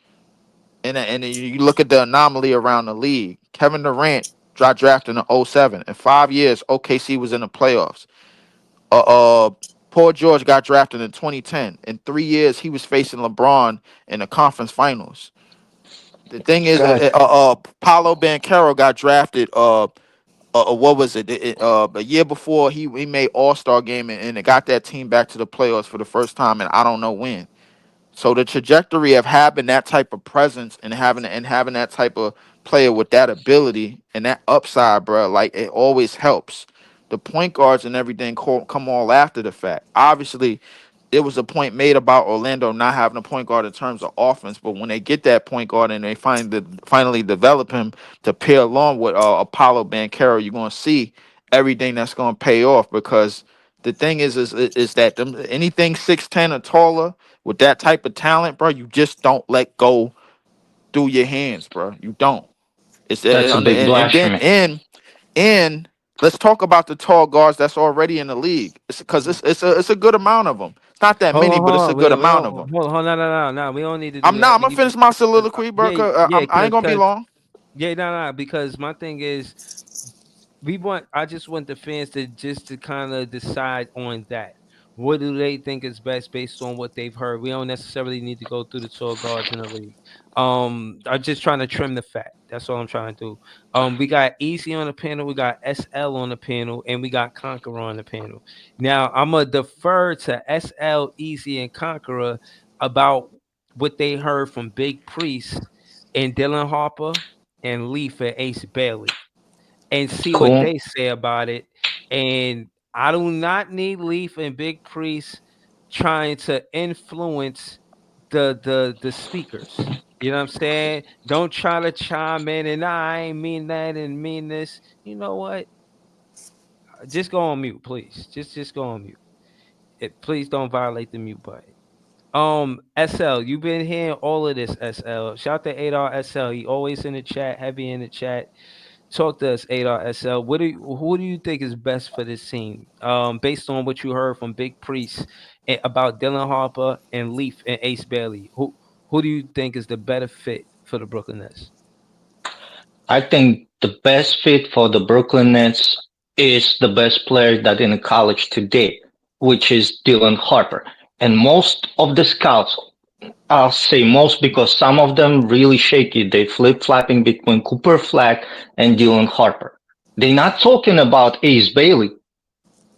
and you look at the anomaly around the league. Kevin Durant got drafted in '07. In 5 years, OKC was in the playoffs. Paul George got drafted in 2010. In 3 years, he was facing LeBron in the conference finals. The thing is, Gotcha. Paolo Banchero got drafted. What was it? A year before he made All Star game and it got that team back to the playoffs for the first time, and I don't know when. So the trajectory of having that type of presence and having that type of player with that ability and that upside, bro, like it always helps. The point guards and everything come all after the fact. Obviously, there was a point made about Orlando not having a point guard in terms of offense, but when they get that point guard and they finally develop him to pair along with Apollo Banchero, you're gonna see everything that's gonna pay off because the thing is that anything 6'10" or taller with that type of talent, bro, you just don't let go through your hands, bro. You don't. It's That's a big and then blasphemy. and let's talk about the tall guards that's already in the league. It's because it's a good amount of them. It's not that Hold many, on, but hold it's a on. good We amount don't of them. hold on. No. We don't need to do I'm not. that. I'm gonna finish my soliloquy, bro. I ain't gonna be long. Yeah, no. Because my thing is, I just want the fans to kind of decide on that. What do they think is best based on what they've heard? We don't necessarily need to go through the 12 guards in the league. I'm just trying to trim the fat. That's all I'm trying to do. We got Easy on the panel, we got SL on the panel, and we got Conqueror on the panel. Now I'm gonna defer to SL, Easy, and Conqueror about what they heard from Big Priest and Dylan Harper and Leaf and Ace Bailey and see what Cool. they say about it. And I do not need Leaf and Big Priest trying to influence the speakers. You know what I'm saying? Don't try to chime in and I ain't mean that and mean this. You know what? Just go on mute, please. Just go on mute. Please don't violate the mute button. SL, you've been hearing all of this, SL. Shout to Adar SL. He always in the chat, heavy in the chat. Talk to us, Adar SL. Who do you think is best for this team? Based on what you heard from Big Priest about Dylan Harper and Leaf and Ace Bailey, who do you think is the better fit for the Brooklyn Nets? I think the best fit for the Brooklyn Nets is the best player that in college today, which is Dylan Harper. And most of the scouts, I'll say most because some of them really shaky. They flip-flopping between Cooper Flag and Dylan Harper. They're not talking about Ace Bailey.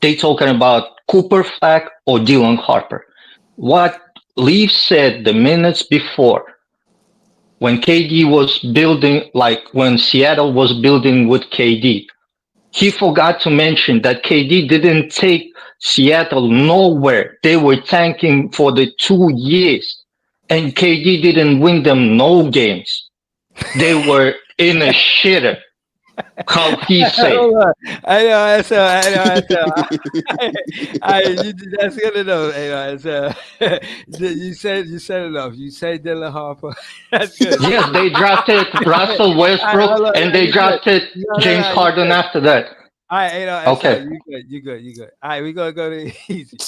They talking about Cooper Flag or Dylan Harper. What Leaf said the minutes before when KD was building, like when Seattle was building with KD, he forgot to mention that KD didn't take Seattle nowhere. They were tanking for the 2 years, and KD didn't win them no games. They were in a shitter. How he say? I know, that's good enough. You said enough. You said Dylan Harper. That's good. Yes, they drafted Russell Westbrook and they drafted James Harden after that. All right, Okay. You good. All right, we're gonna go to Easy.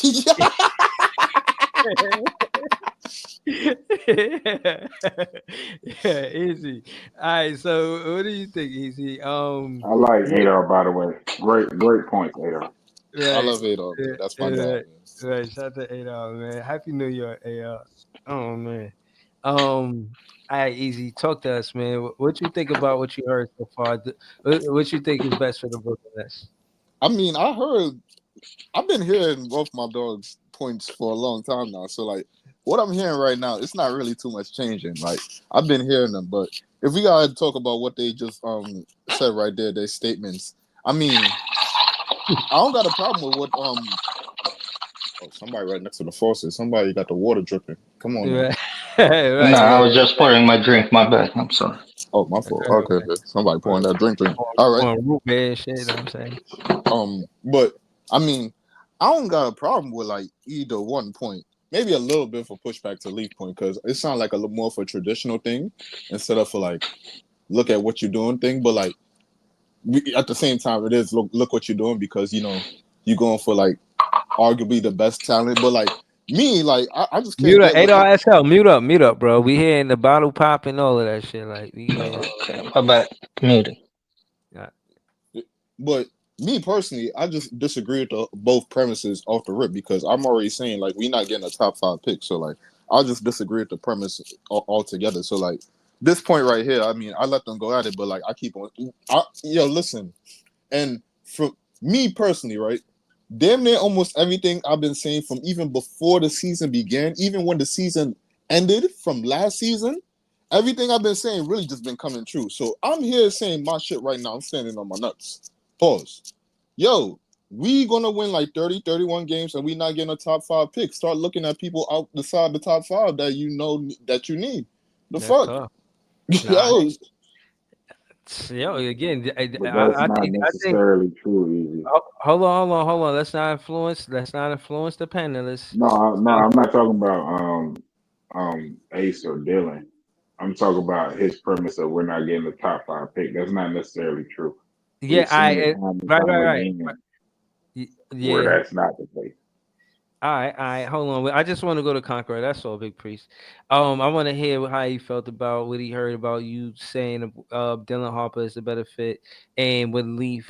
Yeah, Easy. All right, so what do you think, Easy? I like Adar, by the way. Great points, Adar. I love Adolf, man. That's my guy, man. Right. Shout out to AR, man. Happy New Year, AR. Oh man. All right, Easy. Talk to us, man. What you think about what you heard so far? What you think is best for the Brooklyn Nets? I mean, I've been hearing both my dogs' points for a long time now. So like what I'm hearing right now, it's not really too much changing. Like I've been hearing them, but if we gotta talk about what they just said right there, their statements. I mean, I don't got a problem with what Oh, somebody right next to the faucet. Somebody got the water dripping. Come on, man. No, I was just pouring my drink. My bad. I'm sorry. Oh, my fault. Okay. Somebody pouring that drink. All right. Root beer shit, you know what I'm saying? But I mean, I don't got a problem with like either one point. Maybe a little bit for pushback to Leaf point because it sounds like a little more for a traditional thing instead of for like look at what you're doing thing. But like at the same time, it is look what you're doing because you know you're going for like arguably the best talent. But like me, like I just can't Mute up, get like SL. Mute up, bro. We hearing the bottle pop and all of that shit. Like we hear. Okay, my bad. Muted. but me personally, I just disagree with both premises off the rip because I'm already saying like we're not getting a top 5 pick. So like I'll just disagree with the premise altogether. So like this point right here, I mean, I let them go at it, but like I keep on. Listen, and for me personally, right, damn near almost everything I've been saying from even before the season began, even when the season ended from last season, everything I've been saying really just been coming true. So I'm here saying my shit right now. I'm standing on my nuts. Pause. Yo, we gonna win like 30, 31 games and we not getting a top 5 pick. Start looking at people outside the top 5 that you know that you need. The That's fuck? tough. Yo, Again, But that's I not think necessarily true, Easy. hold on. Let's not influence the panelists. No, I'm not talking about Ace or Dylan. I'm talking about his premise of we're not getting the top 5 pick. That's not necessarily true. Yeah, We've seen it time and time right. again where Yeah. that's not the case. All right. Hold on. I just want to go to Conqueror. That's all, Big Priest. I want to hear how he felt about what he heard about you saying Dylan Harper is a better fit, and what Leaf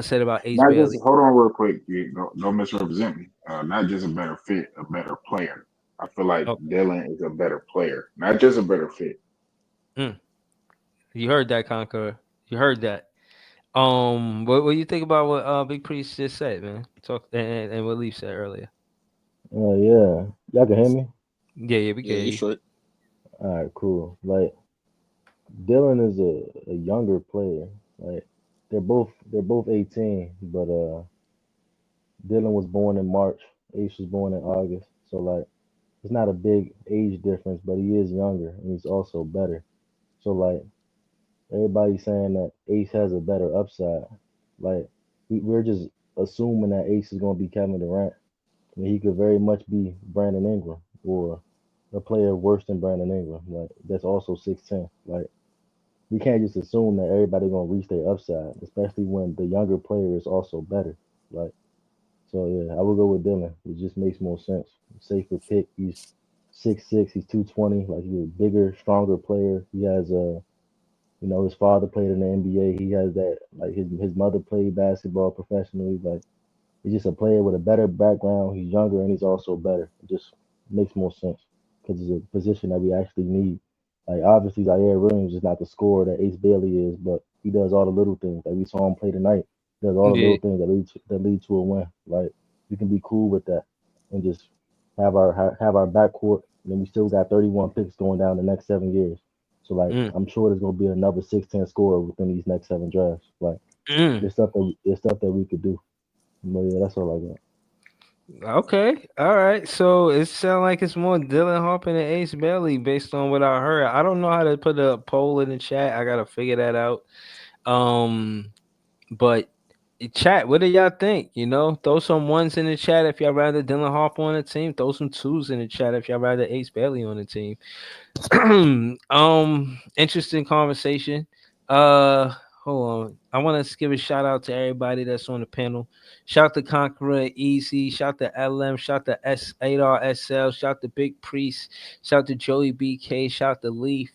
said about Ace Not Bailey. just hold on real quick. You don't misrepresent me. Not just a better fit, a better player. I feel like Dylan is a better player, not just a better fit. You heard that, Conqueror. You heard that. What do you think about what Big Priest just said, man? Talk and what Leaf said earlier. Yeah. Y'all can hear me? Yeah, we can hear you. Straight. All right, cool. Like Dylan is a younger player. Like they're both 18, but Dylan was born in March, Ace was born in August. So like it's not a big age difference, but he is younger and he's also better. So like everybody's saying that Ace has a better upside. Like we're just assuming that Ace is gonna be Kevin Durant. I mean, he could very much be Brandon Ingram or a player worse than Brandon Ingram. Like that's also 6'10". Like we can't just assume that everybody gonna reach their upside, especially when the younger player is also better. Like so, yeah, I would go with Dylan. It just makes more sense. Safer pick. He's 6'6". He's 220. Like he's a bigger, stronger player. He has his father played in the NBA. He has that. Like his mother played basketball professionally. Like he's just a player with a better background. He's younger and he's also better. It just makes more sense because it's a position that we actually need. Like obviously Zaire Williams is not the scorer that Ace Bailey is, but he does all the little things. Like we saw him play tonight. He does all the Yeah. little things that lead to a win. Like we can be cool with that and just have our backcourt. And then we still got 31 picks going down the next 7 years. So like I'm sure there's gonna be another 6'10" scorer within these next 7 drafts. Like there's stuff that we could do. But yeah, that's all I got. Okay, all right. So it sounds like it's more Dylan Harper than Ace Bailey based on what I heard. I don't know how to put a poll in the chat. I gotta figure that out. But chat, what do y'all think? Throw some ones in the chat if y'all rather Dylan Harper on the team. Throw some twos in the chat if y'all rather Ace Bailey on the team. Interesting conversation. Hold on. I want to give a shout out to everybody that's on the panel. Shout to Conqueror Easy. Shout to LM. Shout to S8RSL. Shout to Big Priest. Shout to Joey BK. Shout to Leaf.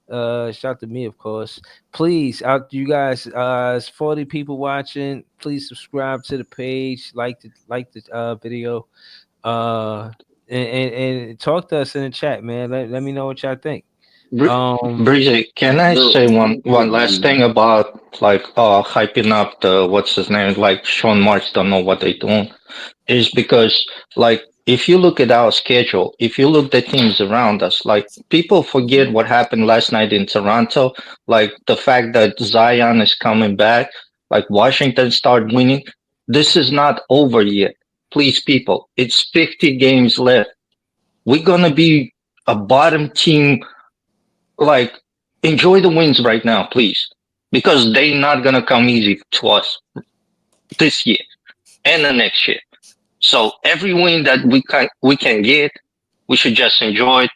Shout to me, of course. Please, you guys, it's 40 people watching. Please subscribe to the page, like the video, and talk to us in the chat, man. Let me know what y'all think. Breezy, can I say one last thing about like hyping up the what's his name, like Sean Marks don't know what they're doing, is because like if you look at our schedule, if you look at teams around us, like people forget what happened last night in Toronto, like the fact that Zion is coming back, like Washington start winning. This is not over yet. Please, people, it's 50 games left. We're gonna be a bottom team. Like, enjoy the wins right now, please, because they're not gonna come easy to us this year and the next year. So every win that we can get, we should just enjoy it.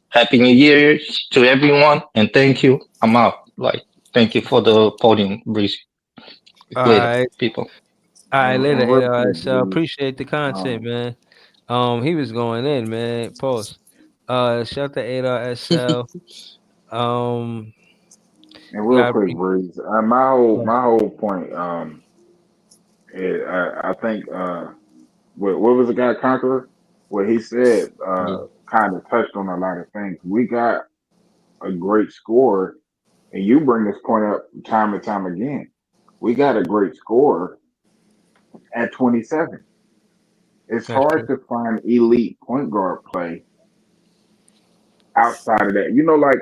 Happy New Year to everyone, and thank you. I'm out. Like, thank you for the podium, Breezy. All Later, right, people. all right, And later. real quick, So Breeze, appreciate the content, man. He was going in, man. Pause. Shout to Adar SL. Um, And we real got quick, pre- Breeze, my whole point, I think what was the guy Conqueror? What he said kind of touched on a lot of things. We got a great scorer, and you bring this point up time and time again. We got a great scorer at 27. It's That's hard true. to find elite point guard play outside of that. You know, like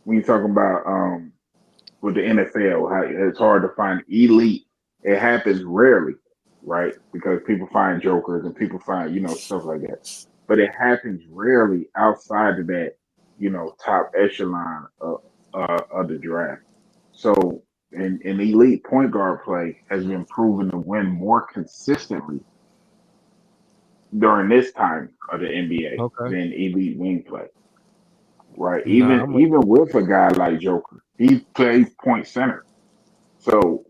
when you're talking about with the NFL, how it's hard to find elite. It happens rarely, right? Because people find jokers and people find, stuff like that. But it happens rarely outside of that, top echelon of the draft. So, an elite point guard play has been proven to win more consistently during this time of the NBA Okay. than elite wing play, right? Nah, Even with a guy like Joker, he plays point center. So,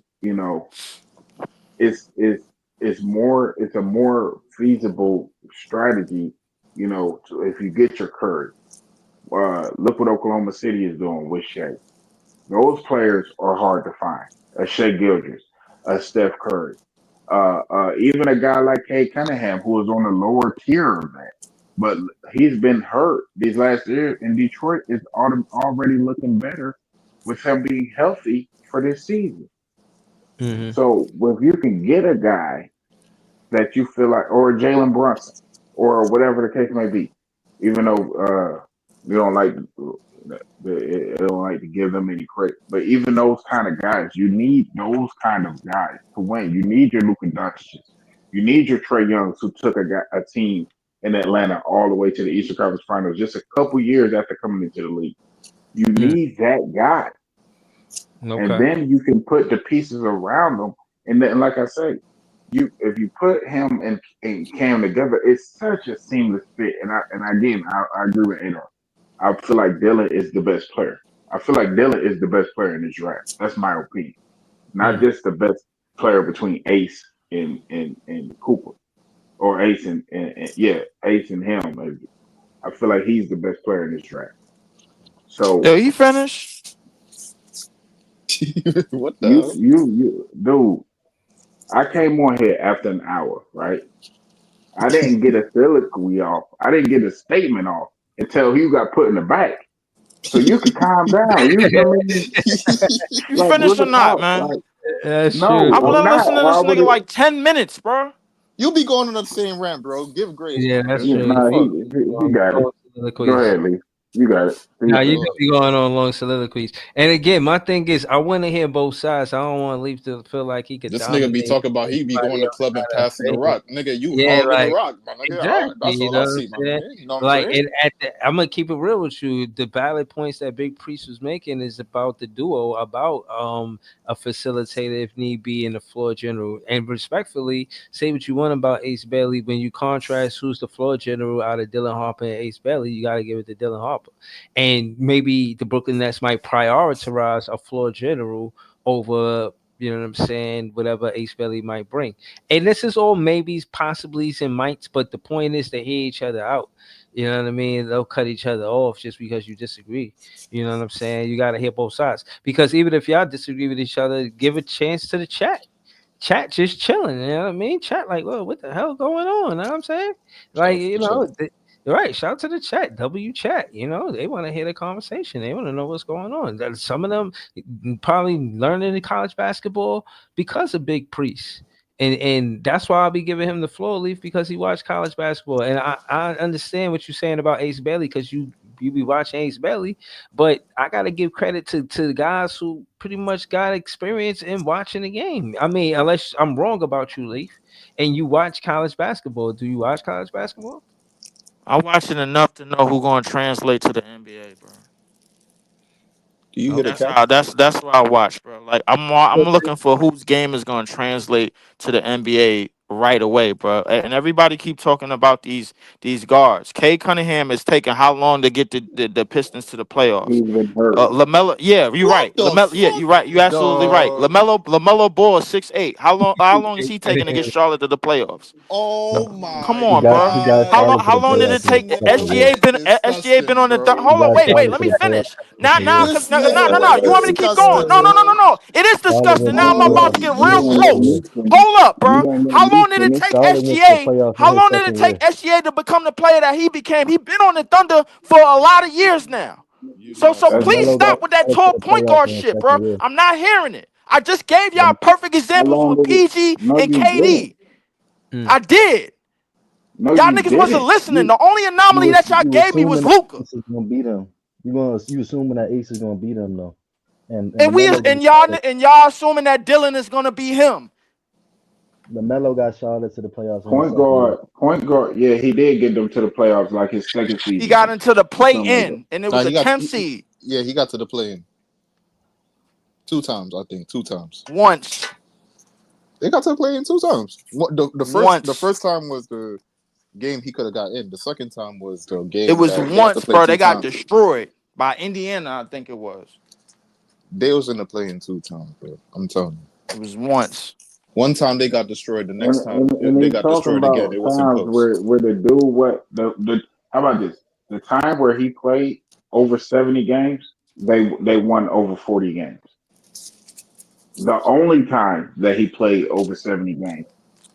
it's it's it's a more feasible strategy, if you get your Curry. Look what Oklahoma City is doing with Shea. Those players are hard to find. A Shea Gilders, a Steph Curry, even a guy like Kate Cunningham, who is on the lower tier of that. But he's been hurt these last years, and Detroit is already looking better with him being healthy for this season. mm-hmm. So if you can get a guy that you feel like, or Jalen Brunson, or whatever the case may be, even though you don't like they don't like to give them any credit, but even those kind of guys, you need those kind of guys to win. You need your Luka Doncic, you need your Trey Youngs, who took a team in Atlanta all the way to the Eastern Conference Finals just a couple years after coming into the league. You need that guy, and Okay. then you can put the pieces around them. And then, like I say, if you put him and Cam together, it's such a seamless fit. And I agree with Adolf. I feel like Dylan is the best player. I feel like Dylan is the best player in this draft. That's my opinion. Not Mm. just the best player between Ace and Cooper, or Ace and yeah, Ace and him. Maybe. I feel like he's the best player in this draft. Yo, So he finished. What the hell? dude, I came on here after an hour, right? I didn't get a soliloquy off. I didn't get a statement off until you got put in the back. So you could calm down. I mean, You like finished or real not, talk. man? Like, That's true. no, I've I'm been not. listening to Or I this would nigga have. like 10 minutes, bro. You be going on the same rant, bro. Give grace, Yeah, man. that's Good Yeah, true. God. You no, be Fuck. he got it. long Go soliloquies. ahead, Lee. You got it. Do your Now you thing. do Yo, be going on long soliloquies. And again, my thing is, I want to hear both sides. I don't want to leave to feel like he could this nigga be dominate talking about he be anybody going to else club and out of passing the opinion. rock. Nigga, you Yeah, hogging the like rock, my nigga. All right, exactly. that's You all know I what I'm see, my saying? nigga. You know what I'm Like, saying? and I'm gonna keep it real with you. The valid points that Big Priest was making is about the duo, about a facilitator if need be, in the floor general. And respectfully, say what you want about Ace Bailey. When you contrast who's the floor general out of Dylan Harper and Ace Bailey, you got to give it to Dylan Harper. And maybe the Brooklyn Nets might prioritize a floor general over, you know what I'm saying, whatever Ace Bailey might bring. And this is all maybes, possibilities, and mights, but the point is to hear each other out. You know what I mean? They'll cut each other off just because you disagree. You know what I'm saying? You got to hear both sides. Because even if y'all disagree with each other, give a chance to the chat. Chat just chilling, you know what I mean? Chat like, well, what the hell going on? You know what I'm saying? Shout Like, out to you the know, chat. right. Shout out to the chat, W chat. You know, they want to hear the conversation. They want to know what's going on. Some of them probably learning the college basketball because of Big Priest. And that's why I'll be giving him the floor, Leaf, because he watched college basketball. And I understand what you're saying about Ace Bailey, because you be watching Ace Bailey, but I gotta give credit to the guys who pretty much got experience in watching the game. I mean, unless I'm wrong about you, Leaf, and you watch college basketball. Do you watch college basketball? I watched it enough to know who going to translate to the NBA, bro. Do you hear the Okay. That's cat? how. That's what I watch, bro. Like I'm looking for whose game is going to translate to the NBA right away, bro. And everybody keep talking about these guards. Kay Cunningham is taking how long to get the Pistons to the playoffs? He's been hurt. Lamelo, yeah, you're What right. the Lamelo, yeah, fuck, you're right. You're absolutely right. dog? Lamelo Ball is 6'8". How long is he taking to get Charlotte to the playoffs? Oh Come my He on, got bro. he got God, Charlotte to How the long did playoffs it in a take? couple of bro, years. it's SGA been disgusting, on the bro. He hold on, got wait. Charlotte Let to me the playoffs finish. in a couple of Now, years. cause This no. nigga You want me to is keep going? disgusting, bro. No. It is Charlotte went disgusting. to Now the I'm Oh about to playoffs get in real a You second don't let close. year. me finish. Hold up, You bro. don't let How me long did it finish. take Charlotte went to the SGA? playoffs in How his long did it second take year. SGA to become the player that he became? He been on the Thunder for a lot of years now. You So nuts, That's please LaMelo bro. got stop with that Charlotte to tall the point playoffs guard in his shit, bro. second year. I'm not hearing it. I just gave y'all Lam- perfect how examples long with did it? PG No, and you didn't. KD. I did. No, Y'all you niggas wasn't didn't. listening. You The only anomaly that y'all You gave me was assuming that Luca. Ace is gonna beat him. You assuming that Ace is gonna beat him though. And And LaMelo got Charlotte. y'all assuming that Dylan is gonna be him. LaMelo got Charlotte to the playoffs in his point second year. guard, point guard. Yeah, he did get them to the playoffs like his second He season got into the or play something like that. in, and it Nah, was a 10th seed he got to the play-in 2 times, I think. 2 times. once. They got to the play-in 2 times. The Once. first time was the game he could have got in. The second time was the It game was that they had to once, play bro. They two got times. destroyed by Indiana, I think it was. They was in the play-in 2 times, bro. I'm telling you. It was once. One time they got destroyed. The next time And they he's got talking destroyed again. about It wasn't times close. where the dude the how about this? The time where he played over 70 games, they won over 40 games. The only time that he played over 70 games,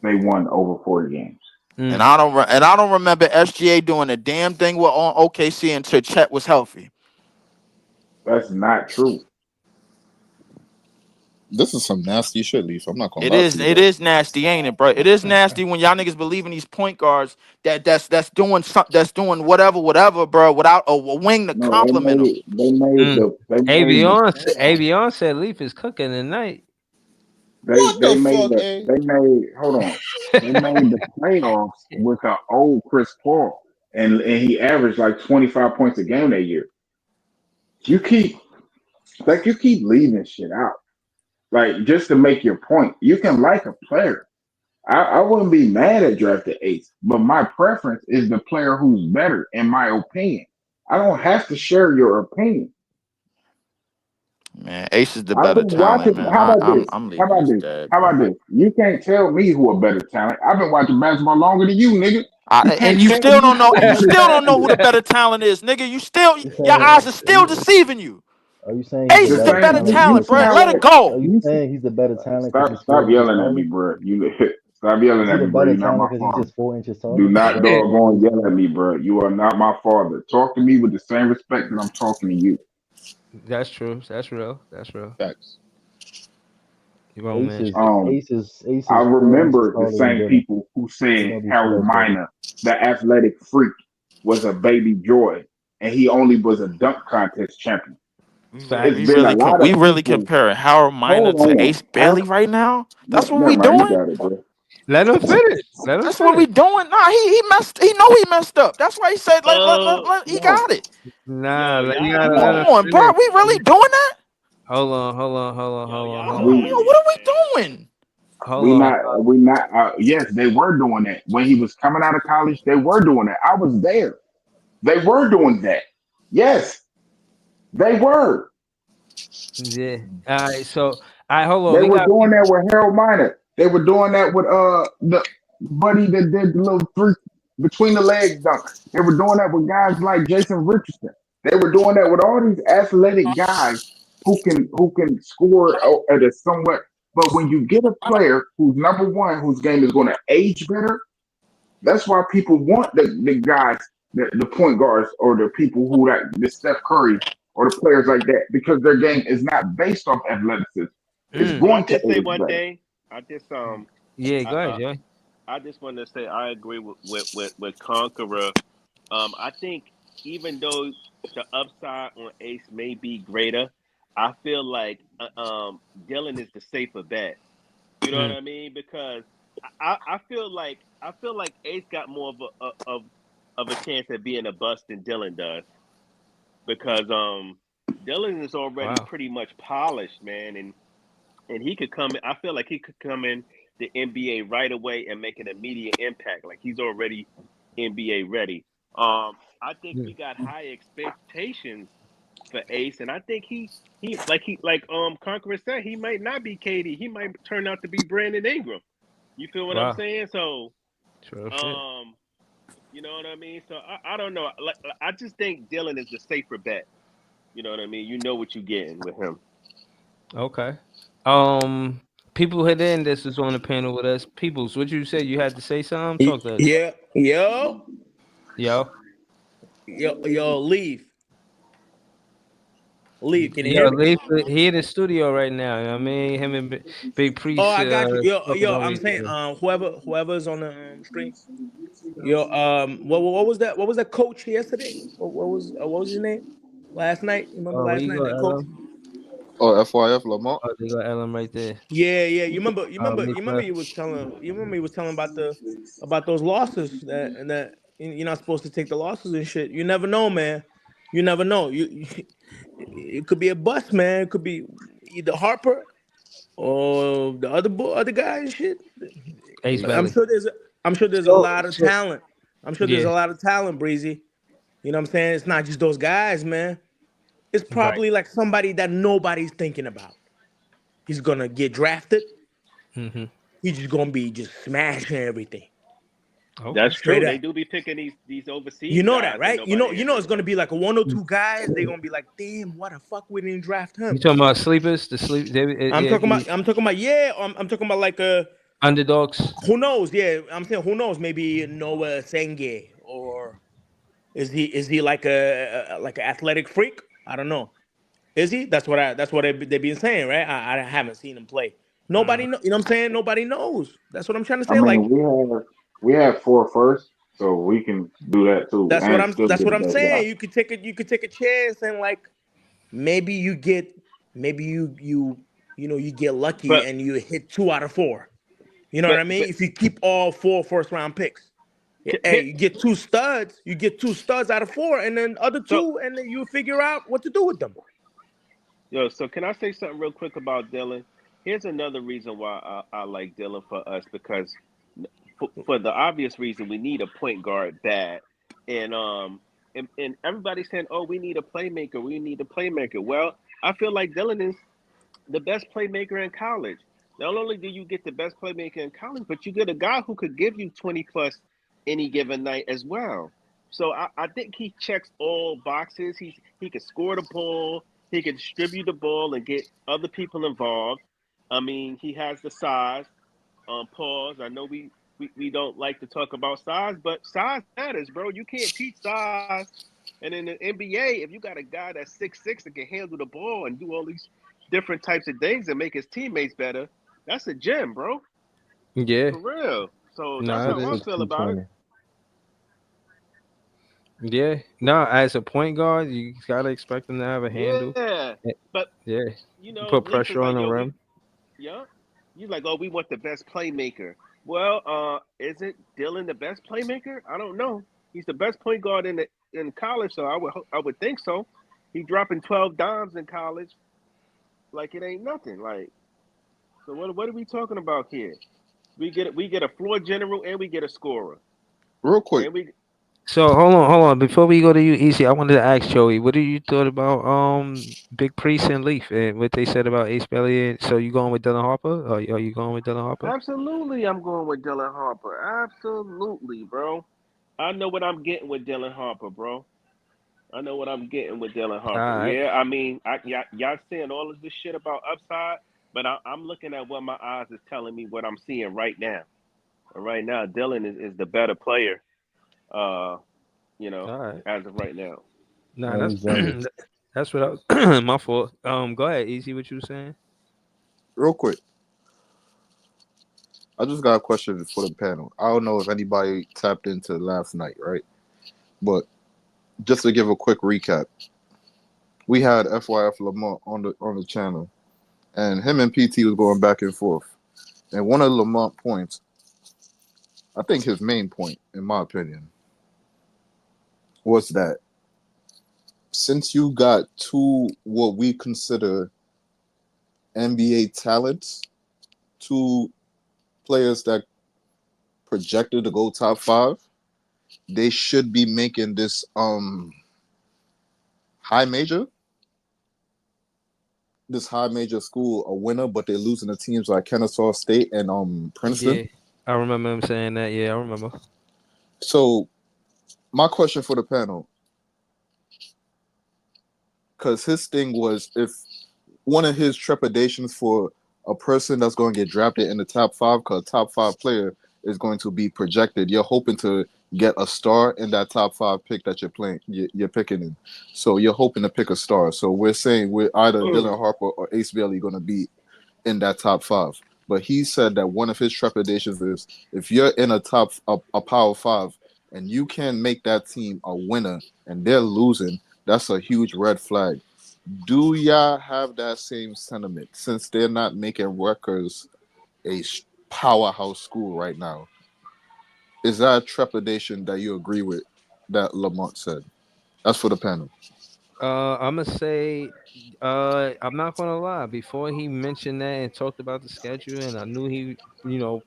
they won over 40 games. And I don't remember SGA doing a damn thing with on OKC until Chet was healthy. That's not true. This is some nasty shit, Leaf. I'm not gonna It lie to is you, it bro. is nasty, ain't it, bro? It is nasty when y'all niggas believe in these point guards that's doing something, that's doing whatever, bro, without a wing to No, compliment them. Avion said Leaf is cooking tonight. What they the made fuck, the eh? they made hold on. They made the playoffs with an old Chris Paul. And he averaged like 25 points a game that year. You keep leaving shit out. Like just to make your point. You can like a player. I wouldn't be mad at drafted Ace, but my preference is the player who's better, in my opinion. I don't have to share your opinion. Man, Ace is the I've better been talent, watching. man. How about this? I'm How leaving about this this? dead, How bro. about this? You can't tell me who a better talent. I've been watching basketball longer than you, nigga. You And can't you tell still me don't know. who a You better still don't know talent who is. the better talent is, nigga. You Your saying eyes are still deceiving you. are you saying he's Ace the is the better better talent You talent, because bro. sound Let it like are go. you you. saying he's the better talent because he's Stop 4 inches yelling at me, taller? bro. You stop yelling Is he at the me, bro. better You're not my talent because he's father. just 4 inches Do taller? Is not that the only doggone reason yell why? at me, bro. You are not my father. Talk to me with the same respect that I'm talking to you. That's true. That's real. That's real. Facts. You wrong, man. Ace I is 4 inches remember the taller than same Dylan. people who He's said gonna be Harold 4'7". Miner, the athletic freak, was a baby joy, and he only was a dunk contest champion. It's been a lot We of really people. comparing Harold Miner Hold to on. Ace Bailey right now. That's what Never we mind. You doing. got it, bro. Let him finish. Let him That's what finish. we doing. Nah, he messed. He know he messed up. That's why he said he No. got it. Nah, you Come gotta let Come him on. on, bro. finish. We really doing that? We What are we doing? Hold on. we not. Yes, they were doing that when he was coming out of college. They were doing that. I was there. They were doing that. Yes, they were. Yeah. All right. So, all right. Hold on. They We were got doing people. that with Harold Miner. They were doing that with the buddy that did the little three between the legs dunk. They were doing that with guys like Jason Richardson. They were doing that with all these athletic guys who can score at a somewhat. But when you get a player who's number one, whose game is going to age better, that's why people want the guys, the point guards, or the people who the Steph Curry or the players like that, because their game is not based off athleticism. It's Can I going to just say age one better. thing? I just Yeah. I, Go ahead, Joey. I just want to say I agree with Conqueror. I think even though the upside on Ace may be greater, I feel like Dylan is the safer bet. You know what I mean? Because I feel like Ace got more of a chance at being a bust than Dylan does, because Dylan is already Wow. pretty much polished, man, and he could come. I feel like he could come in the NBA right away and make an immediate impact. Like he's already NBA ready. I think we got high expectations for Ace, and I think he Conqueror said, he might not be KD. He might turn out to be Brandon Ingram. You feel what I'm Wow. saying? So, True shit. you know what I mean? So I don't know. Like I just think Dylan is the safer bet. You know what I mean? You know what you're getting with him. Okay. People hit in this is on the panel with us. Peoples, what you said you had to say something? Talk to us. Yeah, yo, Yo. leave. Can you Yo, hear me? he in the studio right now. You know what I mean? Him and Big Oh, Priest I got you. talking over I'm each saying, other. whoever's on the stream. What was that? What was that coach yesterday? What was his name? Last night, you remember Oh, where last you night go, that coach? LM? Oh, FYF Lamont. Oh, they got LM right there. Yeah. You remember? Meek You Mill. was telling. You remember he was telling about those losses that you're not supposed to take the losses and shit. You never know, man. You never know. It could be a bust, man. It could be either Harper or the other guy and shit. Ace I'm Valley. sure there's a So, lot of talent. I'm sure there's yeah, a lot of talent, Breezy. You know what I'm saying? It's not just those guys, man. It's right. probably like somebody that nobody's thinking about. He's gonna get drafted. Mm-hmm. He's just gonna be just smashing everything. Okay. That's Straight true. They up. do be picking these You overseas know that, guys that right? nobody You ain't know it's thinking gonna about. be like a one or two guys. They're gonna be like, damn, what the fuck we didn't draft You him. talking about sleepers? The sleep? I'm talking about yeah. I'm talking about like Underdogs. who knows? Yeah, I'm saying who knows? Maybe Noah Senge, or is he like an athletic freak? I don't know. Is he? That's what they've been saying, right? I haven't seen him play. Nobody Mm. know. You know what I'm saying? Nobody knows. That's what I'm trying to I say. Like mean, we have 4 firsts, so we can do that too, and still that's get what the I'm best guy. saying. You could take a chance and like maybe you get lucky But and you hit 2 out of 4. You know what but I mean? but If you keep all 4 first-round picks, hey, hit, you get 2 studs. You get 2 studs out of 4, and then other so 2, and then you figure out what to do with them. so can I say something real quick about Dylan? Here's another reason why I like Dylan for us, because for the obvious reason we need a point guard bad, and and everybody's saying, oh, we need a playmaker, we need a playmaker. Well, I feel like Dylan is the best playmaker in college. Not only do you get the best playmaker in college, but you get a guy who could give you 20 plus any given night as well. So I think he checks all boxes. He can score the ball, he can distribute the ball and get other people involved. I mean, he has the size. Pause. I know we don't like to talk about size, but size matters, bro. You can't teach size. And in the NBA, if you got a guy that's 6'6" and can handle the ball and do all these different types of things and make his teammates better, that's a gem, bro. Yeah. For real. So that's Nah, how it I is. feel about it. 220. Yeah. No, as a point guard, you gotta expect them to have a handle. Yeah. But Yeah. Put Leaf is pressure on like, the yo, rim. yeah. You like, oh, we want the best playmaker. Well, isn't Dylan the best playmaker? I don't know. He's the best point guard in college, so I would think so. He's dropping 12 dimes in college like it ain't nothing. Like, so what are we talking about here? We get a floor general and we get a scorer. Real quick, And we So hold on. Before we go to you, Easy, I wanted to ask Joey, what do you thought about Big Priest and Leaf and what they said about Ace Belly? So you going with Dylan Harper? Or are you going with Dylan Harper? absolutely I'm going with Dylan Harper. Absolutely, bro. I know what I'm getting with Dylan Harper, bro. I know what I'm getting with Dylan All Harper. right. Yeah, I mean, y'all saying all of this shit about upside, but I'm looking at what my eyes is telling me what I'm seeing right now. And right now, Dylan is the better player. Uh, All right. as of right now. Nah, And he's younger. that's what I my fault. Go ahead, Easy, what you saying? real quick. I just got a question for the panel. I don't know if anybody tapped into last night, right? But just to give a quick recap, we had FYF Lamont on the channel, and him and PT was going back and forth. And one of Lamont points, I think his main point, in my opinion, was that since you got 2 what we consider NBA talents, 2 players that projected to go top 5, they should be making this high major, school a winner, but they're losing to teams like Kennesaw State and Princeton. Yeah, I remember him saying that. Yeah, I remember. So my question for the panel, because his thing was, if one of his trepidations for a person that's going to get drafted in the top 5, because top 5 player is going to be projected, you're hoping to get a star in that top 5 pick that you're picking in. So you're hoping to pick a star. So we're saying we're either Dylan Harper or Ace Bailey going to be in that top 5. But he said that one of his trepidations is, if you're in a power 5 and you can make that team a winner and they're losing, that's a huge red flag. Do y'all have that same sentiment, since they're not making Rutgers a powerhouse school right now? Is that a trepidation that you agree with that Lamont said? That's for the panel. I'm gonna say, I'm not gonna lie. Before he mentioned that and talked about the schedule, and I knew he,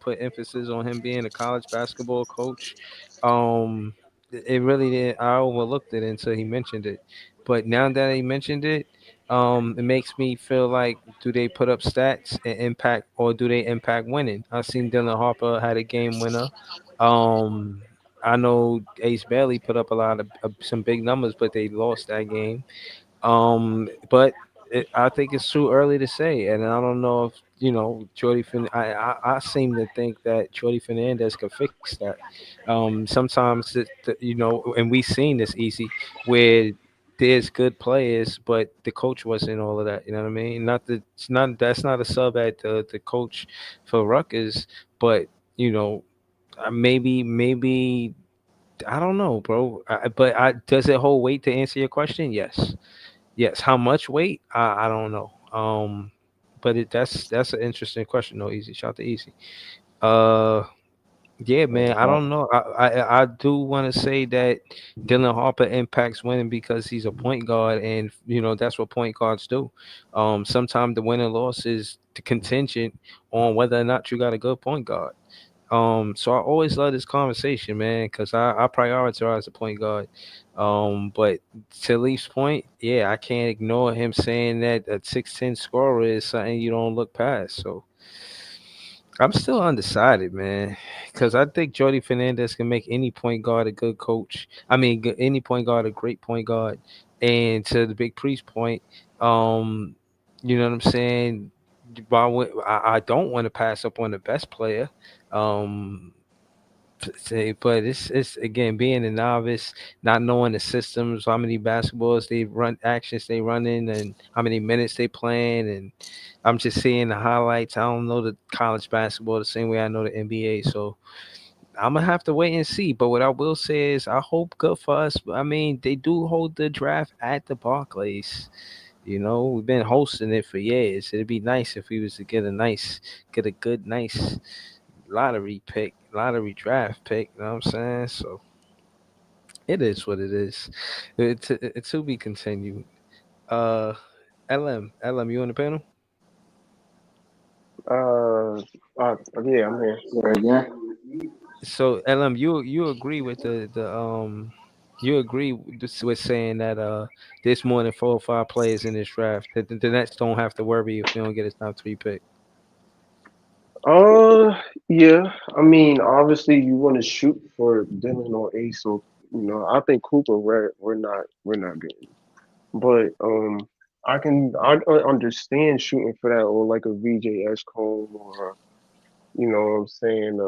put emphasis on him being a college basketball coach. It really did. I overlooked it until he mentioned it. But now that he mentioned it, it makes me feel like, do they put up stats and impact, or do they impact winning? I seen Dylan Harper had a game winner. Um, I know Ace Bailey put up a lot of some big numbers, but they lost that game. But I think it's too early to say, and I don't know if Jordy. I seem to think that Jordy Fernandez could fix that. Sometimes and we seen this easy where there's good players, but the coach wasn't all of that. You know what I mean? Not that it's not that's not a sub at the coach for Rutgers, but you know maybe I don't know, bro. Does it hold weight to answer your question? Yes. Yes. How much weight? I don't know. But that's an interesting question. No, easy. Shout to easy. Uh, yeah, man. I don't know. I do want to say that Dylan Harper impacts winning because he's a point guard, and that's what point guards do. Sometimes the win and loss is contingent on whether or not you got a good point guard. So I always love this conversation, man, because I prioritize the point guard. But to Leaf's point, yeah, I can't ignore him saying that a 6'10" scorer is something you don't look past. So I'm still undecided, man, because I think Jordy Fernandez can make any point guard a good coach. I mean, any point guard a great point guard. And to the Big Priest point, um, you know what I'm saying? I don't want to pass up on the best player. Um, but it's again being a novice, not knowing the systems, how many basketballs they run, actions they run in, and how many minutes they playing, and I'm just seeing the highlights. I don't know the college basketball the same way I know the NBA, so I'm gonna have to wait and see. But what I will say is, I hope good for us. I mean, they do hold the draft at the Barclays. We've been hosting it for years. It'd be nice if we was to get a good, nice lottery draft pick. You know what I'm saying? So it is what it is. It to be continued. Uh, LM, you on the panel? Uh, yeah, I'm here. Yeah. So LM, you agree with you agree with saying that there's more than 4 or 5 players in this draft. The Nets don't have to worry if they don't get a top 3 pick. Yeah. I mean, obviously, you want to shoot for Dylan or Ace, so I think Cooper, we're not getting. But I understand shooting for that, or like a VJ Escombe, or what I'm saying, a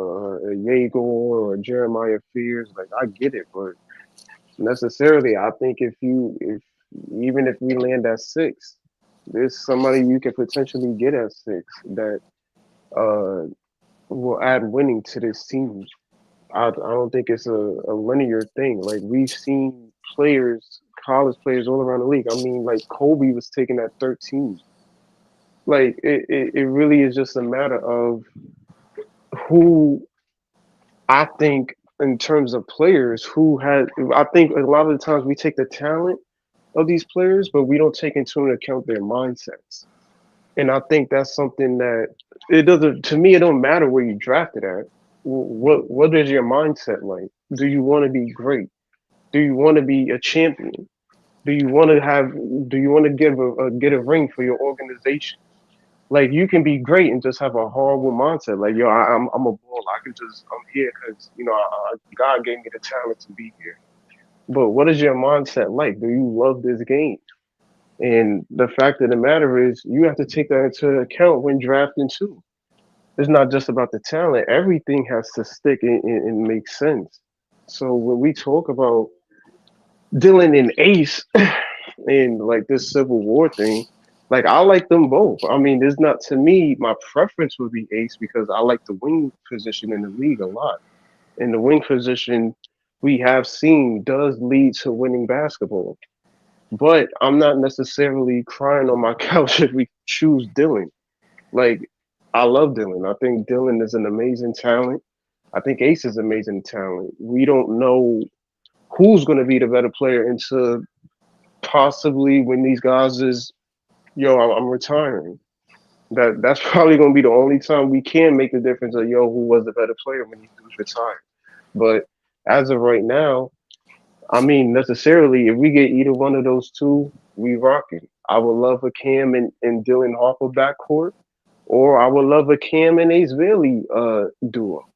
Yeager or a Jeremiah Fears. Like, I get it, but necessarily, I think if even if we land at 6, there's somebody you can potentially get at 6 that uh will add winning to this team. I don't think it's a linear thing. Like, we've seen players, college players all around the league. I mean, like, Kobe was taken at 13. Like, it really is just a matter of who, I think, in terms of players, who has. I think a lot of the times we take the talent of these players, but we don't take into account their mindsets. And I think that's something that it doesn't. To me, it don't matter where you drafted at. What is your mindset like? Do you want to be great? Do you want to be a champion? Do you want to have? Do you want to get a ring for your organization? Like you can be great and just have a horrible mindset. Like yo, I'm a baller. I'm here because God gave me the talent to be here. But what is your mindset like? Do you love this game? And the fact of the matter is, you have to take that into account when drafting too. It's not just about the talent. Everything has to stick and make sense. So when we talk about Dylan and Ace and like this Civil War thing, like I like them both. I mean, there's not to me, my preference would be Ace because I like the wing position in the league a lot. And the wing position we have seen does lead to winning basketball. But I'm not necessarily crying on my couch if we choose Dylan. Like, I love Dylan. I think Dylan is an amazing talent. I think Ace is amazing talent. We don't know who's going to be the better player until possibly when these guys is, yo, I'm retiring. That's probably going to be the only time we can make the difference of, yo, who was the better player when these dudes retired. But as of right now, I mean, necessarily, if we get either one of those two, we rocking. I would love a Cam and Dylan Harper backcourt, or I would love a Cam and Ace Bailey duo.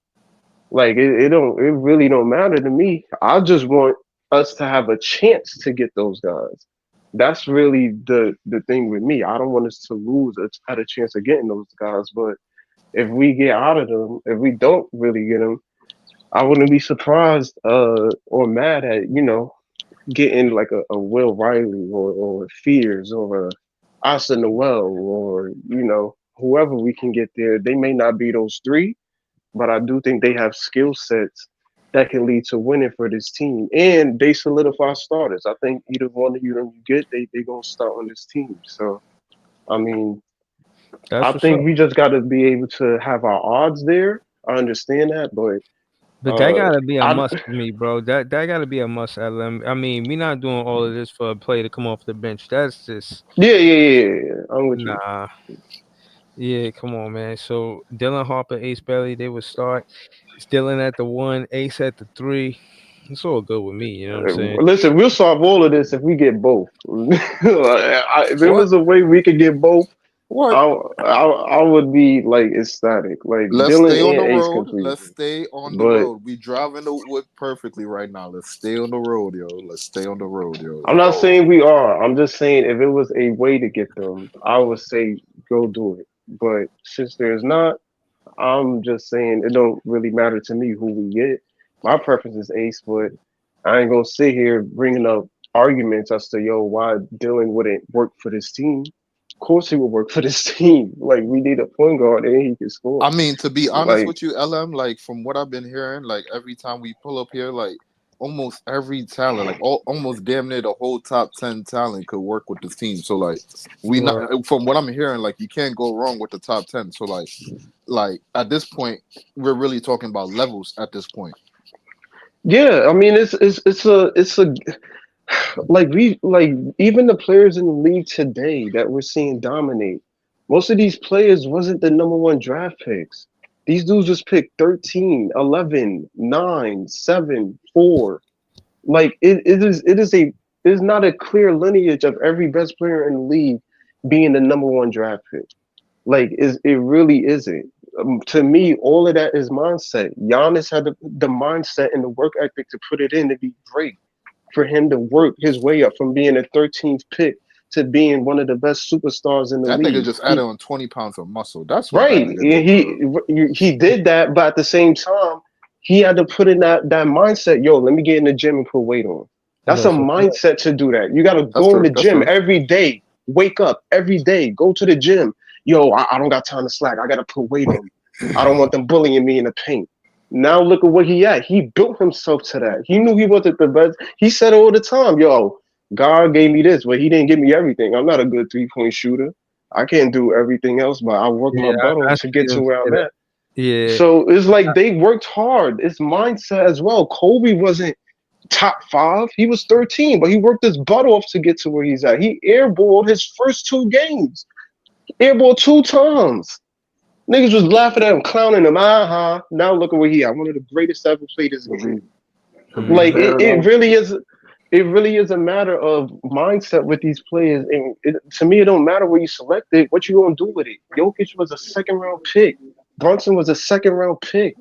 Like it really don't matter to me. I just want us to have a chance to get those guys. That's really the thing with me. I don't want us to lose at a chance of getting those guys. But if we get out of them, if we don't really get them, I wouldn't be surprised or mad at getting like a Will Riley or Fears or a Asa Noel or whoever we can get there. They may not be those three, but I do think they have skill sets that can lead to winning for this team, and they solidify starters. I think either one of you get, they gonna start on this team. So, I mean, That's I what's think up. we just got to be able to have our odds there. I understand that, but But that gotta be a I must for me, bro. That gotta be a must, LM. I mean, we not doing all of this for a player to come off the bench. That's just yeah. I'm with you. nah. Yeah, come on, man. So Dylan Harper, Ace Bailey, they would start. It's Dylan at the 1, Ace at the 3. It's all good with me. You know what I'm saying? Listen, we'll solve all of this if we get both. If there What? was a way we could get both, What? I would be like ecstatic. Like Let's Dylan stay on the and Ace road. completely. Let's stay on the But road. We driving the wood perfectly right now. Let's stay on the road, yo. Let's stay on the road, yo. I'm not saying we are. I'm just saying if it was a way to get them, I would say go do it. But since there's not, I'm just saying it don't really matter to me who we get. My preference is Ace, but I ain't gonna sit here bringing up arguments as to why Dylan wouldn't work for this team. Of course he would work for this team. Like we need a point guard and he can score. I mean, to be honest Like with you, LM, like from what I've been hearing, like every time we pull up here, like almost every talent, like almost damn near the whole top 10 talent could work with this team. So like we Right. not from what I'm hearing, like you can't go wrong with the top 10. So like at this point, we're really talking about levels at this point. yeah, I mean it's a like even the players in the league today that we're seeing dominate, most of these players wasn't the number one draft picks. These dudes just picked 13, 11, 9, 7, 4. Like it is not a clear lineage of every best player in the league being the number one draft pick. Like it really isn't. To me, all of that is mindset. Giannis had the mindset and the work ethic to put it in to be great. For him to work his way up from being a 13th pick to being one of the best superstars in the That nigga league. just added on 20 pounds of muscle. That's what that Right. nigga did, bro. He did that, but at the same time, he had to put in that mindset. Yo, let me get in the gym and put weight on. That's a That's what's up. mindset to do that. You got to That's go in true. the That's gym true. every day. Wake up every day. Go to the gym. Yo, I don't got time to slack. I got to put weight on. I don't want them bullying me in the paint. Now look at where he at. He built himself to that. He knew he wasn't the best. He said it all the time. Yo, God gave me this, but he didn't give me everything. I'm not a good 3-point shooter. I can't do everything else, but I worked my Yeah, butt I off to see get to them where say I'm that. at. Yeah. So it's like they worked hard. It's mindset as well. Kobe wasn't top 5. He was 13, but he worked his butt off to get to where he's at. He airballed his first 2 games. Airballed 2 times. Niggas was laughing at him, clowning him. Now look at where he at. One of the greatest to ever play this To game. be Like fair it though, really is. It really is a matter of mindset with these players. And to me, it don't matter where you select it. What you gonna do with it? Jokic was a second round pick. Brunson was a second round pick.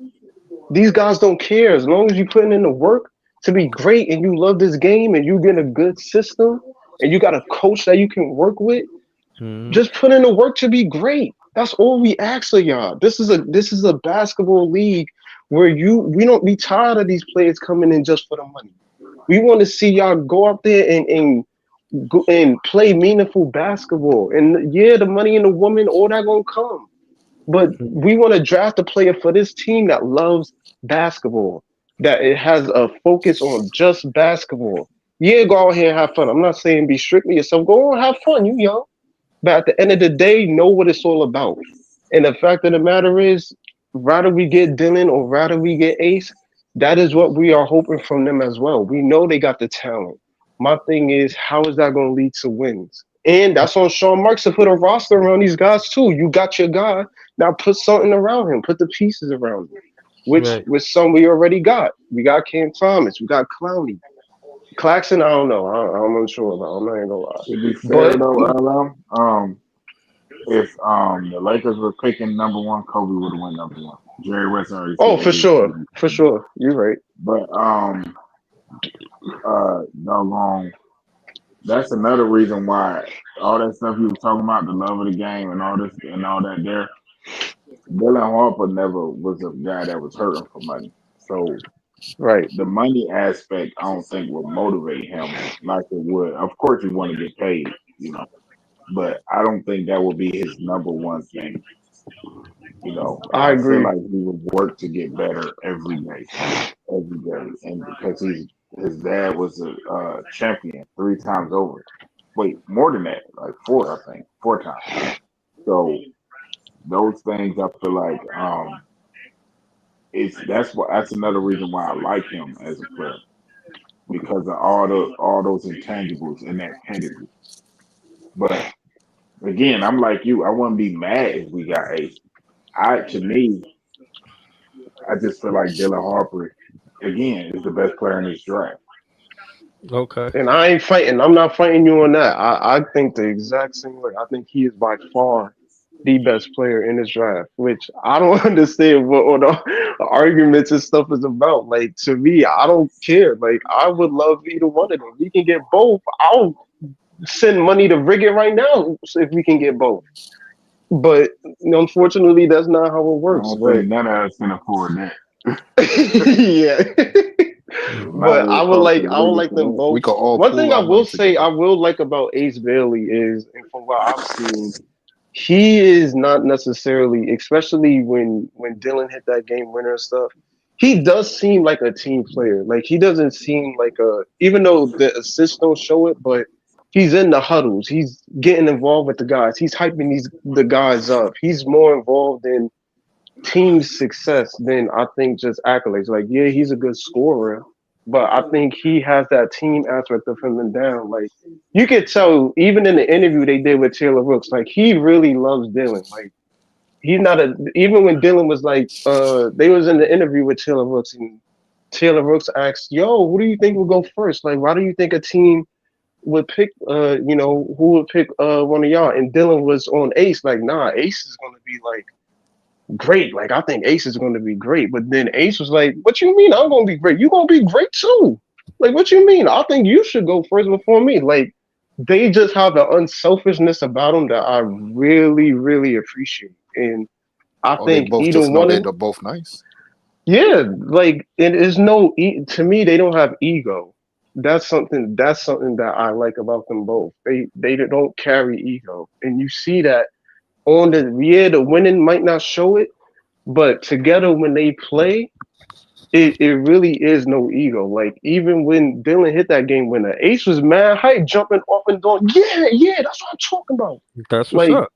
These guys don't care as long as you putting in the work to be great and you love this game and you get a good system and you got a coach that you can work with. Mhm. Just put in the work to be great. That's all we ask of y'all. This is a basketball league where we don't be tired of these players coming in just for the money. We want to see y'all go out there and play meaningful basketball. And yeah, the money and the woman, all that gonna come. But we want to draft a player for this team that loves basketball, that it has a focus on just basketball. Yeah, go out here and have fun. I'm not saying be strictly yourself. Go on, have fun. You young. But at the end of the day, know what it's all about. And the fact of the matter is, rather we get Dylan or rather we get Ace, that is what we are hoping from them as well. We know they got the talent. My thing is, how is that going to lead to wins? And that's on Sean Marks to put a roster around these guys too. You got your guy. Now put something around him. Put the pieces around him. Which Right. with some we already got. We got Cam Thomas. We got Clowney. Claxton, I don't know. I'm unsure about. I'm not even gonna lie. to be fair But though, if the Lakers were picking number one, Kobe would have went number one. Jerry West already oh, said for he was sure, taking for it. sure, you're right. But doggone, that's another reason why all that stuff you was talking about, the love of the game and all this and all that there, Dylan Harper never was a guy that was hurting for money. So Right. the money aspect I don't think will motivate him like it would. Of course you want to get paid, but I don't think that would be his number one thing. I I feel agree. like he would work to get better every day, and because his dad was a champion 3 times over. Wait, more than that, like four, I think, 4 times. So those things, I feel like that's another reason why I like him as a player because of all those intangibles in that pedigree. But again, I'm like you. I wouldn't be mad if we got Ace. To me, I just feel like Dylan Harper again is the best player in this draft. Okay. And I ain't fighting. I'm not fighting you on that. I think the exact same way. I think he is by far the best player in this draft, which I don't understand what all the arguments and stuff is about. Like to me, I don't care. Like I would love either one of them. We can get both. I'll send money to Riggin right now if we can get both. But unfortunately, that's not how it I works. don't But think none of us can afford that. yeah. Might But as well talk to I would Riggins like for them that. We both. could all One thing pool I our will money say I together. will like about Ace Bailey is, and from what I've seen, he is not necessarily, especially when Dylan hit that game winner and stuff. He does seem like a team player. Like he doesn't seem like even though the assists don't show it, but he's in the huddles. He's getting involved with the guys. He's hyping the guys up. He's more involved in team success than I think just accolades. Like, yeah, he's a good scorer, but I think he has that team aspect of him and down. Like, you could tell even in the interview they did with Taylor Rooks, like he really loves Dylan. Like, he's not even when Dylan was like, they was in the interview with Taylor Rooks and Taylor Rooks asked, "Yo, who do you think will go first? Like, why do you think a team would pick, who would pick one of y'all?" And Dylan was on Ace, like, nah, Ace is gonna be like great. Like I think Ace is going to be great. But then Ace was like, "What you mean? I'm going to be great. You going to be great too? Like what you mean? I think you should go first before me." Like they just have an unselfishness about them that I really, really appreciate. And I Oh, they think both either just know one they're of both nice. yeah, like it is no to me they don't have ego. That's something that I like about them both. They don't carry ego, and you see that on the winning might not show it, but together when they play, it really is no ego. Like even when Dylan hit that game winner, Ace was mad hype, jumping off and down. Yeah, that's what I'm talking about. That's what's Like up.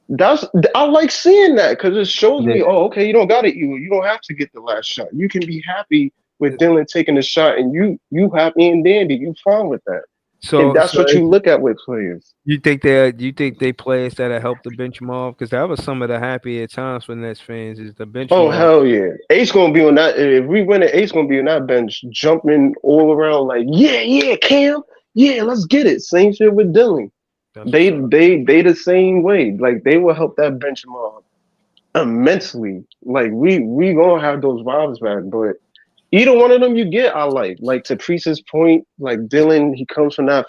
that's I like seeing that because it shows Yeah. me, oh, okay, you don't got it. You don't have to get the last shot. You can be happy with Dylan taking the shot, and you happy and dandy. You fine with that. And So, that's so what you look at with players. you think they players that have helped the bench them off? Because that was some of the happier times for Nets fans is the bench them Oh off. hell yeah, Ace gonna be on that. If we win it, Ace gonna be on that bench, jumping all around like, yeah, Cam, yeah, let's get it. Same shit with Dylan. That's They what's up. they the same way. Like they will help that bench mob immensely. Like we gonna have those vibes back, but either one of them you get, I like. Like to Priest's point, like Dylan, he comes from that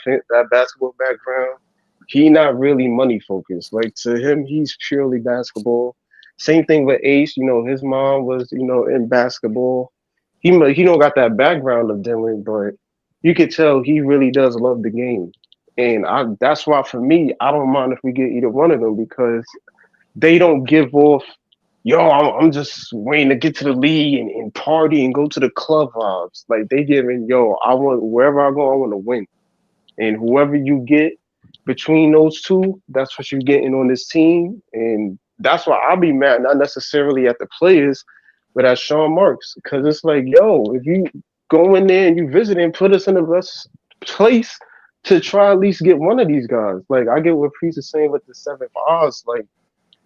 basketball background. He not really money focused. Like to him, he's purely basketball. Same thing with Ace. You know, his mom was in basketball. He don't got that background of Dylan, but you could tell he really does love the game. And that's why for me, I don't mind if we get either one of them because they don't give off, yo, I'm just waiting to get to the league and party and go to the club vibes. Like they giving, yo, I want wherever I go, I want to win. And whoever you get between those two, that's what you're getting on this team. And that's why I'll be mad, not necessarily at the players, but at Sean Marks. Because it's like, yo, if you go in there and you visit and put us in the best place to try at least get one of these guys. Like I get what Priest is saying with the 7th odds. Like,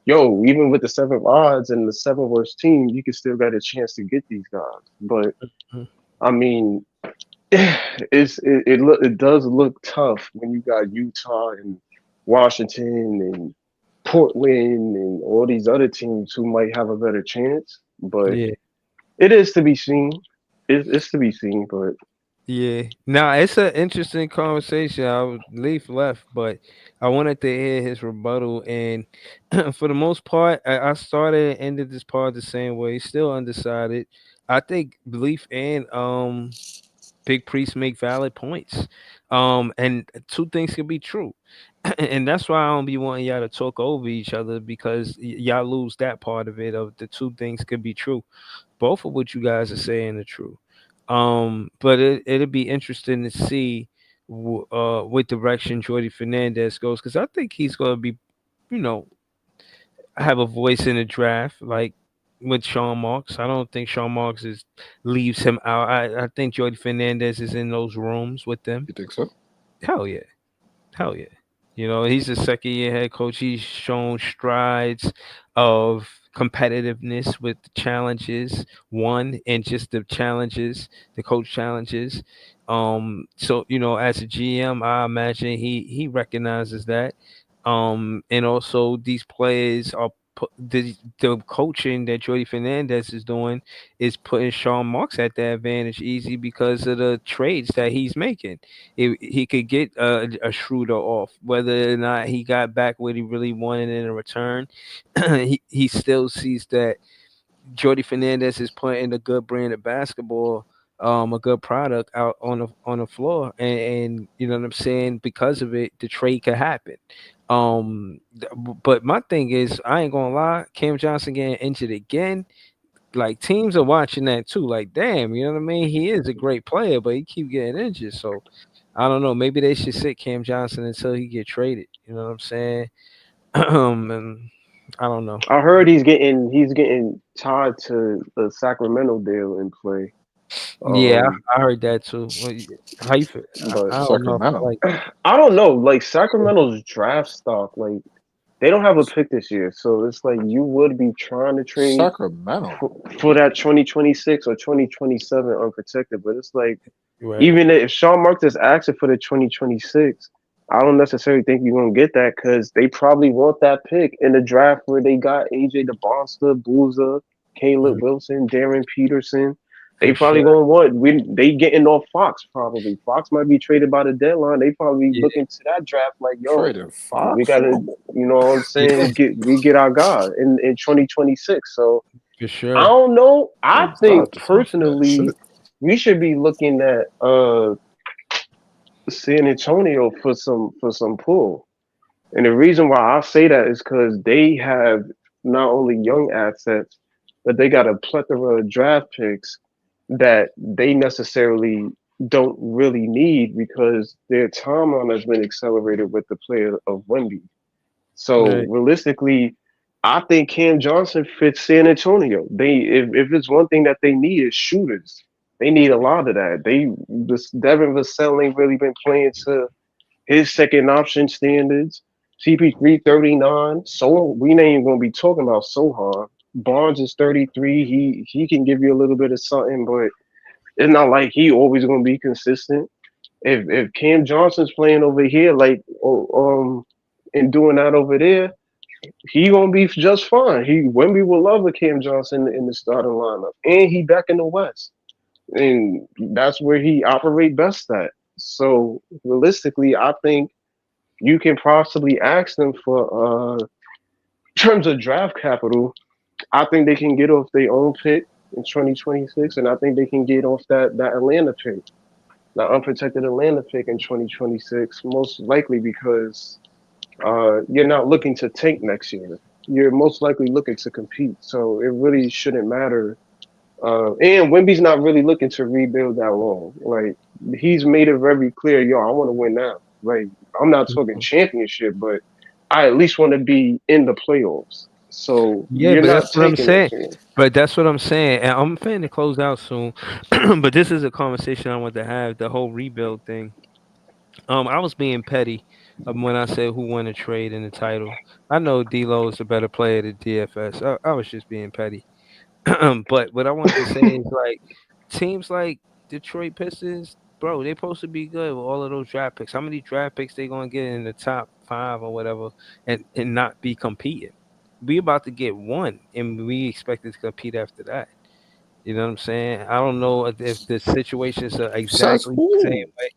yo, even with the 7th odds and the 7th worst team, you can still get a chance to get these guys. But I mean, it does look tough when you got Utah and Washington and Portland and all these other teams who might have a better chance. But Yeah. it is to be seen. It's to be seen, but Yeah. Now it's an interesting conversation. Leaf left, but I wanted to hear his rebuttal. And for the most part, I started and ended this part the same way. Still undecided. I think Leaf and Big Priest make valid points. And two things can be true. And that's why I don't be wanting y'all to talk over each other because y'all lose that part of it of the two things could be true. Both of what you guys are saying are true. But it'll be interesting to see what direction Jordy Fernandez goes because I think he's going to be, you know, have a voice in the draft like with Sean Marks. I don't think Sean Marks leaves him out. I think Jordy Fernandez is in those rooms with them. You think so? Hell yeah. Hell yeah. You know, he's a second year head coach. He's shown strides of competitiveness with the challenges, one, and just the challenges, the coach challenges. So you know, as a GM, I imagine he recognizes that. And also these players are the coaching that Jordy Fernandez is doing is putting Sean Marks at the advantage easy because of the trades that he's making. He could get a Schroeder off, whether or not he got back what he really wanted in a return. he still sees that Jordy Fernandez is putting a good brand of basketball, a good product out on the floor, and you know what I'm saying. Because of it, the trade could happen. But my thing is, I ain't gonna lie, Cam Johnson getting injured again. Like teams are watching that too. Like, damn, you know what I mean? He is a great player, but he keep getting injured. So I don't know. Maybe they should sit Cam Johnson until he get traded. You know what I'm saying? And I don't know. I heard he's getting tied to the Sacramento deal in play. Yeah, I heard that too. How you feel? But I don't know. If I Sacramento. like I don't know. Like Sacramento's draft stock, like they don't have a pick this year, so it's like you would be trying to trade Sacramento. for that 2026 or 2027 unprotected. But it's like right. even if Sean Marks is asking for the 2026, I don't necessarily think you're gonna get that because they probably want that pick in the draft where they got AJ DeBonster, Boozer, Caleb Wilson, Darren Peterson. They For probably sure. gonna they getting off Fox probably. Fox might be traded by the deadline. They probably Yeah. looking to that draft like, yo, Traded we Fox. gotta, you know what I'm saying? Yeah, We get our guy in 2026. So for I sure. don't know. I Traded think Fox. personally Shit. we should be looking at San Antonio for some pull. And the reason why I say that is because they have not only young assets, but they got a plethora of draft picks that they necessarily don't really need because their timeline has been accelerated with the player of Wemby. So Right. realistically, I think Cam Johnson fits San Antonio. If it's one thing that they need is shooters. They need a lot of that. Devin Vassell ain't really been playing to his second option standards. CP3 39. So we ain't even gonna be talking about Sohan. Barnes is 33. He can give you a little bit of something, but it's not like he always gonna be consistent. If Cam Johnson's playing over here and doing that over there, he gonna be just fine. Wemby will love a Cam Johnson in the starting lineup, and he back in the West, and that's where he operate best at. So realistically, I think you can possibly ask them for in terms of draft capital. I think they can get off their own pick in 2026, and I think they can get off that Atlanta pick, the unprotected Atlanta pick in 2026, most likely because you're not looking to tank next year. You're most likely looking to compete. So it really shouldn't matter. And Wemby's not really looking to rebuild that long. Like, he's made it very clear, yo, I want to win now. Like, I'm not talking championship, but I at least want to be in the playoffs. So Yeah, you're but not that's what I'm taking saying. next year. But that's what I'm saying. And I'm planning to close out soon. But this is a conversation I want to have, the whole rebuild thing. I was being petty when I said who won the trade and the title. I know D'Lo is a better player than DFS. I was just being petty. But what I wanted to say is, like, teams like Detroit Pistons, bro, they supposed to be good with all of those draft picks. How many draft picks they gonna get in the top 5 or whatever, and not be competing? We about to get one, and we expected to compete after that. You know what I'm saying? I don't know if the situations are Says exactly the same who? way.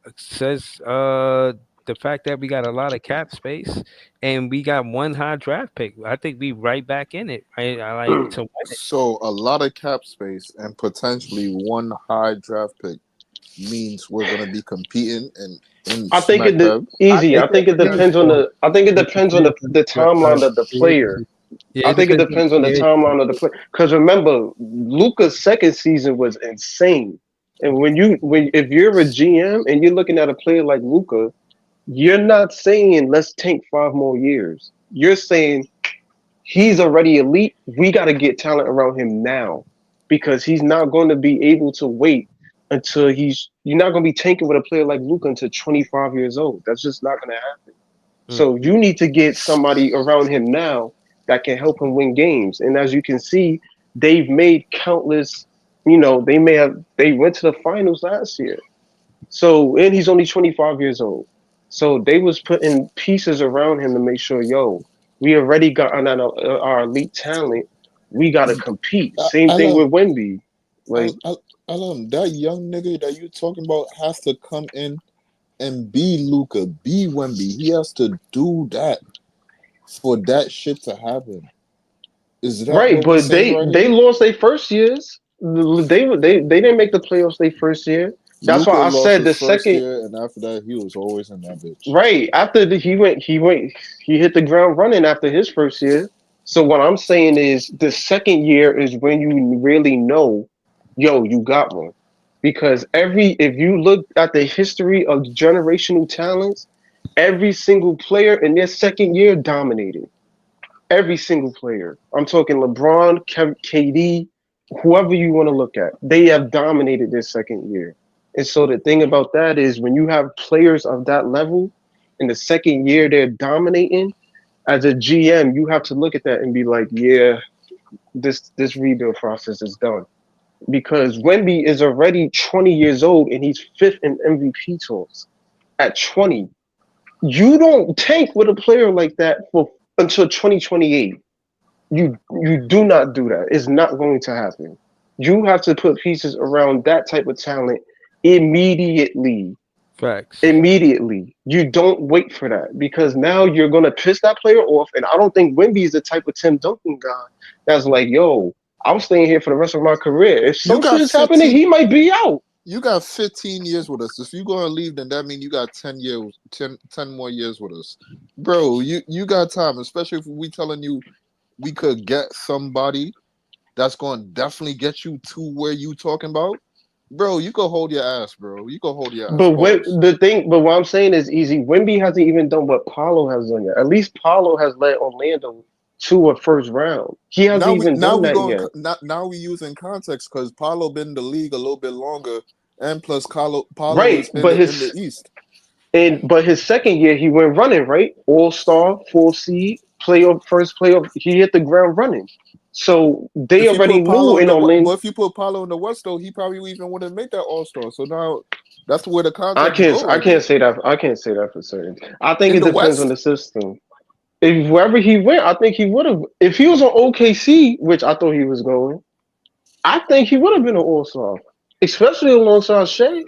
It says the fact that we got a lot of cap space and we got one high draft pick. I think we right back in it. Right? I like to win it. So a lot of cap space and potentially one high draft pick means we're gonna be competing in I think smack dab. easy. I think it depends on the. I think it It's a depends on free the timeline of the agent. player. Yeah, I it think it depends on depends on the the timeline of the player. Because remember, Luca's second season was insane. And if you're a GM and you're looking at a player like Luca, you're not saying let's tank 5 more years. You're saying he's already elite. We got to get talent around him now because he's not going to be able to wait until you're not going to be tanking with a player like Luca until 25 years old. That's just not going to happen. So you need to get somebody around him now that can help him win games. And as you can see, they've made countless, they went to the finals last year. So, and he's only 25 years old. So they was putting pieces around him to make sure, yo, we already got our elite talent. We got to compete. Same thing with Wemby. Like, Alan, that young nigga that you talking about has to come in and be Luca, be Wemby. He has to do that for that shit to happen. Is that right, what we're but saying right they here? lost their first years. They didn't make the playoffs their first year. That's Luca why I lost said his the first second. year, and after that, he was always in that bitch. Right after he hit the ground running after his first year. So what I'm saying is the second year is when you really know, yo, you got one, because if you look at the history of generational talents, every single player in their second year dominated. Every single player. I'm talking LeBron, KD, whoever you want to look at. They have dominated their second year. And so the thing about that is when you have players of that level in the second year they're dominating, as a GM, you have to look at that and be like, yeah, this rebuild process is done. Because Wemby is already 20 years old and he's fifth in MVP talks at 20. You don't tank with a player like that until 2028. You do not do that. It's not going to happen. You have to put pieces around that type of talent immediately. Facts. Immediately. You don't wait for that because now you're gonna piss that player off. And I don't think Wemby is the type of Tim Duncan guy that's like, yo, I'm staying here for the rest of my career. If some shit is happening, he might be out. You got 15 years with us. If you're gonna leave, then that means you got 10 years, 10 more years with us, bro. You got time, especially if we telling you we could get somebody that's gonna definitely get you to where you talking about, bro. You could hold your ass, bro. You could hold your ass. But what I'm saying is easy. Wemby hasn't even done what Paulo has done yet. At least Paulo has led Orlando to a first round. He hasn't even done that yet. Now we using context because Paulo been in the league a little bit longer, and plus Paulo Right, is in but the East. But his second year he went running, right? All star, full seed, playoff, first playoff. He hit the ground running. So they If you already put knew Paolo in in the Orlando. but if you put Paolo in the West though, he probably even wouldn't make that All Star. So now that's where the I context can't go I right can't there. say that. I can't say that for certain. I think In it the depends on West, the system. If wherever he went, I think he would have. If he was on OKC, which I thought he was going, I think he would have been an All Star, especially alongside Shea.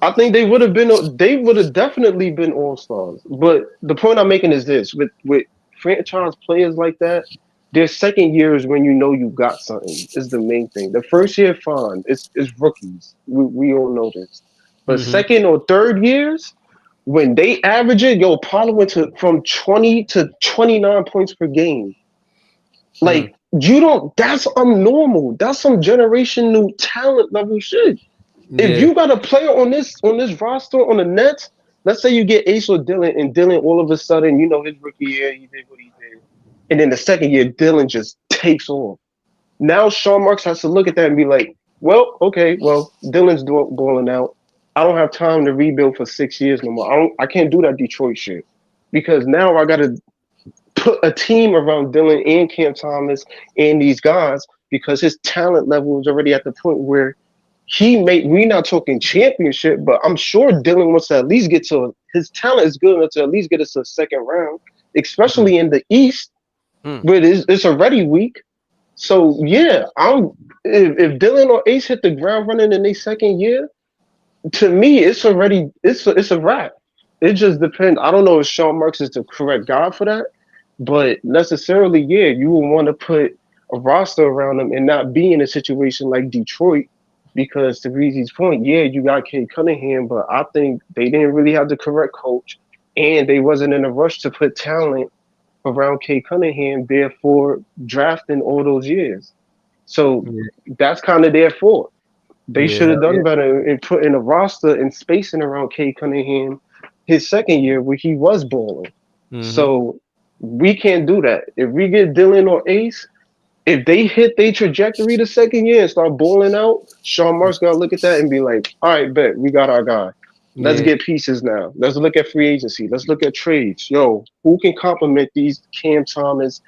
I think they would have been. They would have definitely been all stars. But the point I'm making is this: with franchise players like that, their second year is when you know you got something. Is the main thing. The first year, fine. It's rookies. We all know this. But Mm-hmm. second or third years, when they average it, yo, Paulo went to from 20 to 29 points per game. Mm. Like you don't. That's abnormal. That's some generational talent level shit. If Yeah. you got a player on this roster on the Nets, let's say you get Ace or Dylan, and Dylan all of a sudden, his rookie year, he did what he did, and then the second year, Dylan just takes off. Now Sean Marks has to look at that and be like, well, okay, well, Dylan's balling out. I don't have time to rebuild for 6 years no more. I can't do that Detroit shit because now I got to put a team around Dylan and Cam Thomas and these guys because his talent level is already at the point where we're not talking championship, but I'm sure Dylan wants to at least get to his talent is good enough to at least get us to a second round, Mm. especially in the East, Mm. but it's already weak. So yeah, if Dylan or Ace hit the ground running in their second year, to me it's a wrap. It just depends. I don't know if Sean Marks is the correct guy for that, but necessarily, yeah, you would want to put a roster around them and not be in a situation like Detroit. Because to Breezy's point, yeah, you got Kate Cunningham, but I think they didn't really have the correct coach, and they wasn't in a rush to put talent around Kate Cunningham. Therefore, drafting all those years. So Yeah. that's kind of their fault. They Yeah. should have Hell yeah. done better in putting a roster and spacing around Kate Cunningham his second year where he was balling. Mm-hmm. So we can't do that. If we get Dylan or Ace, if they hit their trajectory the second year and start balling out, Sean Mark's gotta look at that and be like, all right, bet, we got our guy. Let's Yeah. get pieces now. Let's look at free agency. Let's look at trades. Yo, who can complement these Cam Thomas,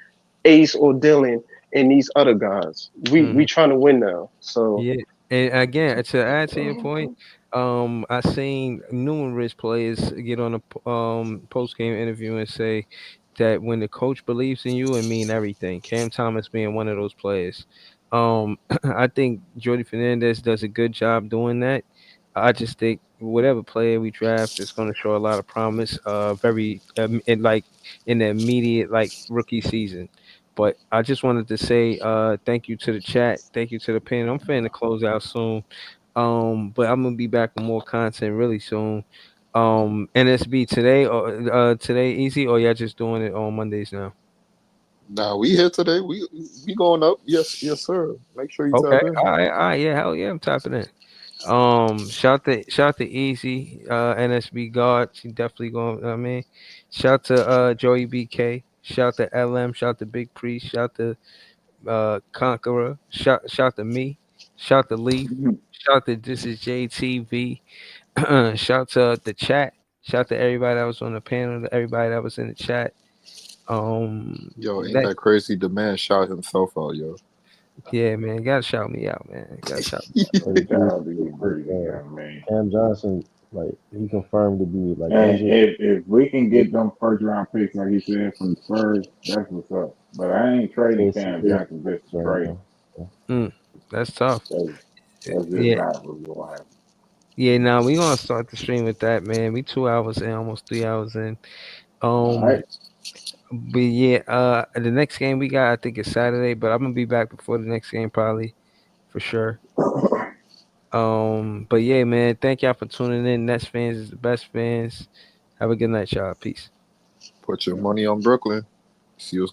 Ace, or Dylan and these other guys? We Mm-hmm. trying to win now. So Yeah, and again, to add to your point, I seen numerous players get on a post game interview and say that when the coach believes in you, it mean everything. Cam Thomas being one of those players. I think Jordy Fernandez does a good job doing that. I just think whatever player we draft is going to show a lot of promise. Very in like in the immediate like rookie season. But I just wanted to say thank you to the chat, thank you to the panel. I'm finna close out soon. But I'm gonna be back with more content really soon. NSB today or today easy or y'all just doing it on Mondays now? nah, we here today. We going up. Yes, yes, sir. Make sure you Okay, tap in. all right, yeah, hell yeah, I'm tapping in. Shout to Easy, NSB God. She definitely going. I mean, shout to Joey BK. Shout to LM. Shout to Big Priest. Shout to Conqueror. Shout to me. Shout to Leaf. Shout to This is JTV. Shout to the chat. Shout to everybody that was on the panel. To everybody that was in the chat. Yo, ain't That that crazy? The man shot himself out, yo. yeah, man. Gotta shout me out, man. Gotta shout me out. Hey, Shout Breeze, out to real you, quick, Breezy, young man. Cam Johnson, like he confirmed to be like And injured. if we can This get them first round picks, like he said, from the Spurs, that's what's up. But I ain't trading says Cam this Johnson just to right trade. now. So, That's tough. That's just Yeah, not what's going to happen. yeah. Now we gonna start the stream with that, man. We 2 hours in, almost 3 hours in. All right. But yeah, the next game we got, I think it's Saturday, but I'm gonna be back before the next game, probably for sure. But yeah, man, thank y'all for tuning in. Nets fans is the best fans. Have a good night, y'all. Peace. Put your money on Brooklyn. See what's